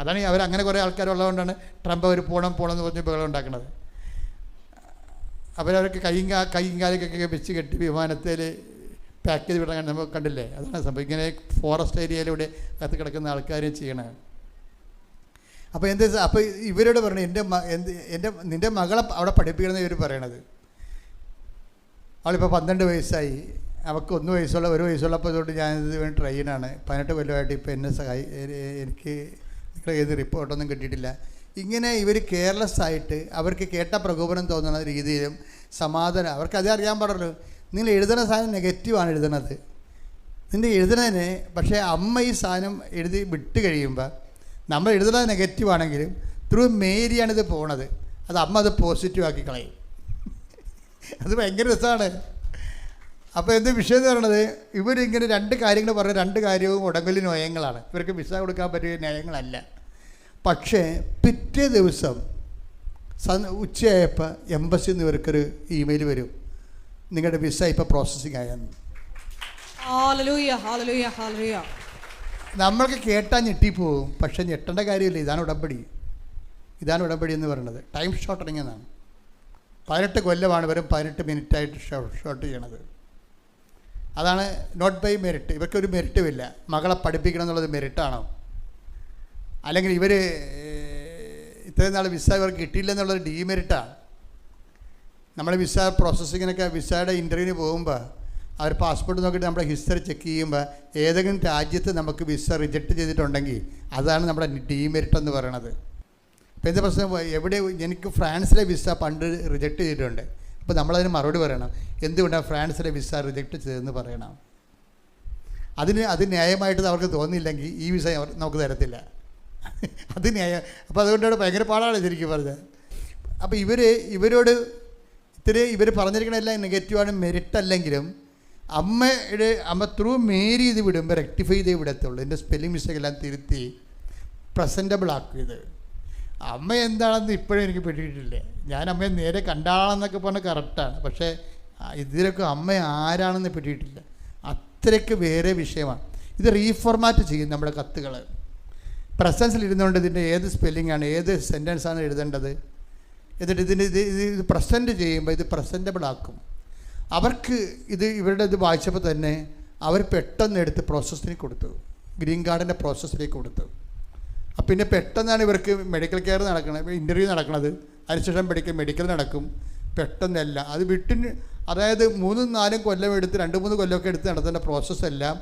അതാണ് അവരങ്ങനെ കുറേ ആൾക്കാരുള്ളതുകൊണ്ടാണ് ട്രംപ് അവർ പോകണം എന്ന് പറഞ്ഞ് ബഹളം ഉണ്ടാക്കുന്നത്. അവരവർക്ക് കൈയും കാലിക്കൊക്കെ വെച്ച് കെട്ടി വിമാനത്തിൽ പാക്ക് ചെയ്ത് വിടാൻ നമുക്ക് കണ്ടില്ലേ? അതാണ് സംഭവം. ഇങ്ങനെ ഫോറസ്റ്റ് ഏരിയയിലൂടെ കത്ത് കിടക്കുന്ന ആൾക്കാരും ചെയ്യണത്. അപ്പോൾ അപ്പോൾ ഇവരോട് പറഞ്ഞു നിൻ്റെ മകളെ അവിടെ പഠിപ്പിക്കണമെന്ന് ഇവർ പറയണത്. അവളിപ്പോൾ 12 വയസ്സായി, അവൾക്ക് 1 വയസ്സുള്ളപ്പോൾ തൊട്ട് ഞാനിത് വേണ്ടി ട്രെയിനാണ്. 18 കൊല്ലമായിട്ട് ഇപ്പോൾ എന്നെ എനിക്ക് ഏത് റിപ്പോർട്ടൊന്നും കിട്ടിയിട്ടില്ല. ഇങ്ങനെ ഇവർ കെയർലെസ് ആയിട്ട് അവർക്ക് കേട്ട പ്രകോപനം തോന്നുന്ന രീതിയിലും സമാധാനം അവർക്കതേ അറിയാൻ പാടുള്ളൂ. നിങ്ങൾ എഴുതുന്ന സാധനം നെഗറ്റീവാണ് എഴുതണത്. നിൻ്റെ എഴുതുന്നതിന് പക്ഷേ അമ്മ ഈ സാധനം എഴുതി വിട്ട് കഴിയുമ്പോൾ നമ്മൾ എഴുതുന്നത് നെഗറ്റീവാണെങ്കിലും ത്രൂ മേരിയാണിത് പോണത്. അത് അമ്മ അത് പോസിറ്റീവ് ആക്കി കളയും. അത് ഭയങ്കര രസമാണ്. അപ്പോൾ എന്ത് വിഷയം എന്ന് പറയുന്നത്, ഇവരിങ്ങനെ 2 കാര്യങ്ങൾ പറഞ്ഞ 2 കാര്യവും ഉടമ്പടി നയങ്ങളാണ്. ഇവർക്ക് വിസ കൊടുക്കാൻ പറ്റിയ നയങ്ങളല്ല. പക്ഷേ പിറ്റേ ദിവസം ഉച്ചയായപ്പോൾ എംബസിയിൽ നിന്ന് ഇവർക്കൊരു ഇമെയിൽ വരും, നിങ്ങളുടെ വിസ ഇപ്പോൾ പ്രോസസ്സിങ് ആയെന്ന്. നമ്മൾക്ക് കേട്ടാൽ ഞെട്ടിപ്പോവും. പക്ഷേ ഞെട്ടേണ്ട കാര്യമില്ല. ഇതാണ് ഉടമ്പടി എന്ന് പറയുന്നത്. ടൈം ഷോർട്ടറിങ് എന്നാണ്. 18 കൊല്ലമാണ് വെറും 18 മിനിറ്റായിട്ട് ഷോർട്ട് ചെയ്യണത്. അതാണ് നോട്ട് ബൈ മെറിറ്റ്. ഇവർക്കൊരു മെറിറ്റുമില്ല. മകളെ പഠിപ്പിക്കണം എന്നുള്ളത് മെറിറ്റാണോ? അല്ലെങ്കിൽ ഇവർ ഇത്രയും നാൾ വിസ ഇവർക്ക് കിട്ടിയില്ല എന്നുള്ളത് ഡീമെറിറ്റാണ്. നമ്മൾ വിസ പ്രോസസ്സിങ്ങിനൊക്കെ വിസയുടെ ഇൻ്റർവ്യൂവിന് പോകുമ്പോൾ അവർ പാസ്പോർട്ട് നോക്കിയിട്ട് നമ്മുടെ ഹിസ്റ്ററി ചെക്ക് ചെയ്യുമ്പോൾ ഏതെങ്കിലും രാജ്യത്ത് നമുക്ക് വിസ റിജക്റ്റ് ചെയ്തിട്ടുണ്ടെങ്കിൽ അതാണ് നമ്മുടെ ഡീമെറിറ്റ് എന്ന് പറയണത്. അപ്പോൾ എന്താ പ്രശ്നം? എനിക്ക് ഫ്രാൻസിലെ വിസ പണ്ട് റിജക്റ്റ് ചെയ്തിട്ടുണ്ട്. അപ്പോൾ നമ്മളതിന് മറുപടി പറയണം, എന്തുകൊണ്ടാണ് ഫ്രാൻസിലെ വിസ റിജക്റ്റ് ചെയ്തതെന്ന് പറയണം. അത് ന്യായമായിട്ട് അവർക്ക് തോന്നിയില്ലെങ്കിൽ ഈ വിസ നമുക്ക് തരത്തില്ല. അത് ന്യായം. അപ്പോൾ അതുകൊണ്ടാണ് ഭയങ്കര പാടാണ് ശരിക്കും പറഞ്ഞത്. അപ്പോൾ ഇവരോട് ഇവർ പറഞ്ഞിരിക്കണമെല്ലാം നെഗറ്റീവാണ്, മെറിറ്റ് അല്ലെങ്കിലും അമ്മ ത്രൂ മേരി ഇത് വിടുമ്പോൾ റെക്ടിഫൈ ചെയ്തേ വിടത്തുള്ളൂ. എൻ്റെ സ്പെല്ലിംഗ് മിസ്റ്റേക്ക് എല്ലാം തിരുത്തി പ്രസൻറ്റബിൾ ആക്കിയത്. അമ്മ എന്താണെന്ന് ഇപ്പോഴും എനിക്ക് പിടിയിട്ടില്ല. ഞാൻ അമ്മയെ നേരെ കണ്ടാളെന്നൊക്കെ പറഞ്ഞാൽ കറക്റ്റാണ്. പക്ഷേ ഇതിലൊക്കെ അമ്മ ആരാണെന്ന് പിടിയിട്ടില്ല. അത്രയ്ക്ക് വേറെ വിഷയമാണ്. ഇത് റീഫോർമാറ്റ് ചെയ്യും നമ്മുടെ കത്തുകൾ. പ്രസൻസിൽ ഇരുന്നുകൊണ്ട് ഇതിൻ്റെ ഏത് സ്പെല്ലിങ്ങാണ്, ഏത് സെൻറ്റൻസാണ് എഴുതേണ്ടത്, എന്നിട്ട് ഇത് പ്രസൻറ്റ് ചെയ്യുമ്പോൾ ഇത് പ്രസൻറ്റബിൾ ആക്കും. അവർക്ക് ഇവരുടെ ഇത് വായിച്ചപ്പോൾ തന്നെ അവർ പെട്ടെന്ന് എടുത്ത് പ്രോസസ്സിലേക്ക് കൊടുത്തു, ഗ്രീൻ കാർഡിൻ്റെ പ്രോസസ്സിലേക്ക് കൊടുത്തു. പിന്നെ പെട്ടെന്നാണ് ഇവർക്ക് മെഡിക്കൽ കെയർ നടക്കുന്നത്, ഇൻ്റർവ്യൂ നടക്കുന്നത്, അതിനുശേഷം മെഡിക്കൽ നടക്കും. പെട്ടെന്നല്ല അത് അതായത് 3-4 കൊല്ലം എടുത്ത് 2-3 കൊല്ലമൊക്കെ എടുത്ത് നടത്തേണ്ട പ്രോസസ്സെല്ലാം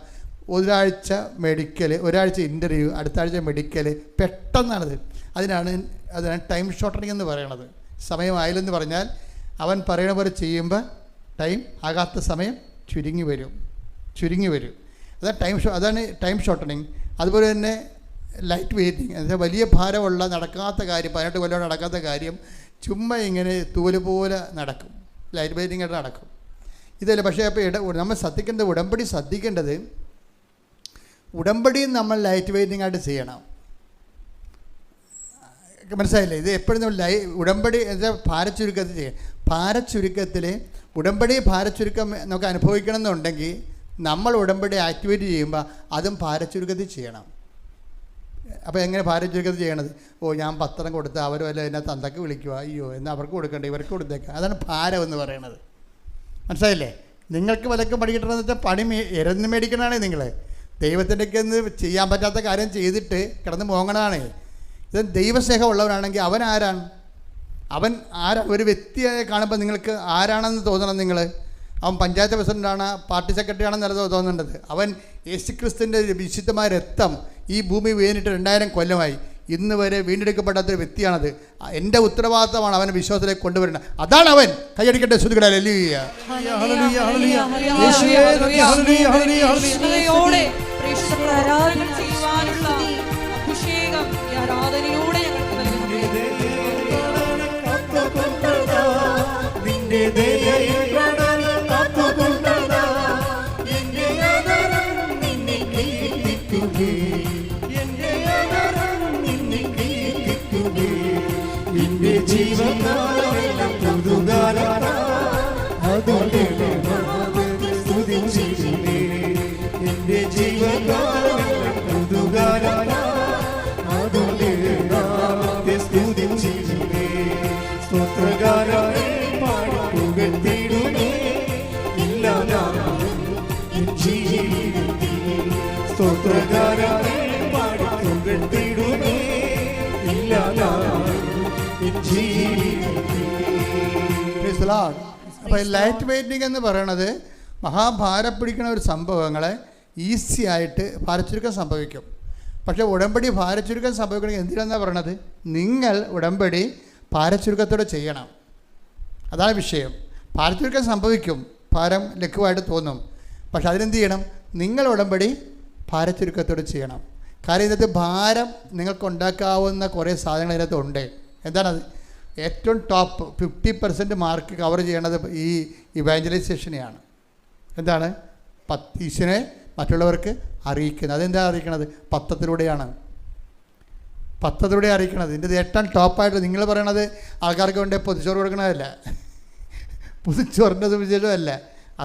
ഒരാഴ്ച മെഡിക്കൽ, ഒരാഴ്ച ഇൻ്റർവ്യൂ, അടുത്ത ആഴ്ച മെഡിക്കൽ, പെട്ടെന്നാണത്. അതിനാണ് ടൈം ഷോർട്ടനിങ് എന്ന് പറയണത്. സമയമായില്ലെന്ന് പറഞ്ഞാൽ അവൻ പറയണ പോലെ ചെയ്യുമ്പോൾ ടൈം ആകാത്ത സമയം ചുരുങ്ങി വരും. അതാണ് ടൈം ഷോർട്ടനിങ്. അതുപോലെ തന്നെ ലൈറ്റ് വെയ്റ്റിങ്, എന്നുവെച്ചാൽ വലിയ ഭാരമുള്ള നടക്കാത്ത കാര്യം, 18 കൊല്ലം നടക്കാത്ത കാര്യം ചുമ്മാ ഇങ്ങനെ തൂല് പോലെ നടക്കും, ലൈറ്റ് വെയ്റ്റിംഗ് ആയിട്ട് നടക്കും. ഇതല്ല. പക്ഷേ അപ്പോൾ നമ്മൾ ശ്രദ്ധിക്കേണ്ടത് ഉടമ്പടി നമ്മൾ ലൈറ്റ് വെയ്റ്റിംഗ് ആയിട്ട് ചെയ്യണം. മനസ്സിലായില്ലേ? ഇത് എപ്പോഴും നമ്മൾ ഉടമ്പടി എന്താ ഭാരച്ചുരുക്കത്തിൽ ചെയ്യണം. ഭാരച്ചുരുക്കത്തിൽ ഉടമ്പടി ഭാരച്ചുരുക്കം നമുക്ക് അനുഭവിക്കണം എന്നുണ്ടെങ്കിൽ നമ്മൾ ഉടമ്പടി ആക്ടിവേറ്റ് ചെയ്യുമ്പോൾ അതും ഭാരച്ചുരുക്കത്തിൽ ചെയ്യണം. അപ്പോൾ എങ്ങനെ ഭാരച്ചുരുക്കത്തിൽ ചെയ്യണത്? ഞാൻ പത്രം കൊടുത്ത് അവർ വല്ല എന്നെ തന്തക്ക് വിളിക്കുക, അയ്യോ എന്നാൽ അവർക്ക് കൊടുക്കണ്ടേ, ഇവർക്ക് കൊടുത്തേക്കാം. അതാണ് ഭാരം എന്ന് പറയണത്. മനസ്സിലായില്ലേ? നിങ്ങൾക്ക് വിലക്ക് പണി കിട്ടണമെന്ന് വെച്ചാൽ പണി ഇരന്ന് മേടിക്കണതാണ്. നിങ്ങൾ ദൈവത്തിൻ്റെയൊക്കെ ഒന്ന് ചെയ്യാൻ പറ്റാത്ത കാര്യം ചെയ്തിട്ട് കിടന്ന് മോങ്ങണതാണ്. ഇത് ദൈവസ്നേഹമുള്ളവനാണെങ്കിൽ അവൻ ആരാ? ഒരു വ്യക്തിയായി കാണുമ്പോൾ നിങ്ങൾക്ക് ആരാണെന്ന് തോന്നണം. അവൻ പഞ്ചായത്ത് പ്രസിഡൻ്റാണ്, പാർട്ടി സെക്രട്ടറി ആണെന്നല്ല തോന്നേണ്ടത്. അവൻ യേശുക്രിസ്തുവിൻ്റെ വിശുദ്ധമായ രക്തം ഈ ഭൂമി വീണിട്ട് 2000 കൊല്ലമായി, ഇന്ന് വരെ വീണ്ടെടുക്കപ്പെടാത്തൊരു വ്യക്തിയാണത്. എൻ്റെ ഉത്തരവാദിത്തമാണ് അവനെ വിശ്വാസത്തിലേക്ക് കൊണ്ടുവരേണ്ടത്. അതാണ് അവൻ. കൈയടിക്കട്ടെ, ശ്രുതികളെ ഹല്ലേലൂയ. ജീവകാലമെല്ലാം പുതുകാലം അതുകൊണ്ട് സ്തുതിച്ചിരുന്നേ. എന്റെ ജീവകാലമെല്ലാം പുതുകാലം അതുകൊണ്ട് സ്തുതിച്ചിരുന്നേ. സ്തോത്രകാരനെ പാടി പുകഴ്ത്തിടുന്നേ. ഇല്ലാതാകും എൻ ജീവിതത്തിൽ സ്തോത്രകാരനെ പാടി പുകഴ്ത്തിടുന്നേ. ഇല്ലാതാകും. അപ്പോൾ ലൈറ്റ് വെയ്റ്റിംഗ് എന്ന് പറയണത് മഹാഭാരം പിടിക്കുന്ന ഒരു സംഭവങ്ങളെ ഈസി ആയിട്ട് ഭാരച്ചുരുക്കം സംഭവിക്കും. പക്ഷേ ഉടമ്പടി ഭാരച്ചുരുക്കം സംഭവിക്കണമെങ്കിൽ എന്തിനാണെന്നാണ് പറയണത്? നിങ്ങൾ ഉടമ്പടി ഭാരച്ചുരുക്കത്തോടെ ചെയ്യണം. അതാണ് വിഷയം. ഭാരച്ചുരുക്കം സംഭവിക്കും, ഭാരം ലഘുവായിട്ട് തോന്നും. പക്ഷെ അതിനെന്ത് ചെയ്യണം? നിങ്ങൾ ഉടമ്പടി ഭാരച്ചുരുക്കത്തോടെ ചെയ്യണം. കാര്യം ഇതിനകത്ത് ഭാരം നിങ്ങൾക്കുണ്ടാക്കാവുന്ന കുറേ സാധനങ്ങൾ ഇതിനകത്ത് ഉണ്ട്. എന്താണത്? ഏറ്റവും ടോപ്പ് 50% മാർക്ക് കവർ ചെയ്യണത് ഈ ഇവാഞ്ചലൈസേഷനെയാണ്. എന്താണ്? ഈശ്വരനെ മറ്റുള്ളവർക്ക് അറിയിക്കുന്നത്. അതെന്താ അറിയിക്കണത്? പത്രത്തിലൂടെയാണ് അറിയിക്കണത്. ഇതിൻ്റെ ഏറ്റവും ടോപ്പായിട്ട് നിങ്ങൾ പറയണത് ആൾക്കാർക്ക് വേണ്ടി പൊതിച്ചോറ് കൊടുക്കണതല്ല, പൊതിച്ചോറിൻ്റെ സുവിശേഷമല്ല.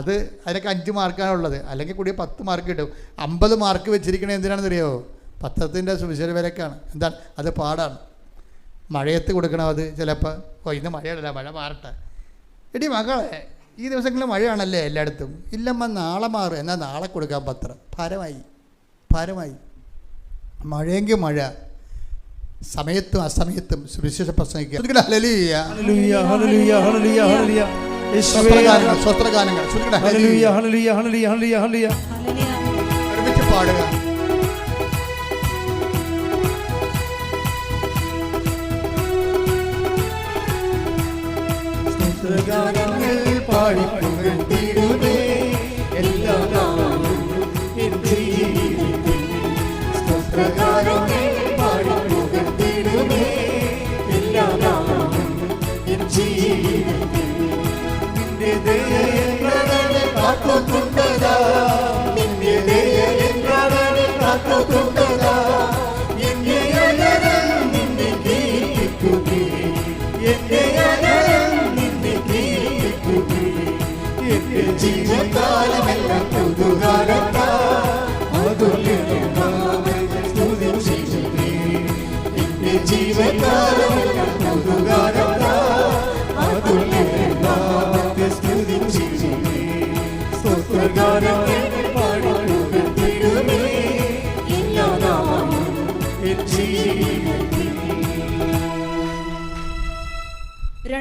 അതിനൊക്കെ 5 മാർക്കാണുള്ളത്. അല്ലെങ്കിൽ കൂടി 10 മാർക്ക് കിട്ടും. 50 മാർക്ക് വെച്ചിരിക്കണത് എന്തിനാണെന്ന് അറിയാമോ? പത്രത്തിൻ്റെ സുവിശേഷ വിലക്കാണ്. എന്താണ്? അത് പാടാണ്. മഴയത്ത് കൊടുക്കണം. അത് ചിലപ്പോൾ ഇന്ന് മഴയല്ല, മഴ മാറട്ടെ. എടി മകളെ, ഈ ദിവസങ്ങളിൽ മഴയാണല്ലേ എല്ലായിടത്തും. ഇല്ലമ്മ നാളെ മാറും, എന്നാൽ നാളെ കൊടുക്കാൻ പത്രം. ഭാരമായി. മഴയെങ്കിൽ മഴ, സമയത്തും അസമയത്തും സുവിശേഷ പ്രസംഗിക്കുക. ഒരുമിച്ച് പാടുക. ഗാനങ്ങൾ പാടി പുകഴ്ത്തിടുന്നേ. എല്ലാ നാളും എൻ ജീവിതത്തിൽ സ്തോത്രഗാനങ്ങൾ പാടി പുകഴ്ത്തിടുന്നേ. എല്ലാ നാളും എൻ ജീവിതത്തിൽ നിന്റെ ദയ എന്നവനെ കാത്തുകൊണ്ടതാ. നിന്റെ ദയ എന്നവനെ കാത്തുകൊണ്ടതാ. എന്റെ അയരം നിന്നെ കീർത്തിക്കുകേ. എന്റെ അയരം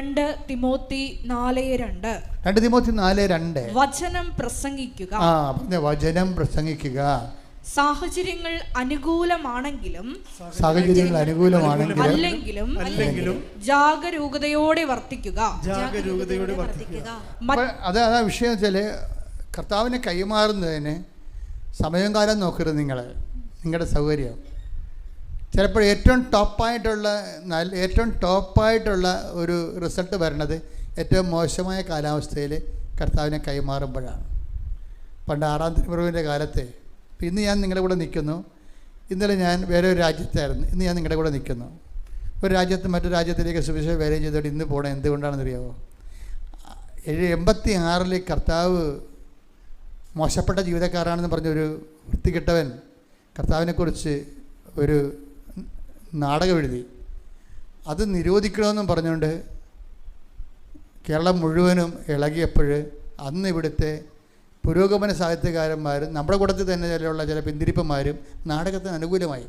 2 തിമോത്തി 4:2. 2 തിമോത്തി 4:2. വചനം പ്രസംഗിക്കുക. വചനം പ്രസംഗിക്കുക. സാഹചര്യങ്ങൾ അനുകൂലമാണെങ്കിലും അല്ലെങ്കിലും ജാഗരൂകതയോടെ വർത്തിക്കുക. അതാ വിഷയം വെച്ചാല് കർത്താവിനെ കൈമാറുന്നതിന് സമയം കാലം നോക്കരുത്. നിങ്ങളുടെ സൗകര്യം ചിലപ്പോൾ ഏറ്റവും ടോപ്പായിട്ടുള്ള ഒരു റിസൾട്ട് വരണത് ഏറ്റവും മോശമായ കാലാവസ്ഥയിൽ കർത്താവിനെ കൈമാറുമ്പോഴാണ്. പണ്ട് 6-ാം തിരുമുറിവിൻ്റെ കാലത്തെ, ഇന്ന് ഞാൻ നിങ്ങളുടെ കൂടെ നിൽക്കുന്നു. ഇന്നലെ ഞാൻ വേറെ ഒരു രാജ്യത്തായിരുന്നു, ഇന്ന് ഞാൻ നിങ്ങളുടെ കൂടെ നിൽക്കുന്നു. ഒരു രാജ്യത്ത് മറ്റൊരു രാജ്യത്തിലേക്ക് സുവിശേഷം വേലയും ചെയ്തോട്ട് ഇന്ന് പോകണം. എന്തുകൊണ്ടാണെന്ന് അറിയാമോ? 86-ൽ കർത്താവ് മോശപ്പെട്ട ജീവിതക്കാരാണെന്ന് പറഞ്ഞൊരു വൃത്തികെട്ടവൻ കർത്താവിനെക്കുറിച്ച് ഒരു നാടകം എഴുതി. അത് നിരോധിക്കണമെന്നും പറഞ്ഞുകൊണ്ട് കേരളം മുഴുവനും ഇളകിയപ്പോൾ അന്ന് ഇവിടുത്തെ പുരോഗമന സാഹിത്യകാരന്മാരും നമ്മുടെ കൂട്ടത്തിൽ തന്നെ ചില പിന്തിരിപ്പന്മാരും നാടകത്തിന് അനുകൂലമായി.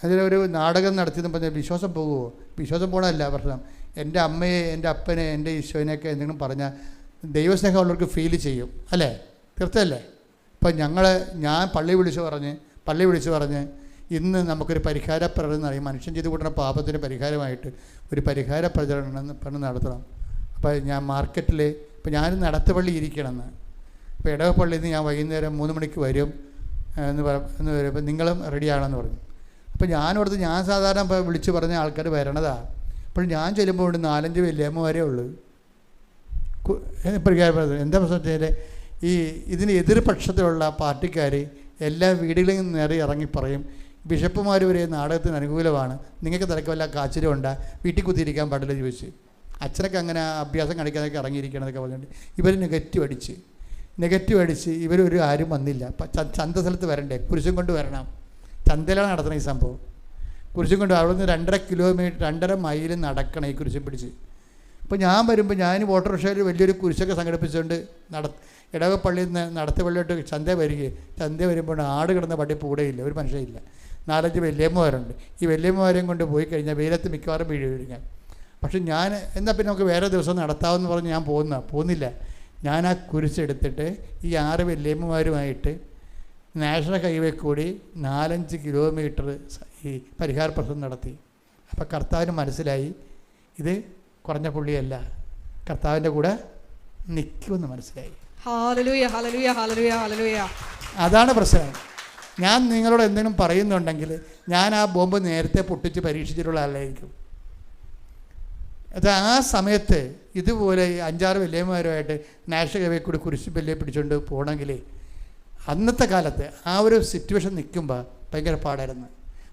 അതിലൊരു നാടകം നടത്തിയെന്ന് പറഞ്ഞാൽ വിശ്വാസം പോകുമോ? വിശ്വാസം പോകണമല്ല പ്രശ്നം. എൻ്റെ അമ്മയെ, എൻ്റെ അപ്പനെ, എൻ്റെ ഈശോനെയൊക്കെ എന്തെങ്കിലും പറഞ്ഞാൽ ദൈവസ്നേഹം ഉള്ളവർക്ക് ഫീൽ ചെയ്യും, അല്ലേ? തീർച്ചയല്ലേ? ഇപ്പം ഞാൻ പള്ളി വിളിച്ച് പറഞ്ഞ് ഇന്ന് നമുക്കൊരു പരിഹാര പ്രകടനം അറിയാം. മനുഷ്യൻ ചെയ്ത് കൂട്ടുന്ന പാപത്തിന് പരിഹാരമായിട്ട് ഒരു പരിഹാര പ്രചരണം നടത്തണം. അപ്പോൾ ഞാൻ മാർക്കറ്റിൽ ഇപ്പോൾ ഞാൻ നടത്തുപള്ളി ഇരിക്കണമെന്ന്, ഇപ്പോൾ ഇടവപ്പള്ളിയിൽ നിന്ന് ഞാൻ വൈകുന്നേരം 3 മണിക്ക് വരും എന്ന് പറയുമ്പോൾ നിങ്ങളും റെഡിയാണെന്ന് പറഞ്ഞു. അപ്പോൾ ഞാൻ സാധാരണ ഇപ്പോൾ വിളിച്ച് പറഞ്ഞ ആൾക്കാർ വരണതാണ്. അപ്പോൾ ഞാൻ ചെല്ലുമ്പോൾ 4-5 വല്യമ്മമാരേ ഉള്ളൂ. പരിഹാരം എന്താ പ്രശ്നം? ഇതിന് എതിർപക്ഷത്തിലുള്ള പാർട്ടിക്കാർ എല്ലാ വീടുകളിൽ നിന്ന് നേരെ ഇറങ്ങി പറയും, ബിഷപ്പുമാർ വരെ നാടകത്തിന് അനുകൂലമാണ്, നിങ്ങൾക്ക് തിരക്ക് വല്ല കാച്ചിലും ഉണ്ടാ, വീട്ടിൽ കുത്തിയിരിക്കാൻ പാടില്ല ചോദിച്ച്. അച്ഛനൊക്കെ അങ്ങനെ അഭ്യാസം കാണിക്കാനൊക്കെ ഇറങ്ങിയിരിക്കണമെന്നൊക്കെ പറഞ്ഞിട്ട് ഇവർ നെഗറ്റീവ് അടിച്ച് ഇവരൊരു ആരും വന്നില്ല. ചന്ത സ്ഥലത്ത് വരണ്ടേ, കുരിശും കൊണ്ട് വരണം. ചന്തയിലാണ് നടത്തണം ഈ സംഭവം. കുരിശും കൊണ്ട് അവിടെ നിന്ന് 2.5 മൈൽ നടക്കണം ഈ കുരിശും പിടിച്ച്. അപ്പോൾ ഞാൻ വരുമ്പോൾ ഞാൻ ഓട്ടോറിക്ഷയിൽ വലിയൊരു കുരിശൊക്കെ സംഘടിപ്പിച്ചുകൊണ്ട് ഇടവപ്പള്ളിയിൽ നിന്ന് നടത്തുപള്ളിയോട്ട് ചന്ത വരുമ്പോൾ ആട് കിടന്ന പട്ടി കൂടെയില്ല, ഒരു മനുഷ്യയില്ല. 4-5 വല്യമ്മമാരുണ്ട്. ഈ വല്യമ്മമാരെയും കൊണ്ട് പോയി കഴിഞ്ഞാൽ വെയിലത്ത് മിക്കവാറും വീഴുകയാണ്. പക്ഷെ ഞാൻ എന്നാൽ പിന്നെ നമുക്ക് വേറെ ദിവസം നടത്താമെന്ന് പറഞ്ഞ് ഞാൻ പോകുന്നില്ല. ഞാൻ ആ കുരിശെടുത്തിട്ട് ഈ 6 വല്യമ്മമാരുമായിട്ട് നാഷണൽ ഹൈവേ കൂടി 4-5 കിലോമീറ്റർ ഈ പരിഹാര പ്രശ്നം നടത്തി. അപ്പോൾ കർത്താവിന് മനസ്സിലായി ഇത് കുറഞ്ഞ പുള്ളിയല്ല, കർത്താവിൻ്റെ കൂടെ നിൽക്കുമെന്ന് മനസ്സിലായി. ഹല്ലേലൂയ, ഹല്ലേലൂയ, ഹല്ലേലൂയ, ഹല്ലേലൂയ. അതാണ് പ്രശ്നം. ഞാൻ നിങ്ങളോട് എന്തെങ്കിലും പറയുന്നുണ്ടെങ്കിൽ ഞാൻ ആ ബോംബ് നേരത്തെ പൊട്ടിച്ച് പരീക്ഷിച്ചിട്ടുള്ള ആളായിരിക്കും. അത് ആ സമയത്ത് ഇതുപോലെ 5-6 വല്യമ്മമാരുമായിട്ട് നാഷണൽ ഹൈവേ കൂടി കുരിശ് ബല്ലെ പിടിച്ചുകൊണ്ട് പോകണമെങ്കിൽ അന്നത്തെ കാലത്ത് ആ ഒരു സിറ്റുവേഷൻ നിൽക്കുമ്പോൾ ഭയങ്കര പാടായിരുന്നു.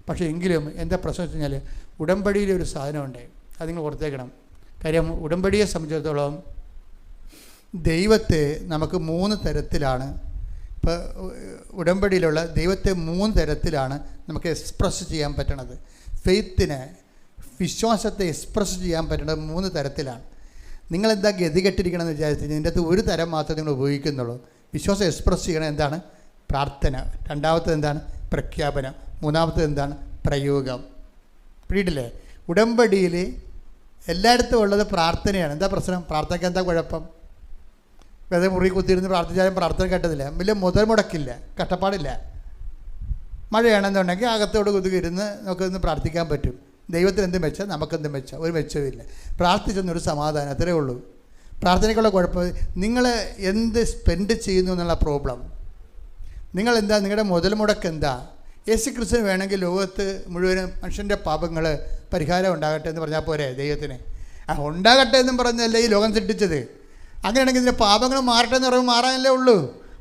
പക്ഷേ എങ്കിലും എന്താ പ്രശ്നം വെച്ച് കഴിഞ്ഞാൽ ഉടമ്പടിയിലെ ഒരു സാധനമുണ്ട്, അത് നിങ്ങൾ ഓർത്തേക്കണം. കാര്യം ഉടമ്പടിയെ സംബന്ധിച്ചിടത്തോളം ദൈവത്തെ നമുക്ക് 3 തരത്തിലാണ്. ഇപ്പോൾ ഉടമ്പടിയിലുള്ള ദൈവത്തെ 3 തരത്തിലാണ് നമുക്ക് എക്സ്പ്രസ് ചെയ്യാൻ പറ്റണത്. വിശ്വാസത്തെ എക്സ്പ്രസ് ചെയ്യാൻ പറ്റുന്നത് 3 തരത്തിലാണ്. നിങ്ങളെന്താ ഗതികെട്ടിരിക്കണമെന്ന് വിചാരിച്ചു ഇതിൻ്റെ അകത്ത് ഒരു തരം മാത്രമേ നിങ്ങൾ ഉപയോഗിക്കുന്നുള്ളൂ. വിശ്വാസം എക്സ്പ്രസ് ചെയ്യണം എന്താണ്? പ്രാർത്ഥന. രണ്ടാമത്തത് എന്താണ്? പ്രഖ്യാപനം. മൂന്നാമത്തത് എന്താണ്? പ്രയോഗം. പിടിയിട്ടില്ലേ? ഉടമ്പടിയിൽ എല്ലായിടത്തും ഉള്ളത് പ്രാർത്ഥനയാണ്. എന്താ പ്രശ്നം? പ്രാർത്ഥനയ്ക്ക് എന്താ കുഴപ്പം? വെറുതെ മുറി കുത്തിയിരുന്ന് പ്രാർത്ഥിച്ചാലും പ്രാർത്ഥന കേട്ടതില്ല, വലിയ മുതൽ മുടക്കില്ല, കഷ്ടപ്പാടില്ല. മഴയാണെന്നുണ്ടെങ്കിൽ അകത്തോട് കുതിരുന്ന് നമുക്കൊന്ന് പ്രാർത്ഥിക്കാൻ പറ്റും. ദൈവത്തിന് എന്ത് മെച്ചം, നമുക്കെന്ത് മെച്ചം? ഒരു മെച്ചമില്ല. പ്രാർത്ഥിച്ചൊന്നൊരു സമാധാനം, അത്രേ ഉള്ളൂ. പ്രാർത്ഥനയ്ക്കുള്ള കുഴപ്പം നിങ്ങൾ എന്ത് സ്പെൻഡ് ചെയ്യുന്നു എന്നുള്ള പ്രോബ്ലം. നിങ്ങളെന്താ, നിങ്ങളുടെ മുതൽ മുടക്ക് എന്താ? യേശു ക്രിസ്തുവിന് വേണമെങ്കിൽ ലോകത്ത് മുഴുവനും മനുഷ്യൻ്റെ പാപങ്ങൾ പരിഹാരം ഉണ്ടാകട്ടെ എന്ന് പറഞ്ഞാൽ പോരെ ദൈവത്തിന്? ഉണ്ടാകട്ടെ എന്നും പറഞ്ഞല്ലേ ഈ ലോകം സൃഷ്ടിച്ചത്. അങ്ങനെയാണെങ്കിൽ ഇതിൻ്റെ പാപങ്ങൾ മാറട്ടെ എന്ന് പറയുമ്പോൾ മാറാനല്ലേ ഉള്ളൂ.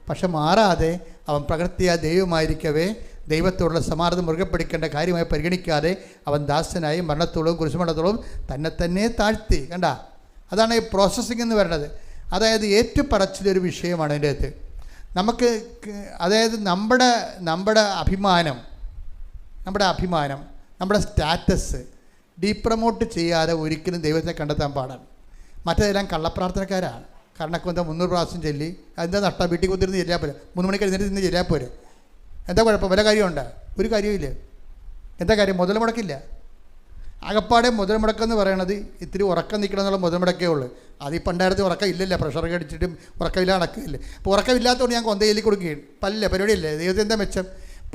പക്ഷെ മാറാതെ അവൻ പ്രകൃതിയായ ദൈവമായിരിക്കവേ ദൈവത്തോടുള്ള സമാധാനം മുറുകെ പിടിക്കേണ്ട കാര്യമായി പരിഗണിക്കാതെ അവൻ ദാസനായി മരണത്തോളവും കുരിശുമരണത്തോളവും തന്നെ താഴ്ത്തി. കണ്ട, അതാണ് ഈ പ്രോസസ്സിംഗ് എന്ന് പറയുന്നത്. അതായത് ഏറ്റുപറച്ചിലൊരു വിഷയമാണ് അതിൻ്റെ അകത്ത്. നമുക്ക് അതായത് നമ്മുടെ അഭിമാനം, നമ്മുടെ സ്റ്റാറ്റസ് ഡീപ്രമോട്ട് ചെയ്യാതെ ഒരിക്കലും ദൈവത്തെ കണ്ടെത്താൻ പാടാണ്. മറ്റേതെല്ലാം കള്ളപ്രാർത്ഥനക്കാരാണ്. കരണക്കൊന്ത 300 പ്രാവശ്യം ചൊല്ലി അതെന്താ നട്ടാ വീട്ടിൽ കുത്തിരുന്ന് ചെല്ലാൻ പോരെ, 3 മണിക്ക് എഴുന്നേറ്റ് നിന്ന് ചെല്ലാൻ പോരെ. എന്താ കുഴപ്പം? വല്ല കാര്യമുണ്ടോ? ഒരു കാര്യമില്ല. എന്താ കാര്യം? മുതൽ മുടക്കില്ല. ആകപ്പാടെ മുതൽ മുടക്കം എന്ന് പറയണത് ഇത്തിരി ഉറക്കം നിൽക്കണം എന്നുള്ള മുതൽ മുടക്കേ ഉള്ളൂ. അത് ഈ പണ്ടായിരത്തി ഉറക്കം ഇല്ലല്ലോ, പ്രഷർ അടിച്ചിട്ടും ഉറക്കമില്ല നടക്കില്ലേ. അപ്പോൾ ഉറക്കമില്ലാത്തതുകൊണ്ട് ഞാൻ കൊന്തയിലേക്ക് കൊടുക്കുകയാണ്. പല്ല പരിപാടിയല്ലേ, ദൈവത്തിന് എന്താ മെച്ചം?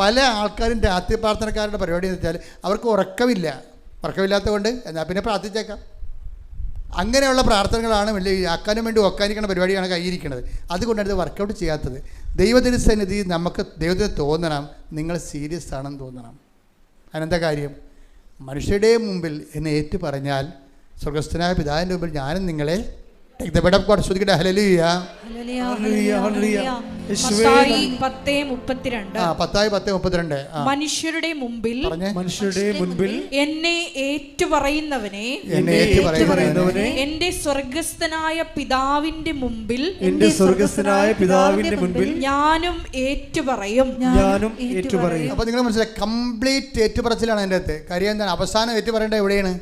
പല ആൾക്കാരും രാത്രി പ്രാർത്ഥനക്കാരുടെ പരിപാടി എന്ന് വെച്ചാൽ അവർക്ക് ഉറക്കമില്ലാത്തതുകൊണ്ട് എന്നാൽ പിന്നെ പ്രാർത്ഥിച്ചേക്കാം. അങ്ങനെയുള്ള പ്രാർത്ഥനകളാണ് വലിയ ആക്കാനും വേണ്ടി ഒക്കാനിക്കുന്ന പരിപാടിയാണ് കയ്യിരിക്കുന്നത്. അതുകൊണ്ടാണ് ഇത് വർക്കൗട്ട് ചെയ്യാത്തത്. ദൈവത്തിൻ്റെ സന്നിധി നമുക്ക് ദൈവത്തിന് തോന്നണം നിങ്ങൾ സീരിയസ് ആണെന്ന് തോന്നണം. അതിനെന്താ കാര്യം? മനുഷ്യരുടെ മുമ്പിൽ എന്നെ ഏറ്റു പറഞ്ഞാൽ സ്വർഗസ്ഥനായ പിതാവിൻ്റെ മുമ്പിൽ ഞാനും നിങ്ങളെ ശ്രദ്ധിക്കട്ടെ. ഹല്ലേലൂയ. മനുഷ്യരുടെ മുമ്പിൽ എന്നെ ഏറ്റുപറയുന്നവനെ എന്റെ സ്വർഗസ്ഥനായ പിതാവിന്റെ മുമ്പിൽ ഞാനും ഏറ്റുപറയും. അപ്പൊ നിങ്ങൾ മനസ്സിലായി, കംപ്ലീറ്റ് ഏറ്റുപറച്ചിലാണ് അതിൻ്റെ അകത്ത്. കാര്യം എന്താണ്? അവസാനം ഏറ്റുപറയേണ്ടത് എവിടെയാണ്?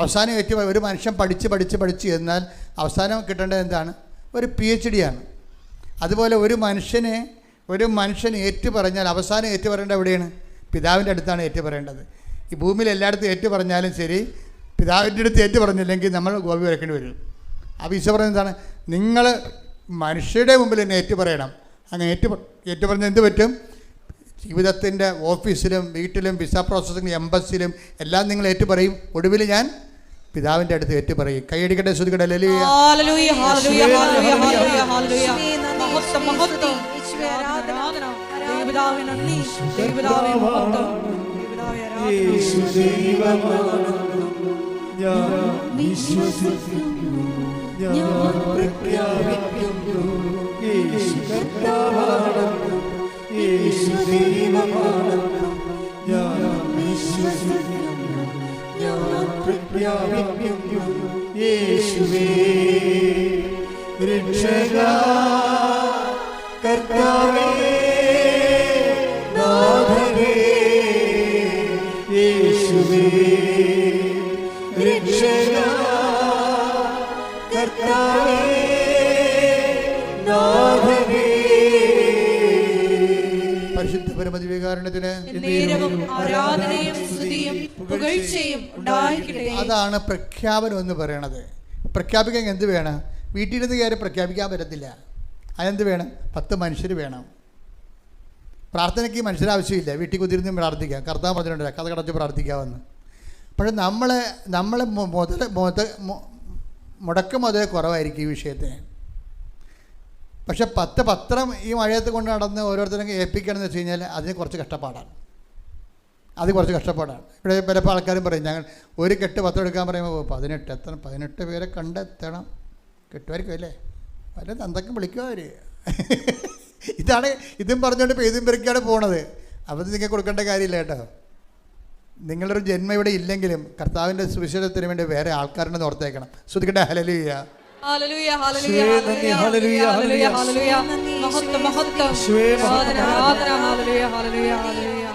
അവസാനം ഒരു മനുഷ്യൻ പഠിച്ച് എന്നാൽ അവസാനം കിട്ടേണ്ടത് എന്താണ്? ഒരു PhD ആണ്. അതുപോലെ ഒരു മനുഷ്യൻ ഏറ്റു പറഞ്ഞാൽ അവസാനം ഏറ്റു പറയേണ്ടത് എവിടെയാണ്? പിതാവിൻ്റെ അടുത്താണ് ഏറ്റു പറയേണ്ടത്. ഈ ഭൂമിയിൽ എല്ലായിടത്തും ഏറ്റു പറഞ്ഞാലും ശരി, പിതാവിൻ്റെ അടുത്ത് ഏറ്റു പറഞ്ഞില്ലെങ്കിൽ നമ്മൾ ഗോപി വരയ്ക്കേണ്ടി വരും. അപ്പോൾ ഈശോ പറയുന്നത് എന്താണ്? നിങ്ങൾ മനുഷ്യരുടെ മുമ്പിൽ എന്നെ ഏറ്റു പറയണം. അങ്ങനെ ഏറ്റു പറഞ്ഞാൽ എന്ത് പറ്റും? ജീവിതത്തിൻ്റെ ഓഫീസിലും വീട്ടിലും വിസ പ്രോസസ്സിംഗ് എംബസിലും എല്ലാം നിങ്ങൾ ഏറ്റു പറയും. ഒടുവിൽ ഞാൻ പിതാവിൻ്റെ അടുത്ത് ഏറ്റു പറയും. കൈയടിക്കട്ടെ, ശ്രുതിക്കട്ടെ. യേശുവേ രക്ഷകാ കർത്താവേ നാഥനേ, യേശുവേ രക്ഷകാ കർത്താവേ നാഥനേ. പരിശുദ്ധ പരമദിവ്യകാരുണ്യത്തിന് അതാണ് പ്രഖ്യാപനം എന്ന് പറയണത്. പ്രഖ്യാപിക്കാൻ എന്ത് വേണം? വീട്ടിലിരുന്ന് കയറി പ്രഖ്യാപിക്കാൻ പറ്റത്തില്ല. അതെന്ത് വേണം? 10 മനുഷ്യർ വേണം. പ്രാർത്ഥനയ്ക്ക് മനുഷ്യരാവശ്യമില്ല. വീട്ടിൽ കുതിരുന്ന് പ്രാർത്ഥിക്കാം. കർത്താവ് പറഞ്ഞിട്ടുണ്ട് കഥ കടച്ച് പ്രാർത്ഥിക്കാമെന്ന്. പക്ഷേ നമ്മളെ മുടക്കം മുതൽ കുറവായിരിക്കും ഈ വിഷയത്തിന്. പക്ഷെ 10 പത്രം ഈ മഴയത്ത് കൊണ്ട് നടന്ന് ഓരോരുത്തരും ഏൽപ്പിക്കണമെന്ന് വെച്ച് കഴിഞ്ഞാൽ അതിന് കുറച്ച് കഷ്ടപ്പാടാണ്. ഇവിടെ പലപ്പോൾ ആൾക്കാരും പറയും ഞങ്ങൾ ഒരു കെട്ട് പത്രം എടുക്കാൻ പറയുമ്പോൾ 18 പേരെ കണ്ടെത്തണം. കെട്ടുമായിരിക്കും അല്ലേ? വല്ല തന്തക്കും വിളിക്കുക അവർ. ഇതും പറഞ്ഞുകൊണ്ട് പെയ്തും പെരുക്കാണ് പോണത്. അപ്പോൾ നിങ്ങൾ കൊടുക്കേണ്ട കാര്യമില്ല കേട്ടോ. നിങ്ങളൊരു ജന്മം ഇവിടെ ഇല്ലെങ്കിലും കർത്താവിൻ്റെ സുവിശേഷത്തിന് വേണ്ടി വേറെ ആൾക്കാരുണ്ടെന്ന് ഓർത്തേക്കണം. ശ്രുതിക്കട്ടെ. ഹല്ലേലൂയ. ഹല്ലേലൂയ ഹല്ലേലൂയ ഹല്ലേലൂയ ഹല്ലേലൂയ ഹല്ലേലൂയ ഹല്ലേലൂയ മഹത്വം മഹത്വം ആരാധന ഹല്ലേലൂയ ഹല്ലേലൂയ ഹല്ലേലൂയ.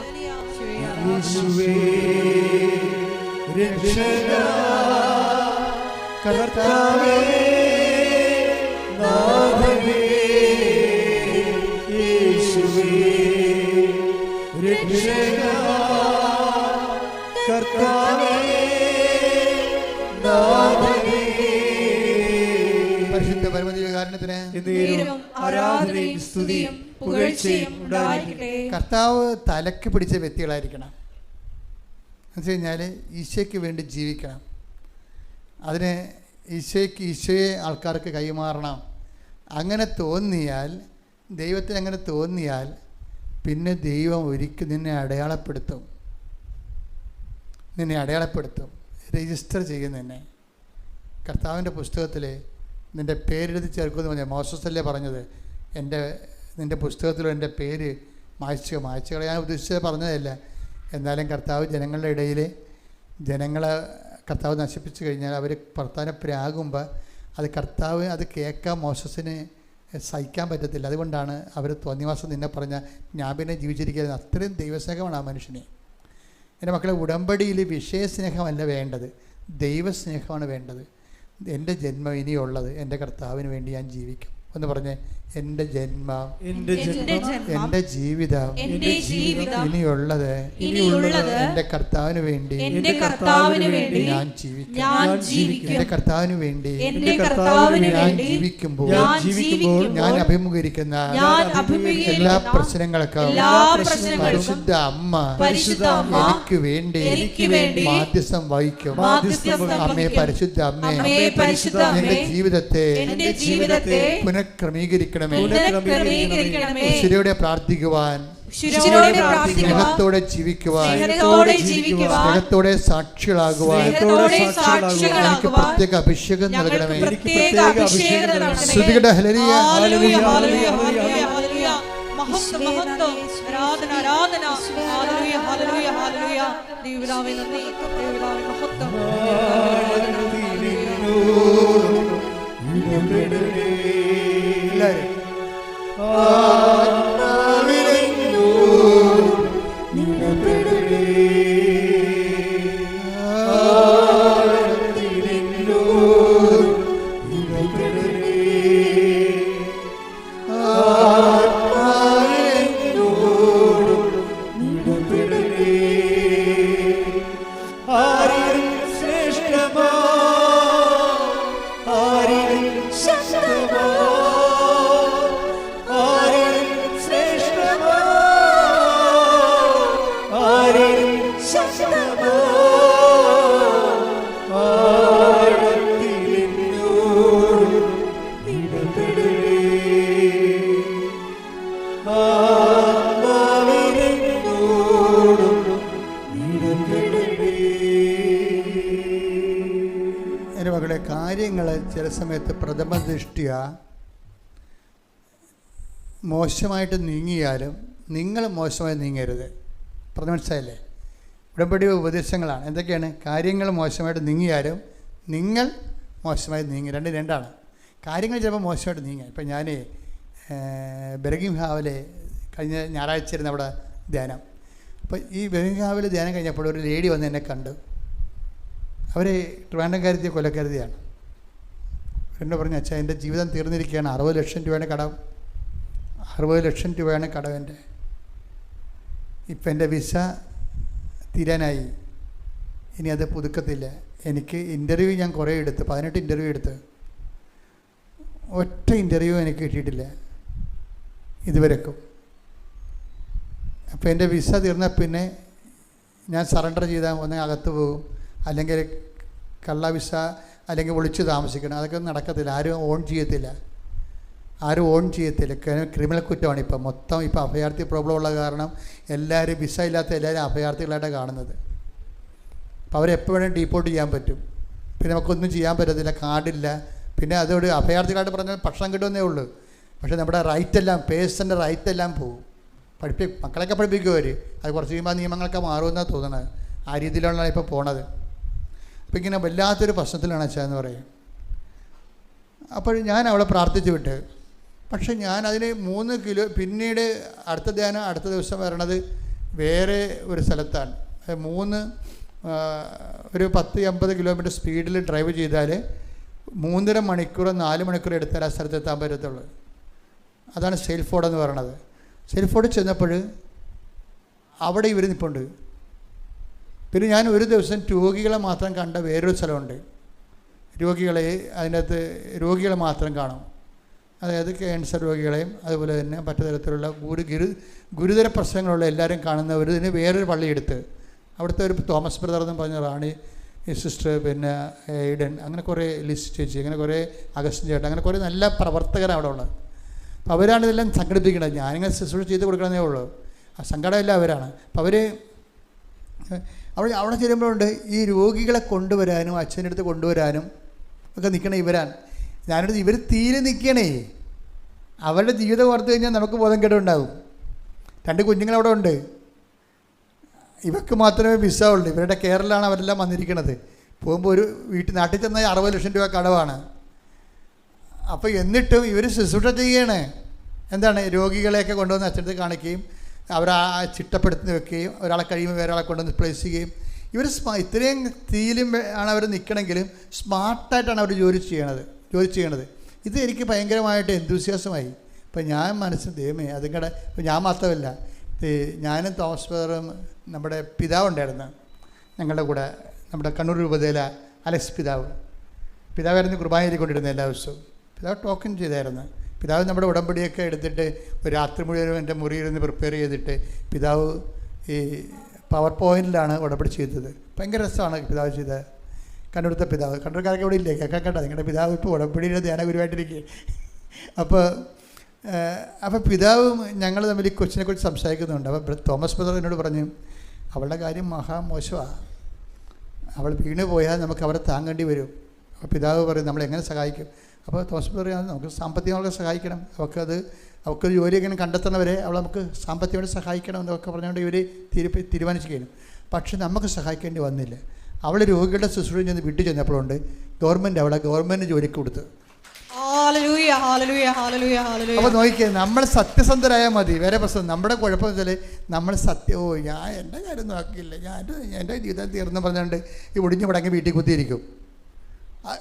യേശുവേ രക്ഷകാ കർത്താവേ നാഥനേ, യേശുവേ രക്ഷകാ കർത്താവേ നാഥനേ. പരിശുദ്ധ പരമദിവ്യകാരുണ്യത്തിന് ആരാധനയും സ്തുതിയും പുകഴ്ചയും ഉണ്ടായിരിക്കട്ടെ. കർത്താവ് തലക്ക് പിടിച്ച വ്യക്തികളായിരിക്കണം. എന്ന് വെച്ച് കഴിഞ്ഞാൽ ഈശോയ്ക്ക് വേണ്ടി ജീവിക്കണം. അതിന് ഈശോയെ ആൾക്കാർക്ക് കൈമാറണം. അങ്ങനെ തോന്നിയാൽ, ദൈവത്തിന് അങ്ങനെ തോന്നിയാൽ പിന്നെ ദൈവം ഒരിക്കലും നിന്നെ അടയാളപ്പെടുത്തും. രജിസ്റ്റർ ചെയ്യും നിന്നെ. കർത്താവിൻ്റെ പുസ്തകത്തിൽ നിൻ്റെ പേരെഴുതി ചേർക്കുമെന്ന് പറഞ്ഞാൽ മോശസ്സല്ലേ പറഞ്ഞത്? നിൻ്റെ പുസ്തകത്തിലും എൻ്റെ പേര് മായ്ച്ചു കളയാൻ ഉദ്ദേശിച്ചത് പറഞ്ഞതല്ല. എന്നാലും കർത്താവ് ജനങ്ങളുടെ ഇടയിൽ കർത്താവ് നശിപ്പിച്ചു കഴിഞ്ഞാൽ അവർ പ്രാകുമ്പോൾ കർത്താവ് അത് കേൾക്കാൻ മോശസിന് സഹിക്കാൻ പറ്റത്തില്ല. അതുകൊണ്ടാണ് അവർ തോന്നിവാസം നിന്നെ പറഞ്ഞ ഞാൻ പിന്നെ ജീവിച്ചിരിക്കുന്നത്. അത്രയും ദൈവസ്നേഹമാണ് ആ മനുഷ്യനെ. എൻ്റെ മക്കളെ, ഉടമ്പടിയിൽ വിഷയസ്നേഹമല്ല വേണ്ടത്, ദൈവസ്നേഹമാണ് വേണ്ടത്. എൻ്റെ ജന്മം ഇനിയുള്ളത് എൻ്റെ കർത്താവിന് വേണ്ടി ഞാൻ ജീവിക്കും എന്ന് പറഞ്ഞ് എൻ്റെ ജന്മം, എൻ്റെ എൻ്റെ ജീവിതം ഇനിയുള്ളത് എൻ്റെ കർത്താവിന് വേണ്ടി ഞാൻ ജീവിക്കും. എൻ്റെ കർത്താവിന് വേണ്ടി ഞാൻ ജീവിക്കുമ്പോൾ ഞാൻ അഭിമുഖീകരിക്കുന്ന എല്ലാ പ്രശ്നങ്ങൾക്കും പരിശുദ്ധ അമ്മ എനിക്ക് വേണ്ടി മാധ്യസ്ഥം വഹിക്കും. അമ്മേ, പരിശുദ്ധ അമ്മേ, എൻ്റെ ജീവിതത്തെ പുനഃക്രമീകരിക്കണമേ. ഈശ്വരയോടെ പ്രാർത്ഥിക്കുവാൻ, സ്നേഹത്തോടെ ജീവിക്കുവാൻ, സ്നേഹത്തോടെ സാക്ഷികളാകുവാൻ എനിക്ക് പ്രത്യേക അഭിഷേകം നൽകണമേ. ശ്രുതികട ഹല്ലേലൂയ, ഹല്ലേലൂയ, ഹല്ലേലൂയ, ഹല്ലേലൂയ. മഹത്വം, മഹത്വം, ആരാധന, ആരാധന. ഹല്ലേലൂയ, ഹല്ലേലൂയ, ഹല്ലേലൂയ. ദൈവപിതാവേ നന്ദി, ദൈവപിതാവേ മഹത്വം. എല്ലാവരും കാര്യങ്ങൾ ചില സമയത്ത് പ്രഥമ ദൃഷ്ടിയ മോശമായിട്ട് നീങ്ങിയാലും നിങ്ങൾ മോശമായി നീങ്ങരുത്. പ്രഥമ മനസ്സിലായില്ലേ? ഉടമ്പടി ഉപദേശങ്ങളാണ്. എന്തൊക്കെയാണ്? കാര്യങ്ങൾ മോശമായിട്ട് നീങ്ങിയാലും നിങ്ങൾ മോശമായി നീങ്ങി. രണ്ടാണ്. കാര്യങ്ങൾ ചിലപ്പോൾ മോശമായിട്ട് നീങ്ങുക. ഇപ്പം ഞാൻ ബെർഗിംഹാവിലെ കഴിഞ്ഞ ഞായറാഴ്ച ഇരുന്ന് അവിടെ ധ്യാനം. അപ്പോൾ ഈ ബെർഗിംഹാവിൽ ധ്യാനം കഴിഞ്ഞപ്പോൾ ഒരു ലേഡി വന്ന് എന്നെ കണ്ടു. അവർ ട്രിവാൻഡ്രംകാരത്തിയ കൊലക്കരുതിയാണ്. എന്നോട് പറഞ്ഞു, അച്ഛാ എൻ്റെ ജീവിതം തീർന്നിരിക്കുകയാണ്, 60 ലക്ഷം രൂപയാണ് കടം, 60 ലക്ഷം രൂപയാണ് കടവൻ്റെ. ഇപ്പം എൻ്റെ വിസ തീരാനായി, ഇനി അത് പുതുക്കത്തില്ല. എനിക്ക് ഇൻ്റർവ്യൂ ഞാൻ കുറേ എടുത്ത്, 18 ഇൻ്റർവ്യൂ എടുത്ത്, ഒറ്റ ഇൻ്റർവ്യൂ എനിക്ക് കിട്ടിയിട്ടില്ല ഇതുവരെക്കും. അപ്പോൾ എൻ്റെ വിസ തീർന്നാൽ പിന്നെ ഞാൻ സറണ്ടർ ചെയ്താൽ ഒന്ന് അകത്ത് പോകും, അല്ലെങ്കിൽ കള്ള വിസ, അല്ലെങ്കിൽ ഒളിച്ച് താമസിക്കണം. അതൊക്കെ നടക്കത്തില്ല. ആരും ഓൺ ചെയ്യത്തില്ല. ക്രിമിനൽ കുറ്റമാണ് ഇപ്പം മൊത്തം. ഇപ്പം അഭയാർത്ഥി പ്രോബ്ലം ഉള്ള കാരണം എല്ലാവരും വിസ ഇല്ലാത്ത എല്ലാവരും അഭയാർത്ഥികളായിട്ടാണ് കാണുന്നത്. അപ്പോൾ അവരെപ്പോൾ വേണമെങ്കിൽ ഡീപ്പോർട്ട് ചെയ്യാൻ പറ്റും. പിന്നെ നമുക്കൊന്നും ചെയ്യാൻ പറ്റത്തില്ല, കാർഡില്ല. പിന്നെ അതോട് അഭയാർത്ഥികളായിട്ട് പറഞ്ഞാൽ ഭക്ഷണം കിട്ടുമെന്നേ ഉള്ളൂ. പക്ഷേ നമ്മുടെ റൈറ്റെല്ലാം, പേഴ്സൻ്റെ റൈറ്റെല്ലാം പോകും. മക്കളൊക്കെ പഠിപ്പിക്കും അവർ. അത് കുറച്ച് കഴിയുമ്പോൾ നിയമങ്ങളൊക്കെ മാറുമെന്നാണ് തോന്നുന്നത്. ആ രീതിയിലാണ് ഇപ്പോൾ പോണത്. അപ്പോൾ ഇങ്ങനെ വല്ലാത്തൊരു പ്രശ്നത്തിലാണ് അച്ഛാ എന്ന് പറയും. അപ്പോൾ ഞാൻ അവളെ പ്രാർത്ഥിച്ചു വിട്ട്. പക്ഷെ ഞാൻ അതിന് 3 കിലോ പിന്നീട് അടുത്ത ധ്യാനം അടുത്ത ദിവസം വരണത് വേറെ ഒരു സ്ഥലത്താണ്. ഒരു 10-50 കിലോമീറ്റർ സ്പീഡിൽ ഡ്രൈവ് ചെയ്താൽ 3.5 മണിക്കൂർ 4 മണിക്കൂർ എടുത്താൽ ആ സ്ഥലത്തെത്താൻ പറ്റത്തുള്ളൂ. അതാണ് സെയിൽഫോർഡ് എന്ന് പറയണത്. സെയിൽഫോർഡ് ചെന്നപ്പോൾ അവിടെ ഇവർ നിൽപ്പുണ്ട്. പിന്നെ ഞാൻ ഒരു ദിവസം രോഗികളെ മാത്രം കണ്ട വേറൊരു സ്ഥലമുണ്ട്. അതിനകത്ത് രോഗികളെ മാത്രം കാണും. അതായത് ക്യാൻസർ രോഗികളെയും അതുപോലെ തന്നെ മറ്റു തരത്തിലുള്ള ഗുരുതര പ്രശ്നങ്ങളുള്ള എല്ലാവരും കാണുന്നവർ. ഇതിന് വേറൊരു പള്ളിയെടുത്ത് അവിടുത്തെ ഒരു തോമസ് ബ്രദർ എന്ന് പറഞ്ഞ റാണി സിസ്റ്റർ, പിന്നെ ഈഡൻ, അങ്ങനെ കുറേ ലിസ്റ്റ് ചേച്ചി, അങ്ങനെ കുറേ അഗസ്റ്റിൻ ചേട്ടൻ, അങ്ങനെ കുറേ നല്ല പ്രവർത്തകരാണ് അവിടെ ഉള്ളത്. അപ്പോൾ അവരാണ് ഇതെല്ലാം സംഘടിപ്പിക്കുന്നത്. ഞാനിങ്ങനെ ശുശ്രൂഷ ചെയ്ത് കൊടുക്കണമെന്നേ ഉള്ളൂ. ആ സംഘടനയെല്ലാം അവരാണ്. അപ്പോൾ അവിടെ ചെല്ലുമ്പോഴുണ്ട് ഈ രോഗികളെ കൊണ്ടുവരാനും അച്ഛൻ്റെ അടുത്ത് കൊണ്ടുവരാനും ഒക്കെ നിൽക്കണേ ഇവരാണ്. ഞാനടുത്ത് ഇവർ തീരെ നിൽക്കണേ. അവരുടെ ജീവിതം ഓർത്ത് കഴിഞ്ഞാൽ നമുക്ക് ബോധം കേടുണ്ടാകും. 2 കുഞ്ഞുങ്ങളവിടെ ഉണ്ട്. ഇവർക്ക് മാത്രമേ വിസ ഉള്ളൂ. ഇവരുടെ കേരളമാണ് അവരെല്ലാം വന്നിരിക്കുന്നത്. പോകുമ്പോൾ ഒരു നാട്ടിൽ ചെന്നാൽ 60 ലക്ഷം രൂപ കടവാണ്. അപ്പോൾ എന്നിട്ടും ഇവർ ശുശ്രൂഷ ചെയ്യണേ. എന്താണ്? രോഗികളെയൊക്കെ കൊണ്ടുവന്ന് അച്ഛനടുത്ത് കാണിക്കുകയും അവരെ ചിട്ടപ്പെടുത്തി വെക്കുകയും ഒരാളെ കഴിയുമ്പോൾ വേറെ ആളെ കൊണ്ടുവന്ന് പ്ലേസ് ചെയ്യുകയും. ഇവർ ഇത്രയും തീയിലും ആണ് അവർ നിൽക്കണമെങ്കിലും സ്മാർട്ടായിട്ടാണ് അവർ ജോലി ചെയ്യണത്. ഇത് എനിക്ക് ഭയങ്കരമായിട്ട് എന്തൂസിയാസമായി. ഇപ്പം ഞാൻ മനസ്സിൽ ദൈവമേ അതിങ്ങടെ ഞാൻ മാത്രമല്ല, ഞാനും തോമസ് ബ്രദറും നമ്മുടെ പിതാവുണ്ടായിരുന്നു ഞങ്ങളുടെ കൂടെ, നമ്മുടെ കണ്ണൂർ രൂപതയിലെ അലക്സ് പിതാവായിരുന്നു കുർബാനയിൽ കൊണ്ടിരുന്നത് എല്ലാ ദിവസവും. പിതാവ് ടോക്കൺ ചെയ്തായിരുന്നു. പിതാവ് നമ്മുടെ ഉടമ്പടിയൊക്കെ എടുത്തിട്ട് ഒരു രാത്രി മുഴുവനും എൻ്റെ മുറിയിരുന്ന് പ്രിപ്പയർ ചെയ്തിട്ട് പിതാവ് ഈ പവർ പോയിൻറ്റിലാണ് ഉടമ്പടി ചെയ്തത്. ഭയങ്കര രസമാണ് പിതാവ് ചെയ്തത്. കണ്ണൂരത്തെ പിതാവ്, കണ്ണൂർക്കാരൊക്കെ ഇവിടെ ഇല്ലേ കേൾക്കണ്ട, നിങ്ങളുടെ പിതാവ് ഇപ്പോൾ ഉടമ്പടിയുടെ ധ്യാന ഗുരുവായിട്ടിരിക്കുക. അപ്പോൾ പിതാവും ഞങ്ങൾ തമ്മിൽ ഈ കൊച്ചിനെക്കുറിച്ച് സംസാരിക്കുന്നുണ്ട്. അപ്പോൾ തോമസ് ബ്രദർ എന്നോട് പറഞ്ഞു, അവളുടെ കാര്യം മഹാമോശമാണ്, അവൾ വീണ് പോയാൽ നമുക്ക് അവരെ താങ്ങേണ്ടി വരും. അപ്പോൾ പിതാവ് പറയും നമ്മളെങ്ങനെ സഹായിക്കും? അപ്പോൾ തോമസ് ബ്രദർ നമുക്ക് സാമ്പത്തികമായി സഹായിക്കണം, അവൾക്കൊരു ജോലി എങ്ങനെ കണ്ടെത്തണവരെ അവളെ നമുക്ക് സാമ്പത്തികമായിട്ട് സഹായിക്കണം എന്നൊക്കെ പറഞ്ഞുകൊണ്ട് ഇവർ തീരുമാനിക്കുകയും, പക്ഷെ നമുക്ക് സഹായിക്കേണ്ടി വന്നില്ല. അവൾ രോഗികളുടെ ശുശ്രൂഷ ചെന്ന് വീട്ടിൽ ചെന്നപ്പോഴുണ്ട് ഗവൺമെൻറ് അവളെ ഗവൺമെൻറ് ജോലിക്ക് കൊടുത്തു. അപ്പോൾ നോക്കിയേ, നമ്മൾ സത്യസന്ധരായാൽ മതി. വേറെ പ്രശ്നം നമ്മുടെ കുഴപ്പം വെച്ചാൽ നമ്മൾ ഞാൻ എൻ്റെ കാര്യം നോക്കിയില്ല, എൻ്റെ ജീവിതം തീർന്നു പറഞ്ഞുകൊണ്ട് ഈ ഒടിഞ്ഞു മുടങ്ങി വീട്ടിൽ കുത്തിയിരിക്കും.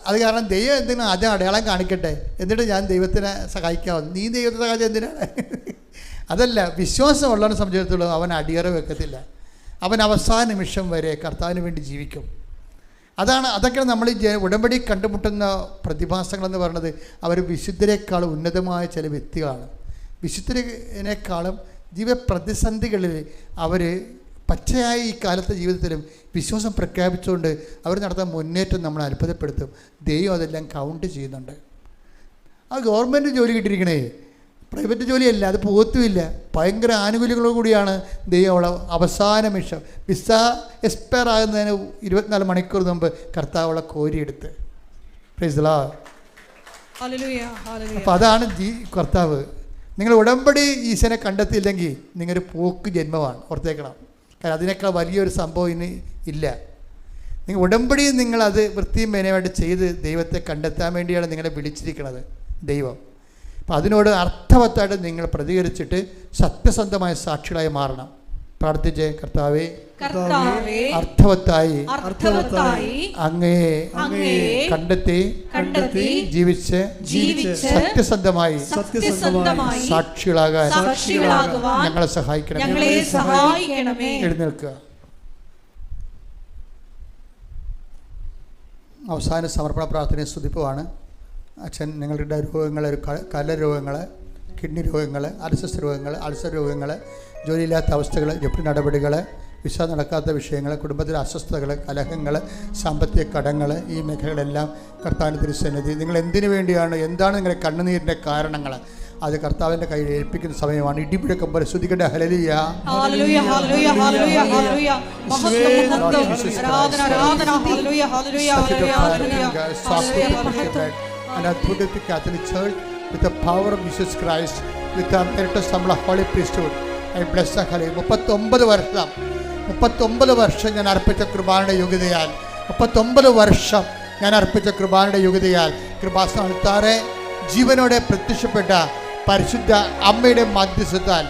അത് കാരണം ദൈവം എന്തിനാ ആദ്യം അടയാളം കാണിക്കട്ടെ, എന്നിട്ട് ഞാൻ ദൈവത്തിനെ സഹായിക്കാവുന്നു. നീ ദൈവത്തെ സഹായിച്ചത് എന്തിനാണ്? അതല്ല, വിശ്വാസമുള്ളവനെ സംബന്ധിച്ചിടത്തോളം അവൻ അടിയറ വെക്കത്തില്ല. അവൻ അവസാന നിമിഷം വരെ കർത്താവിന് വേണ്ടി ജീവിക്കും. അതൊക്കെയാണ് നമ്മൾ ഈ ഉടമ്പടി കണ്ടുമുട്ടുന്ന പ്രതിഭാസങ്ങളെന്ന് പറയുന്നത്. അവർ വിശുദ്ധരെക്കാളും ഉന്നതമായ ചില വ്യക്തികളാണ്. വിശുദ്ധരെക്കാളും ജീവിത പ്രതിസന്ധികളിൽ അവർ പച്ചയായ ഈ കാലത്തെ ജീവിതത്തിലും വിശ്വാസം പ്രഖ്യാപിച്ചുകൊണ്ട് അവർ നടത്തുന്ന മുന്നേറ്റം നമ്മൾ അത്ഭുതപ്പെടുത്തും. ദൈവം അതെല്ലാം കൗണ്ട് ചെയ്യുന്നുണ്ട്. ആ ഗവൺമെൻറ് ജോലി കിട്ടിയിരിക്കണേ, പ്രൈവറ്റ് ജോലിയല്ല, അത് പോകത്തുമില്ല. ഭയങ്കര ആനുകൂല്യങ്ങളോട് കൂടിയാണ് ദൈവം അവളെ അവസാന നിമിഷം വിസ എക്സ്പയർ ആകുന്നതിന് 24 മണിക്കൂർ മുമ്പ് കർത്താവ് അവളെ കോരിയെടുത്ത്. Price the Lord. അപ്പോൾ അതാണ് കർത്താവ്. നിങ്ങൾ ഉടമ്പടി ഈശോനെ കണ്ടെത്തിയില്ലെങ്കിൽ നിങ്ങളൊരു പോക്ക് ജന്മമാണ്, ഓർത്തേക്കണം. കാരണം അതിനേക്കാൾ വലിയൊരു സംഭവം ഇനി ഇല്ല. നിങ്ങൾ ഉടമ്പടി നിങ്ങളത് വൃത്തിയും മേനയായിട്ട് ചെയ്ത് ദൈവത്തെ കണ്ടെത്താൻ വേണ്ടിയാണ് നിങ്ങളെ വിളിച്ചിരിക്കുന്നത് ദൈവം. അപ്പം അതിനോട് അർത്ഥവത്തായിട്ട് നിങ്ങൾ പ്രതികരിച്ചിട്ട് സത്യസന്ധമായ സാക്ഷികളായി മാറണം. പ്രാർത്ഥിച്ചേ, കർത്താവേ അർത്ഥവത്തായി അങ്ങയെ കണ്ടെത്തി ജീവിച്ച് സത്യസന്ധമായി സാക്ഷികളാകാൻ ഞങ്ങളെ സഹായിക്കണമേ. എഴുന്നേൽക്കുക. അവസാന സമർപ്പണ പ്രാർത്ഥനയെ സ്തുതിപ്പുവാണ്. അച്ഛൻ നിങ്ങളുടെ രോഗങ്ങൾ, കല രോഗങ്ങൾ, കിഡ്നി രോഗങ്ങൾ, അൾസർ രോഗങ്ങൾ, ജോലിയില്ലാത്ത അവസ്ഥകൾ, ജപ്തി നടപടികൾ, വിസ നടക്കാത്ത വിഷയങ്ങൾ, കുടുംബത്തിലെ അസ്വസ്ഥതകൾ, കലഹങ്ങൾ, സാമ്പത്തിക കടങ്ങൾ, ഈ മേഖലകളെല്ലാം കർത്താവിൻ്റെ തിരുസന്നിധി. നിങ്ങൾ എന്തിനു വേണ്ടിയാണ്, എന്താണ് നിങ്ങളുടെ കണ്ണുനീരിൻ്റെ കാരണങ്ങൾ, അത് കർത്താവിൻ്റെ കയ്യിൽ ഏൽപ്പിക്കുന്ന സമയമാണ്. ഇടിമുഴക്കം പോലെ ശ്രുതിക്കട്ടെ. Hallelujah. And I put it to Catholic Church with the power of Jesus Christ, with the emeritus of the Holy Priesthood. I bless the Holy. 39 വർഷം ഞാൻ അർപ്പിച്ച കൃപാനയുടെ യോഗ്യതയാൽ, 39 വർഷം ഞാൻ അർപ്പിച്ച കൃപാനയുടെ യോഗ്യതയാൽ, കൃപാസനത്താറെ ജീവനോടെ പ്രത്യക്ഷപ്പെട്ട പരിശുദ്ധ അമ്മയുടെ മധ്യസ്ഥത്താൽ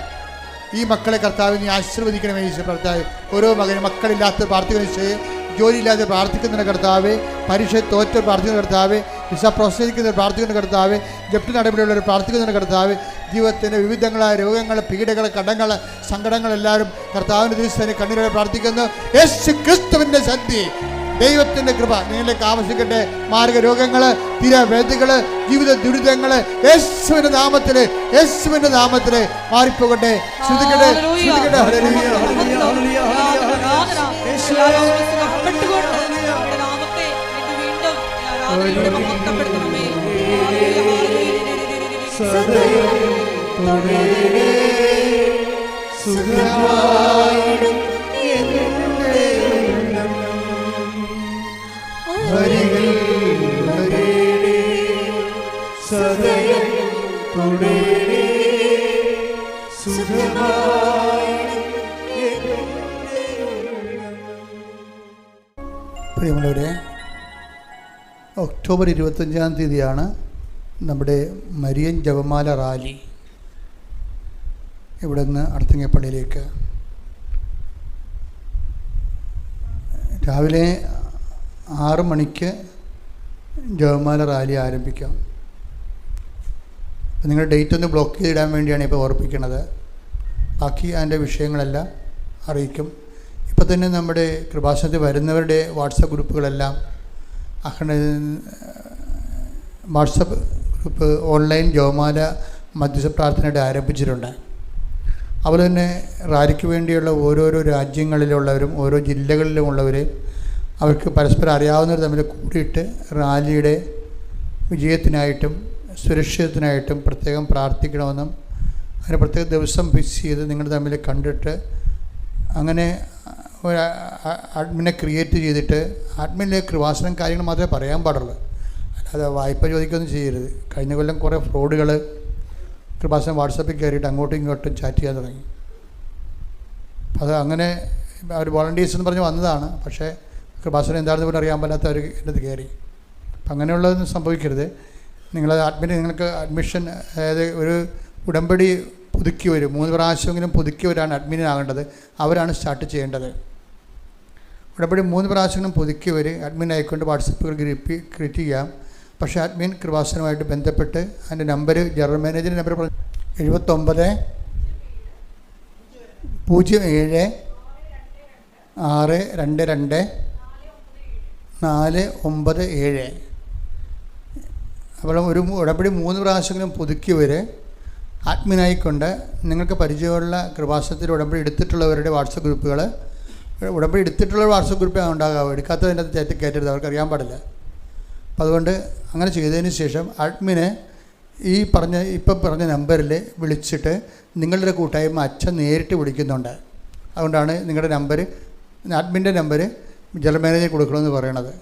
ഈ മക്കളെ കർത്താവ് നീ ആശീർവദിക്കണമേ. ഈശോ കർത്താവ് ഓരോ മകനും, മക്കളില്ലാത്ത പ്രാർത്ഥിക്കുന്ന ഈശോയെ, ജോലിയില്ലാതെ പ്രാർത്ഥിക്കുന്ന കർത്താവ്, പരീക്ഷ തോറ്റ് പ്രാർത്ഥിക്കുന്ന കർത്താവ്, വിസ പ്രോത്സാഹിക്കുന്ന പ്രാർത്ഥിക്കുന്ന കർത്താവ്, ജപ്തി നടപടിയുള്ളവർ പ്രാർത്ഥിക്കുന്ന കർത്താവ്, ജീവിതത്തിൻ്റെ വിവിധങ്ങളായ രോഗങ്ങൾ, പീഡകൾ, കടങ്ങൾ, സങ്കടങ്ങളെല്ലാവരും കർത്താവിൻ്റെ ദിവസം കണ്ണീരോടെ പ്രാർത്ഥിക്കുന്നു. യേശു ക്രിസ്തുവിൻ്റെ ശക്തി, ദൈവത്തിൻ്റെ കൃപ നിങ്ങളിലേക്ക് ആവശ്യിക്കട്ടെ. മാർഗരോഗങ്ങൾ, തീരാവേദികൾ, ജീവിത ദുരിതങ്ങൾ യേശുവിൻ്റെ നാമത്തിൽ മാറിപ്പോകട്ടെ. ശ്രുതിക്കട്ടെ. പ്രിയമുള്ളവരെ, ഒക്ടോബർ 25-ാം തീയതിയാണ് നമ്മുടെ മരിയൻ ജപമാല റാലി. ഇവിടെ നിന്ന് അർത്തിങ്ങപ്പള്ളിയിലേക്ക് രാവിലെ 6 മണിക്ക് ജപമാല റാലി ആരംഭിക്കാം. അപ്പോൾ നിങ്ങളുടെ ഡേറ്റ് ഒന്ന് ബ്ലോക്ക് ചെയ്തിടാൻ വേണ്ടിയാണ് ഇപ്പോൾ ഓർപ്പിക്കുന്നത്. ബാക്കി അതിൻ്റെ വിഷയങ്ങളെല്ലാം അറിയിക്കും. ഇപ്പോൾ തന്നെ നമ്മുടെ കൃപാസനത്തിൽ വരുന്നവരുടെ വാട്സപ്പ് ഗ്രൂപ്പുകളെല്ലാം വാട്സപ്പ് ഗ്രൂപ്പ് ഓൺലൈൻ ജോമാല മധ്യസ്ഥ പ്രാർത്ഥനയുടെ ആരംഭിച്ചിട്ടുണ്ട്. അതുപോലെ തന്നെ റാലിക്ക് വേണ്ടിയുള്ള ഓരോരോ രാജ്യങ്ങളിലുള്ളവരും ഓരോ ജില്ലകളിലുമുള്ളവർ അവർക്ക് പരസ്പരം അറിയാവുന്നവർ തമ്മിൽ കൂടിയിട്ട് റാലിയുടെ വിജയത്തിനായിട്ടും സുരക്ഷിതത്തിനായിട്ടും പ്രത്യേകം പ്രാർത്ഥിക്കണമെന്നും അതിന് പ്രത്യേക ദിവസം ഫിക്സ് ചെയ്ത് നിങ്ങൾ തമ്മിൽ കണ്ടിട്ട് അങ്ങനെ ഒരു അഡ്മിനെ ക്രിയേറ്റ് ചെയ്തിട്ട് അഡ്മിനിലെ കൃപാസനം കാര്യങ്ങൾ മാത്രമേ പറയാൻ പാടുള്ളൂ, അല്ലാതെ വായ്പ ചോദിക്കുകയൊന്നും ചെയ്യരുത്. കഴിഞ്ഞ കൊല്ലം കുറേ ഫ്രോഡുകൾ കൃപാസനം വാട്സപ്പിൽ കയറിയിട്ട് അങ്ങോട്ടും ഇങ്ങോട്ടും ചാറ്റ് ചെയ്യാൻ തുടങ്ങി. അത് അങ്ങനെ അവർ വോളണ്ടിയേഴ്സ് എന്ന് പറഞ്ഞ് വന്നതാണ്, പക്ഷേ കൃപാസനം എന്താണെന്ന് പോലും അറിയാൻ പാടാത്തവർ എൻ്റെ അത് കയറി. അപ്പം അങ്ങനെയുള്ളതൊന്നും സംഭവിക്കരുത്. നിങ്ങളത് നിങ്ങൾക്ക് അഡ്മിഷൻ, അതായത് ഒരു ഉടമ്പടി പുതുക്കി വരും, 3 പ്രാവശ്യമെങ്കിലും പുതുക്കിയവരാണ് അഡ്മിനാകേണ്ടത്, അവരാണ് സ്റ്റാർട്ട് ചെയ്യേണ്ടത്. ഉടമ്പടി 3 പ്രാവശ്യങ്ങളും പുതുക്കിയവർ അഡ്മിൻ ആയിക്കൊണ്ട് വാട്സപ്പുകൾ ക്രിയേറ്റ് ചെയ്യാം. പക്ഷേ അഡ്മിൻ കൃപാസനമായിട്ട് ബന്ധപ്പെട്ട് അതിൻ്റെ നമ്പർ ജനറൽ മാനേജറിൻ്റെ നമ്പർ 79 07 622 497. അപ്പോൾ ഒരു ഉടമ്പടി 3 പ്രാവശ്യങ്ങളും പുതുക്കിയവർ അഡ്മിനായിക്കൊണ്ട് നിങ്ങൾക്ക് പരിചയമുള്ള കൃപാസനത്തിൽ ഉടമ്പടി എടുത്തിട്ടുള്ളവരുടെ വാട്സപ്പ് ഗ്രൂപ്പുകൾ, ഉടമ്പടി എടുത്തിട്ടുള്ള വാട്സപ്പ് ഗ്രൂപ്പാണ് ഉണ്ടാകാവുക, എടുക്കാത്തതിൻ്റെ അകത്ത് കയറ്റരുത്, അവർക്ക് അറിയാൻ പാടില്ല. അപ്പം അതുകൊണ്ട് അങ്ങനെ ചെയ്തതിന് ശേഷം അഡ്മിന് ഇപ്പം പറഞ്ഞ നമ്പറിൽ വിളിച്ചിട്ട് നിങ്ങളുടെ കൂട്ടായ്മ അച്ഛൻ നേരിട്ട് വിളിക്കുന്നുണ്ട്. അതുകൊണ്ടാണ് നിങ്ങളുടെ നമ്പർ, അഡ്മിൻ്റെ നമ്പർ ജനറൽ മാനേജർ കൊടുക്കണമെന്ന് പറയണത്.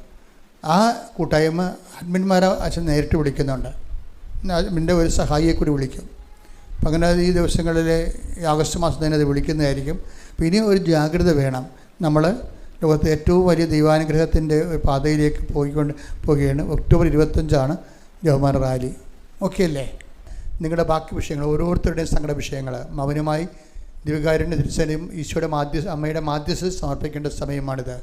ആ കൂട്ടായ്മ അഡ്മിന്മാരെ അച്ഛൻ നേരിട്ട് വിളിക്കുന്നുണ്ട്, അഡ്മിൻ്റെ ഒരു സഹായിയെ കൂടി വിളിക്കും. അപ്പം അങ്ങനെ ഈ ദിവസങ്ങളിൽ ആഗസ്റ്റ് മാസം തന്നെ അത് വിളിക്കുന്നതായിരിക്കും. അപ്പോൾ ഇനി ഒരു ജാഗ്രത വേണം. നമ്മൾ ലോകത്തെ ഏറ്റവും വലിയ ദൈവാനുഗ്രഹത്തിൻ്റെ ഒരു പാതയിലേക്ക് പോവുകയാണ്. October 25 ജവമാന rally. ഓക്കെ അല്ലേ? നിങ്ങളുടെ ബാക്കി വിഷയങ്ങൾ, ഓരോരുത്തരുടെയും സങ്കട വിഷയങ്ങൾ മൗനമായി ദിവ്യകാരുണ്യ തിരുസേനയും ഈശോയുടെ അമ്മയുടെ മാധ്യസ്ഥ സമർപ്പിക്കേണ്ട സമയമാണിത്.